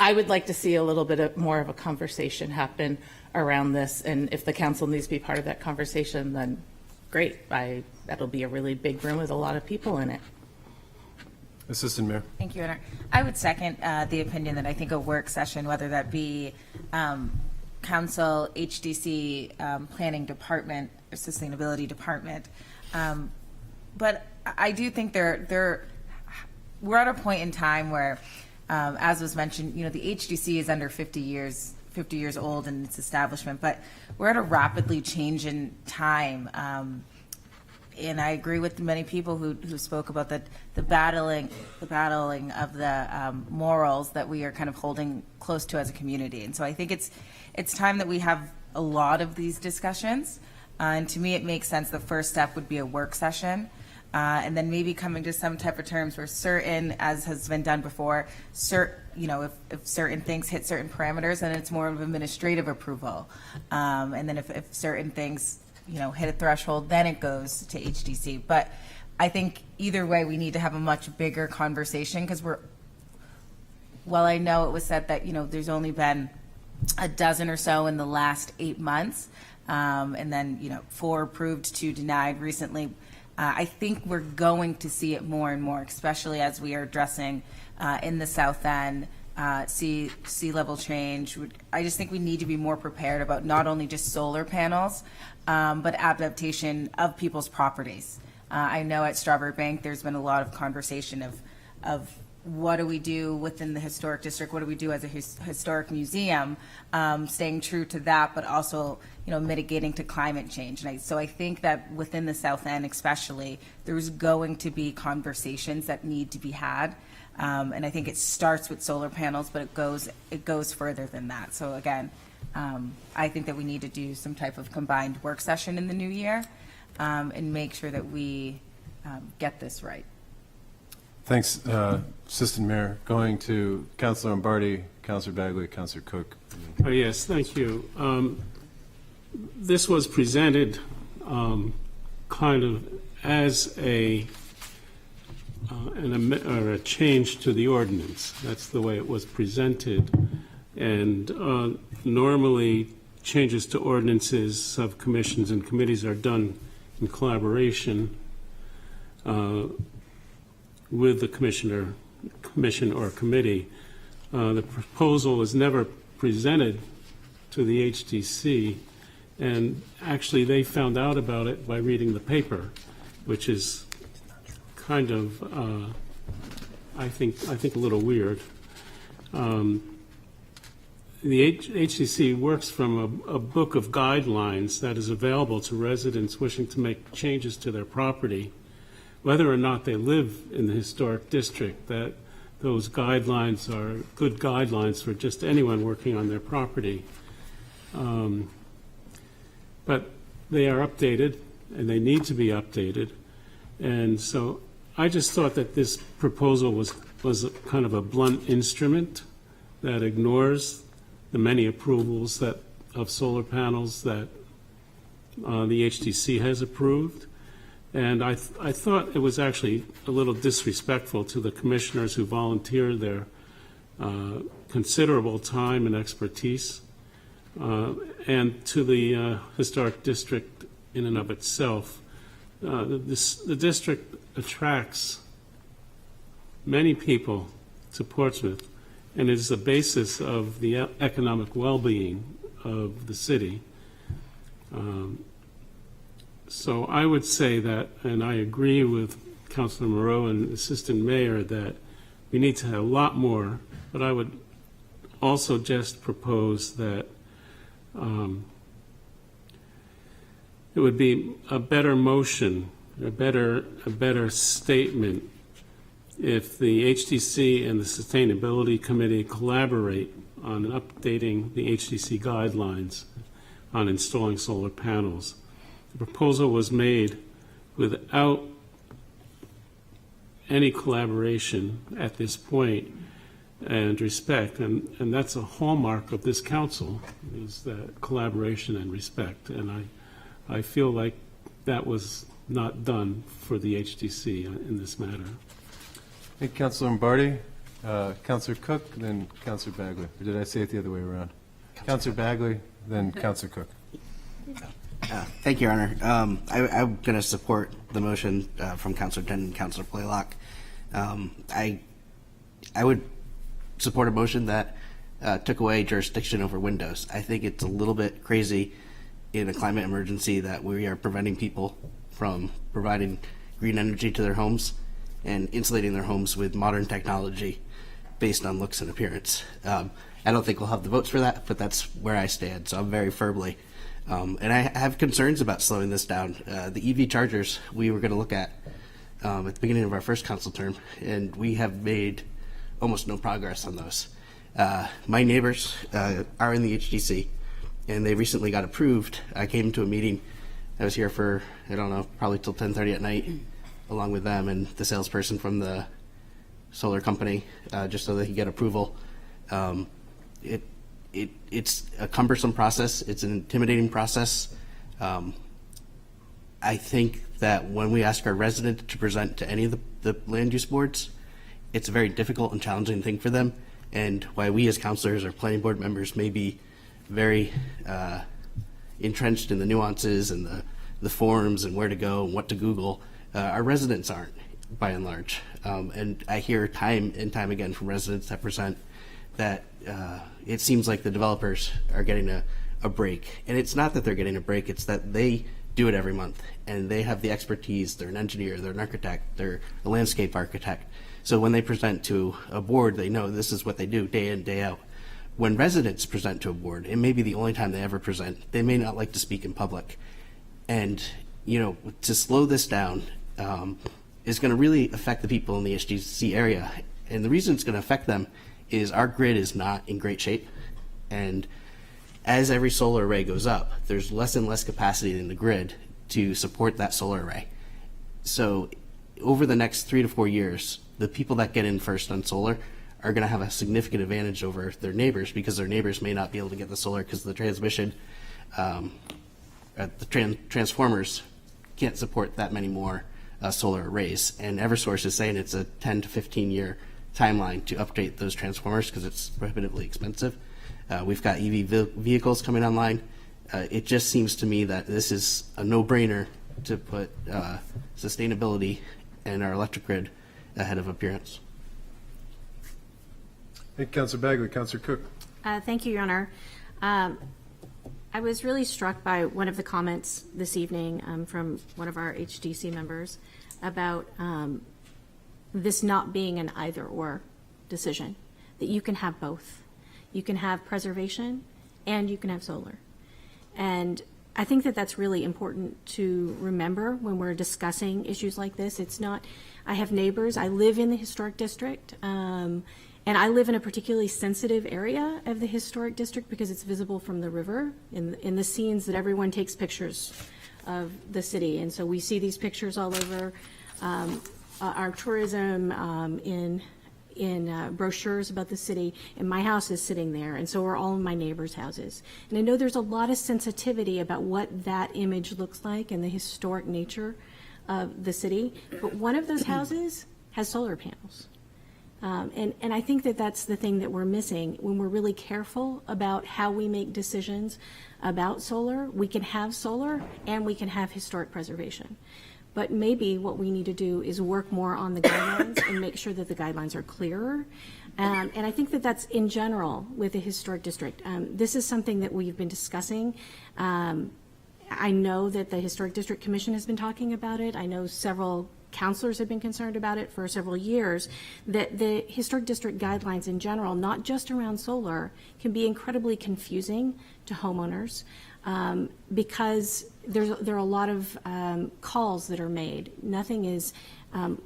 I would like to see a little bit more of a conversation happen around this. And if the council needs to be part of that conversation, then great. That'll be a really big room with a lot of people in it. Assistant Mayor. Thank you, Honor. I would second the opinion that I think a work session, whether that be Council, HDC, Planning Department, or Sustainability Department, but I do think we're at a point in time where, as was mentioned, the HDC is under 50 years old in its establishment, but we're at a rapidly changing time. And I agree with many people who spoke about the battling of the morals that we are kind of holding close to as a community. And so I think it's time that we have a lot of these discussions. And to me, it makes sense. The first step would be a work session. And then maybe coming to some type of terms where certain, as has been done before, if certain things hit certain parameters, then it's more of administrative approval. And then if certain things hit a threshold, then it goes to HDC. But I think either way, we need to have a much bigger conversation because while I know it was said that, there's only been a dozen or so in the last 8 months, and then, 4 approved, 2 denied recently. I think we're going to see it more and more, especially as we are addressing in the South End, sea level change. I just think we need to be more prepared about not only just solar panels, but adaptation of people's properties. I know at Strawberry Bank there's been a lot of conversation of what do we do within the historic district, what do we do as a historic museum, staying true to that, but also mitigating to climate change. And so I think that within the South End especially, there's going to be conversations that need to be had. And I think it starts with solar panels, but it goes further than that. So again, I think that we need to do some type of combined work session in the new year and make sure that we get this right. Thanks, Assistant Mayor. Going to Councilor Lombardi, Councilor Bagley, Councilor Cook. Yes, thank you. This was presented kind of as a change to the ordinance. That's the way it was presented. And normally, changes to ordinances of commissions and committees are done in collaboration with the commission or committee. The proposal was never presented to the HDC, and actually they found out about it by reading the paper, which is kind of, I think a little weird. The HDC works from a book of guidelines that is available to residents wishing to make changes to their property, whether or not they live in the historic district. That those guidelines are good guidelines for just anyone working on their property. But they are updated, and they need to be updated. And so I just thought that this proposal was kind of a blunt instrument that ignores the many approvals of solar panels that the HDC has approved. And I thought it was actually a little disrespectful to the commissioners who volunteered their considerable time and expertise, and to the historic district in and of itself. The district attracts many people to Portsmouth, and is the basis of the economic well-being of the city. So I would say that, and I agree with Councilor Moreau and Assistant Mayor, that we need to have a lot more, but I would also just propose that it would be a better motion, a better statement if the HDC and the Sustainability Committee collaborate on updating the HDC guidelines on installing solar panels. The proposal was made without any collaboration at this point and respect, and that's a hallmark of this council, is that collaboration and respect, and I feel like that was not done for the HDC in this matter. Hey, Councilor Lombardi, Councilor Cook, then Councilor Bagley. Or did I say it the other way around? Councilor Bagley, then Councilor Cook. Thank you, Your Honor. I'm going to support the motion from Councilor Denton and Councilor Blaylock. I would support a motion that took away jurisdiction over windows. I think it's a little bit crazy in a climate emergency that we are preventing people from providing green energy to their homes and insulating their homes with modern technology based on looks and appearance. I don't think we'll have the votes for that, but that's where I stand. So I'm very firmly. And I have concerns about slowing this down. The EV chargers we were going to look at the beginning of our first council term, and we have made almost no progress on those. My neighbors are in the HDC, and they recently got approved. I came to a meeting. I was here for, I don't know, probably till 10:30 at night, along with them and the salesperson from the solar company, just so they could get approval. It's a cumbersome process. It's an intimidating process. I think that when we ask our resident to present to any of the land use boards, it's a very difficult and challenging thing for them. And why we as councilors or planning board members may be very entrenched in the nuances and the forums and where to go and what to Google, our residents aren't, by and large. And I hear time and time again from residents that present that it seems like the developers are getting a break. And it's not that they're getting a break, it's that they do it every month. And they have the expertise, they're an engineer, they're an architect, they're a landscape architect. So when they present to a board, they know this is what they do day in, day out. When residents present to a board, it may be the only time they ever present. They may not like to speak in public. And, you know, to slow this down is going to really affect the people in the HDC area. And the reason it's going to affect them is our grid is not in great shape. And as every solar array goes up, there's less and less capacity in the grid to support that solar array. So over the next 3 to 4 years, the people that get in first on solar are going to have a significant advantage over their neighbors, because their neighbors may not be able to get the solar because the transmission, transformers can't support that many more solar arrays. And Eversource is saying it's a 10 to 15 year timeline to update those transformers because it's prohibitively expensive. We've got EV vehicles coming online. It just seems to me that this is a no-brainer to put sustainability and our electric grid ahead of appearance. Hey, Councilor Bagley, Councilor Cook. Thank you, Your Honor. I was really struck by one of the comments this evening from one of our HDC members about this not being an either-or decision, that you can have both. You can have preservation and you can have solar. And I think that that's really important to remember when we're discussing issues like this. It's not, I have neighbors, I live in the historic district, and I live in a particularly sensitive area of the historic district because it's visible from the river in the scenes that everyone takes pictures of the city. And so we see these pictures all over our tourism, in brochures about the city, and my house is sitting there, and so are all of my neighbors' houses. And I know there's a lot of sensitivity about what that image looks like and the historic nature of the city, but one of those houses has solar panels. And I think that that's the thing that we're missing when we're really careful about how we make decisions about solar. We can have solar and we can have historic preservation. But maybe what we need to do is work more on the guidelines and make sure that the guidelines are clearer. And I think that that's in general with the historic district. This is something that we've been discussing I know that the Historic District Commission has been talking about it. I know several counselors have been concerned about it for several years, that the Historic District guidelines in general, not just around solar, can be incredibly confusing to homeowners because there are a lot of calls that are made. Nothing is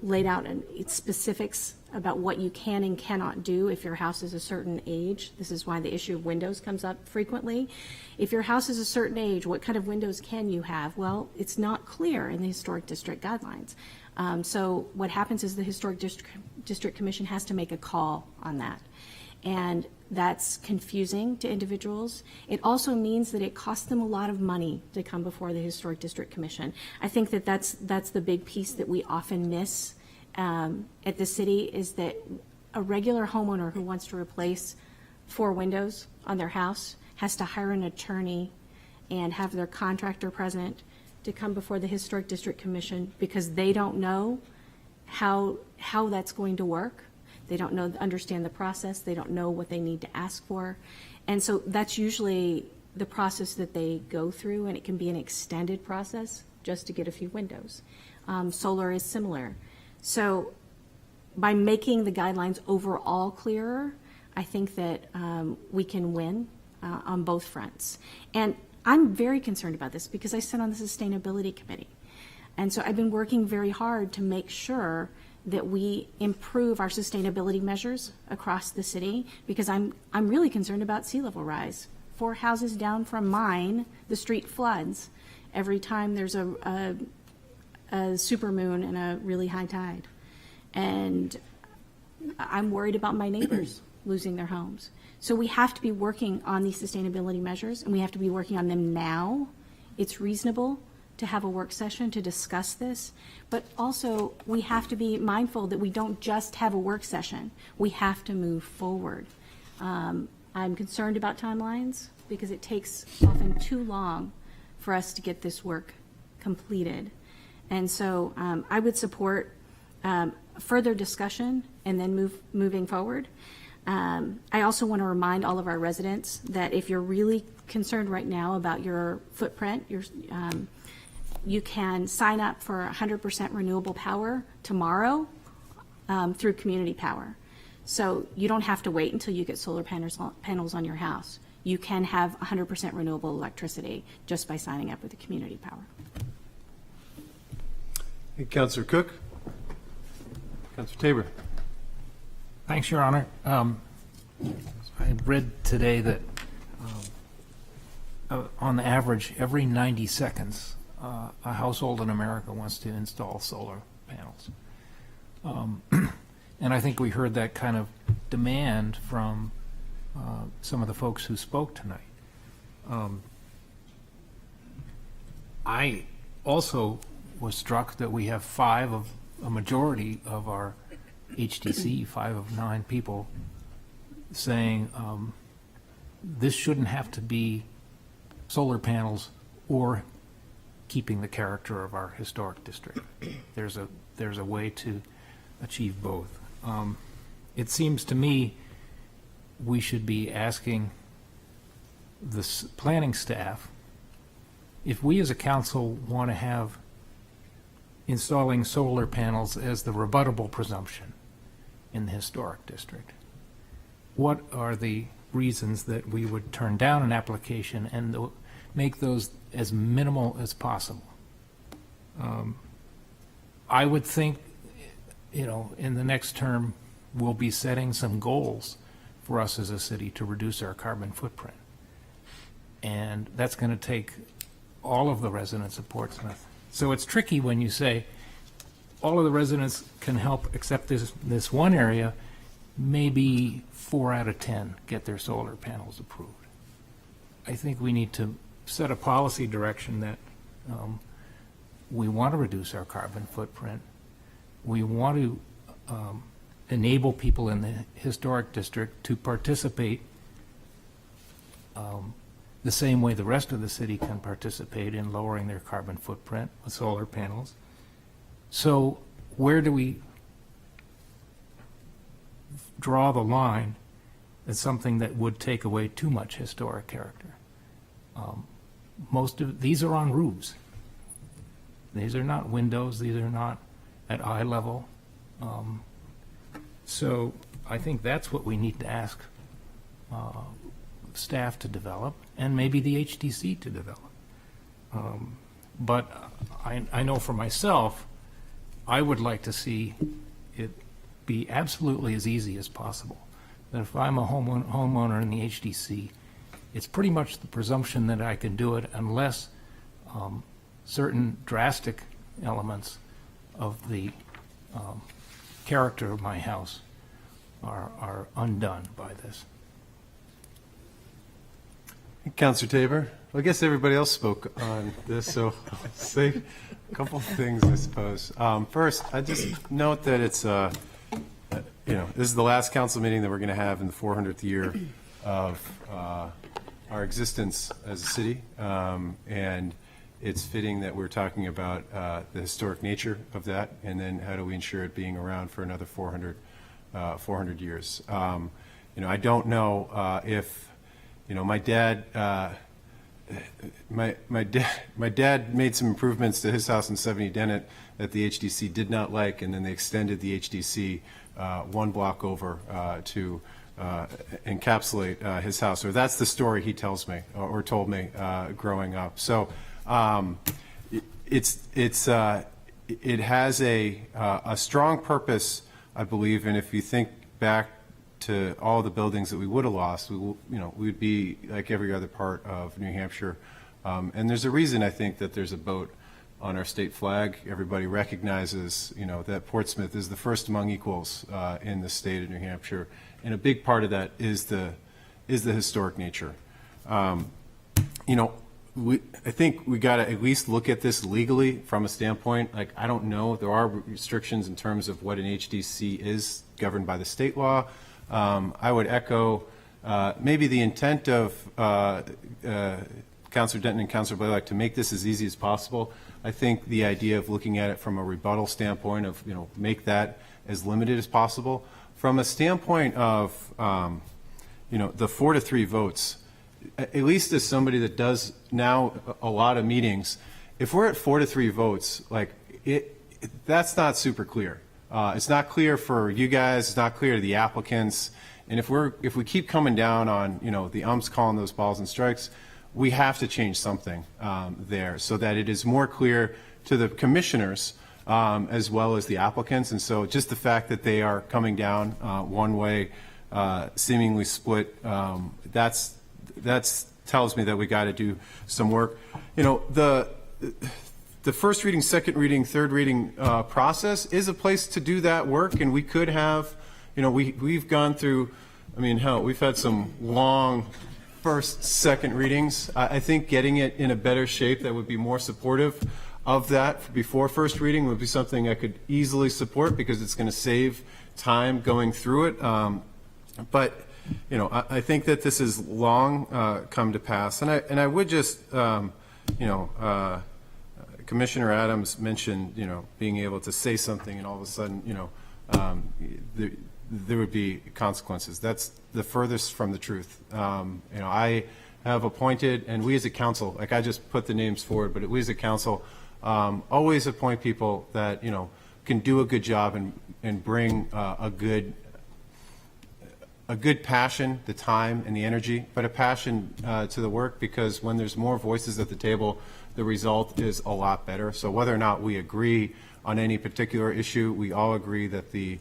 laid out in its specifics about what you can and cannot do if your house is a certain age. This is why the issue of windows comes up frequently. If your house is a certain age, what kind of windows can you have? Well, it's not clear in the Historic District guidelines. So what happens is the Historic District Commission has to make a call on that. And that's confusing to individuals. It also means that it costs them a lot of money to come before the Historic District Commission. I think that that's the big piece that we often miss at the city, is that a regular homeowner who wants to replace 4 windows on their house has to hire an attorney and have their contractor present to come before the Historic District Commission because they don't know how that's going to work. They don't understand the process. They don't know what they need to ask for. And so that's usually the process that they go through, and it can be an extended process just to get a few windows. Solar is similar. So by making the guidelines overall clearer, I think that we can win on both fronts. And I'm very concerned about this because I sit on the Sustainability Committee. And so I've been working very hard to make sure that we improve our sustainability measures across the city, because I'm really concerned about sea level rise. 4 houses down from mine, the street floods every time there's a supermoon and a really high tide. And I'm worried about my neighbors losing their homes. So we have to be working on these sustainability measures, and we have to be working on them now. It's reasonable to have a work session to discuss this, but also we have to be mindful that we don't just have a work session. We have to move forward. I'm concerned about timelines because it takes often too long for us to get this work completed. And so I would support further discussion and then moving forward. I also want to remind all of our residents that if you're really concerned right now about your footprint, you can sign up for 100% renewable power tomorrow through Community Power. So you don't have to wait until you get solar panels on your house. You can have 100% renewable electricity just by signing up with the Community Power. Hey, Councilor Cook. Councilor Tabor. Thanks, Your Honor. I read today that on average, every 90 seconds, a household in America wants to install solar panels. And I think we heard that kind of demand from some of the folks who spoke tonight. I also was struck that we have a majority of our HDC, 5 of 9 people, saying this shouldn't have to be solar panels or keeping the character of our historic district. There's a way to achieve both. It seems to me we should be asking the planning staff if we as a council want to have installing solar panels as the rebuttable presumption in the historic district. What are the reasons that we would turn down an application and make those as minimal as possible? I would think, in the next term, we'll be setting some goals for us as a city to reduce our carbon footprint. And that's going to take all of the residents of Portsmouth. So it's tricky when you say all of the residents can help except this one area, maybe 4 out of 10 get their solar panels approved. I think we need to set a policy direction that we want to reduce our carbon footprint. We want to enable people in the historic district to participate the same way the rest of the city can participate in lowering their carbon footprint with solar panels. So where do we draw the line as something that would take away too much historic character? these are on roofs. These are not windows, these are not at eye level. So I think that's what we need to ask staff to develop, and maybe the HDC to develop. But I know for myself, I would like to see it be absolutely as easy as possible. That if I'm a homeowner in the HDC, it's pretty much the presumption that I can do it unless certain drastic elements of the character of my house are undone by this. Councilor Tabor, well, I guess everybody else spoke on this, so I'll say a couple of things, I suppose. First, I just note that it's, this is the last council meeting that we're going to have in the 400th year of our existence as a city, and it's fitting that we're talking about the historic nature of that, and then how do we ensure it being around for another 400 years. I don't know if my dad made some improvements to his house in 70 Dennett that the HDC did not like, and then they extended the HDC one block over to encapsulate his house. Or that's the story he tells me or told me growing up. So it has a strong purpose, I believe, and if you think back to all the buildings that we would have lost, we'd be like every other part of New Hampshire. And there's a reason, I think, that there's a boat on our state flag. Everybody recognizes, that Portsmouth is the first among equals in the state of New Hampshire, and a big part of that is the historic nature. I think we got to at least look at this legally from a standpoint. Like, I don't know, there are restrictions in terms of what an HDC is governed by the state law. I would echo maybe the intent of Councilor Denton and Councilor Blaylock to make this as easy as possible. I think the idea of looking at it from a rebuttal standpoint of, make that as limited as possible. From a standpoint of, the 4-3 votes, at least as somebody that does now a lot of meetings, if we're at 4-3 votes, that's not super clear. It's not clear for you guys. It's not clear to the applicants. And if we keep coming down on the umps calling those balls and strikes, we have to change something there so that it is more clear to the commissioners as well as the applicants. And so just the fact that they are coming down one way, seemingly split, that's tells me that we got to do some work. The first reading, second reading, third reading process is a place to do that work, and we could have, we've gone through, we've had some long first, second readings. I think getting it in a better shape that would be more supportive of that before first reading would be something I could easily support because it's going to save time going through it. But I think that this is long come to pass, and I would just, Commissioner Adams mentioned, being able to say something and all of a sudden, there would be consequences. That's the furthest from the truth. I have appointed, and we as a council, I just put the names forward, but we as a council always appoint people that, can do a good job and bring a good passion, the time and the energy, but a passion to the work, because when there's more voices at the table, the result is a lot better. So whether or not we agree on any particular issue, we all agree that the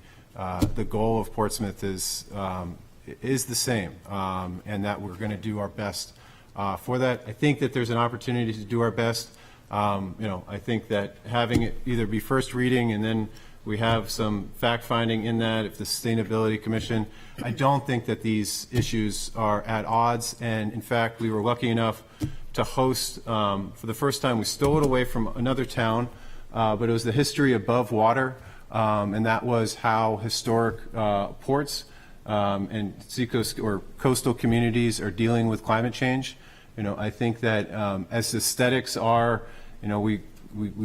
goal of Portsmouth is the same, and that we're going to do our best for that. I think that there's an opportunity to do our best. I think that having it either be first reading and then we have some fact-finding in that, if the Sustainability Commission, I don't think that these issues are at odds. And in fact, we were lucky enough to host, for the first time, we stole it away from another town, but it was the history above water, and that was how historic ports and seacoast or coastal communities are dealing with climate change. I think that as aesthetics are, we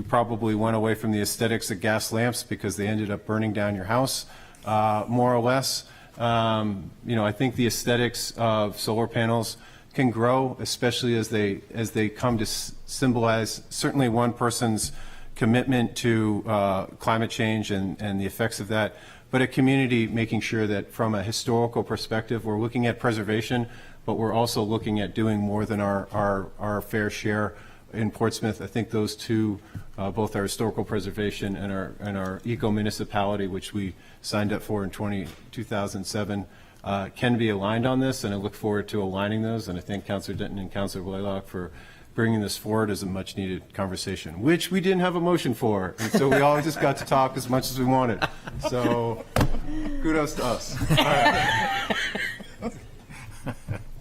probably went away from the aesthetics of gas lamps because they ended up burning down your house, more or less. I think the aesthetics of solar panels can grow, especially as they come to symbolize certainly one person's commitment to climate change and the effects of that, but a community making sure that from a historical perspective, we're looking at preservation, but we're also looking at doing more than our fair share in Portsmouth. I think those two, both our historical preservation and our eco-municipality, which we signed up for in 2007, can be aligned on this, and I look forward to aligning those. And I thank Councilor Denton and Councilor Blaylock for bringing this forward as a much-needed conversation, which we didn't have a motion for, and so we all just got to talk as much as we wanted. So kudos to us. All right.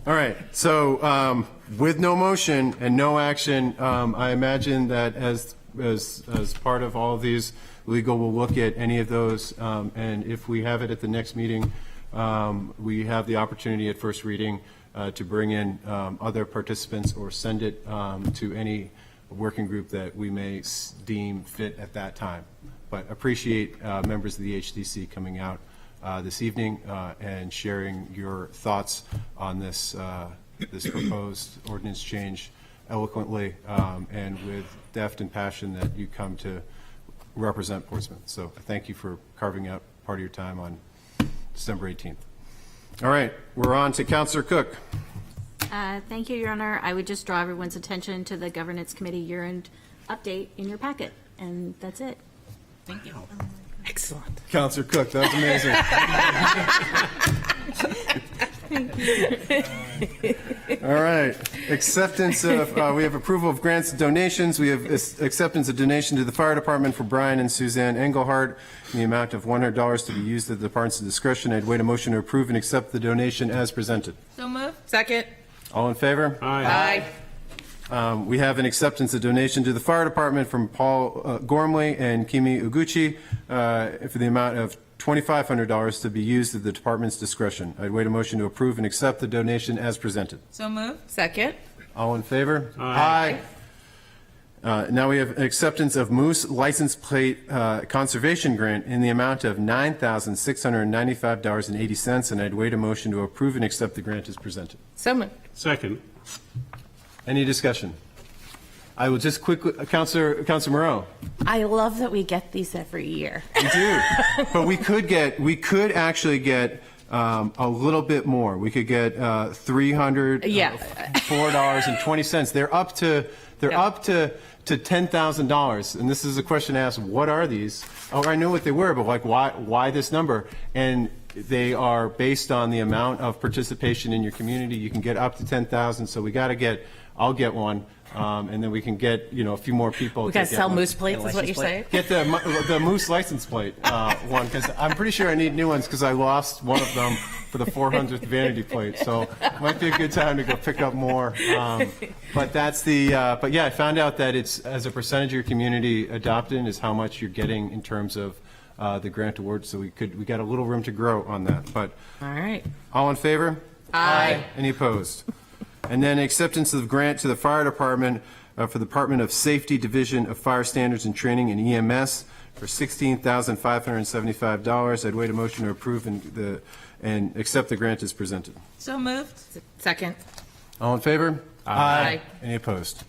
All right. So with no motion and no action, I imagine that as part of all of these, legal will look at any of those, and if we have it at the next meeting, we have the opportunity at first reading to bring in other participants or send it to any working group that we may deem fit at that time. But appreciate members of the HDC coming out this evening and sharing your thoughts on this this proposed ordinance change eloquently and with deft and passion that you come to represent Portsmouth. So thank you for carving out part of your time on December 18th. All right, we're on to Councilor Cook. Thank you, Your Honor. I would just draw everyone's attention to the Governance Committee year-end update in your packet, and that's it. Thank you. Excellent. Councilor Cook, that was amazing. All right, acceptance of, we have approval of grants and donations. We have acceptance of donation to the fire department for Brian and Suzanne Engelhardt in the amount of $100 to be used at the department's discretion. I'd wait a motion to approve and accept the donation as presented. So moved. Second. All in favor? Aye. We have an acceptance of donation to the fire department from Paul Gormley and Kimi Uguchi for the amount of $2,500 to be used at the department's discretion. I'd wait a motion to approve and accept the donation as presented. So moved. Second. All in favor? Aye. Now we have acceptance of Moose license plate conservation grant in the amount of $9,695.80, and I'd wait a motion to approve and accept the grant as presented. So moved. Second. Any discussion? I will just quickly, Councilor Moreau. I love that we get these every year. We do, but we could actually get a little bit more. We could get $304.20. They're up to $10,000. And this is a question asked: what are these? Oh, I know what they were, but like, why this number? And they are based on the amount of participation in your community. You can get up to 10,000. So we got to get. I'll get one. And then we can get, a few more people. We got to sell moose plates, is what you're saying? Get the moose license plate one, because I'm pretty sure I need new ones because I lost one of them for the 400th vanity plate. So it might be a good time to go pick up more. But that's but yeah, I found out that it's as a percentage of your community adopted is how much you're getting in terms of the grant award. So we got a little room to grow on that. But all right. All in favor? Aye. Any opposed? And then acceptance of grant to the fire department for the Department of Safety Division of Fire Standards and Training and EMS for $16,575. I'd wait a motion to approve and accept the grant as presented. So moved. Second. All in favor? Aye. Any opposed?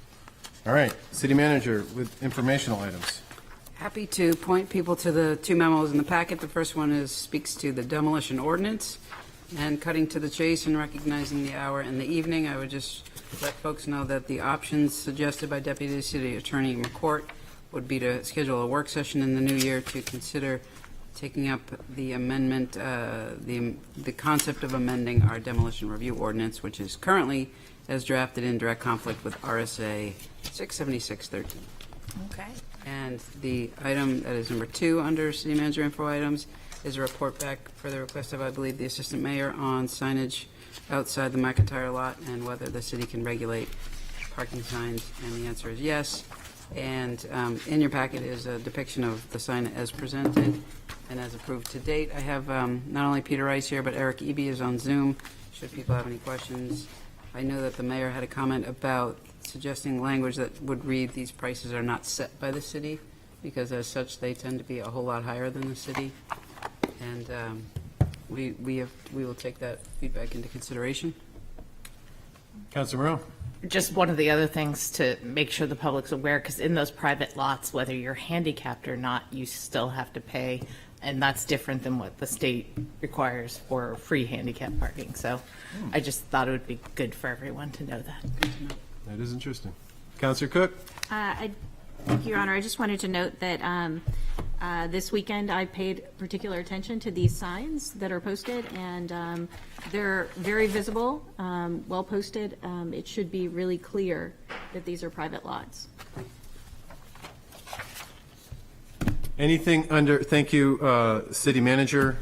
All right, City Manager with informational items. Happy to point people to the two memos in the packet. The first one speaks to the demolition ordinance. And cutting to the chase and recognizing the hour in the evening, I would just let folks know that the options suggested by Deputy City Attorney McCourt would be to schedule a work session in the new year to consider taking up the amendment, the concept of amending our demolition review ordinance, which is currently as drafted in direct conflict with RSA 676.13. Okay. And the item that is number 2 under City Manager info items is a report back for the request of, I believe, the Assistant Mayor on signage outside the McIntyre lot and whether the city can regulate parking signs, and the answer is yes. And in your packet is a depiction of the sign as presented and as approved to date. I have not only Peter Rice here, but Eric Eby is on Zoom, should people have any questions. I know that the mayor had a comment about suggesting language that would read, these prices are not set by the city, because as such, they tend to be a whole lot higher than the city. And we will take that feedback into consideration. Councilor Moreau? Just one of the other things to make sure the public's aware, because in those private lots, whether you're handicapped or not, you still have to pay, and that's different than what the state requires for free handicap parking. So I just thought it would be good for everyone to know that. That is interesting. Councilor Cook? Thank you, Your Honor. I just wanted to note that this weekend I paid particular attention to these signs that are posted, and they're very visible, well posted. It should be really clear that these are private lots. Anything under, thank you, City Manager.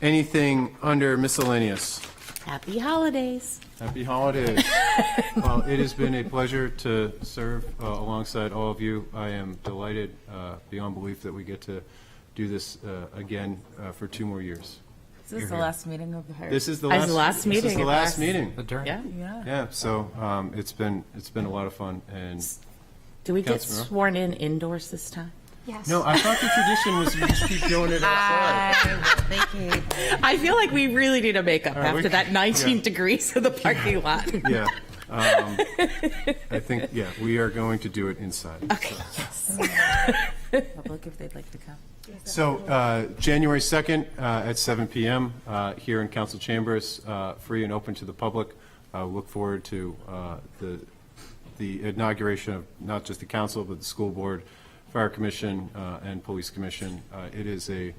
Anything under miscellaneous? Happy holidays. Happy holidays. Well, it has been a pleasure to serve alongside all of you. I am delighted beyond belief that we get to do this again for 2 more years. Is this the last meeting of the Harris? This is the last meeting. This is the last meeting. Yeah. Yeah. So it's been a lot of fun. And Do we get Councilor Moreau? sworn in indoors this time? Yes. No, I thought the tradition was we just keep doing it outside. I feel like we really need a makeup All right, after that 19 degrees in the parking lot. Yeah. I think, we are going to do it inside. Okay. Public if they'd like to come. So January 2nd at 7 p.m. Here in council chambers, free and open to the public. Look forward to the inauguration of not just the council, but the school board, fire commission, and police commission. It is a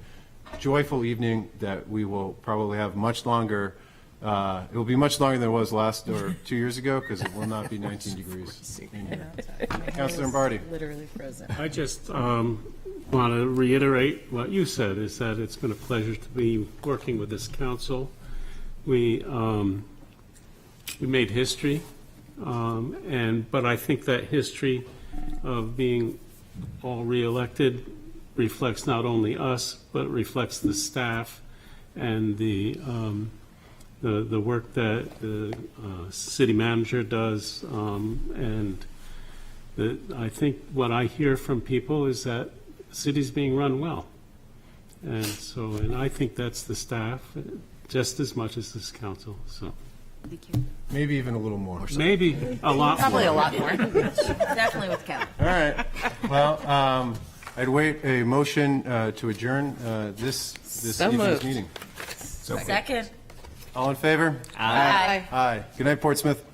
joyful evening that we will probably have much longer. It will be much longer than it was last or 2 years ago, because it will not be 19 degrees in here. Councilor Lombardi. Literally frozen. I just want to reiterate what you said, is that it's been a pleasure to be working with this council. We made history, but I think that history of being all reelected reflects not only us, but reflects the staff and the work that the city manager does, and I think what I hear from people is that the city's being run well, and I think that's the staff just as much as this council. So. Thank you. Maybe even a little more. Maybe a lot Probably more. a lot more. Definitely with Kevin. All right. Well, I'd wait a motion to adjourn this So evening's moved. meeting. Second. All in favor? Aye. Aye. Good night, Portsmouth.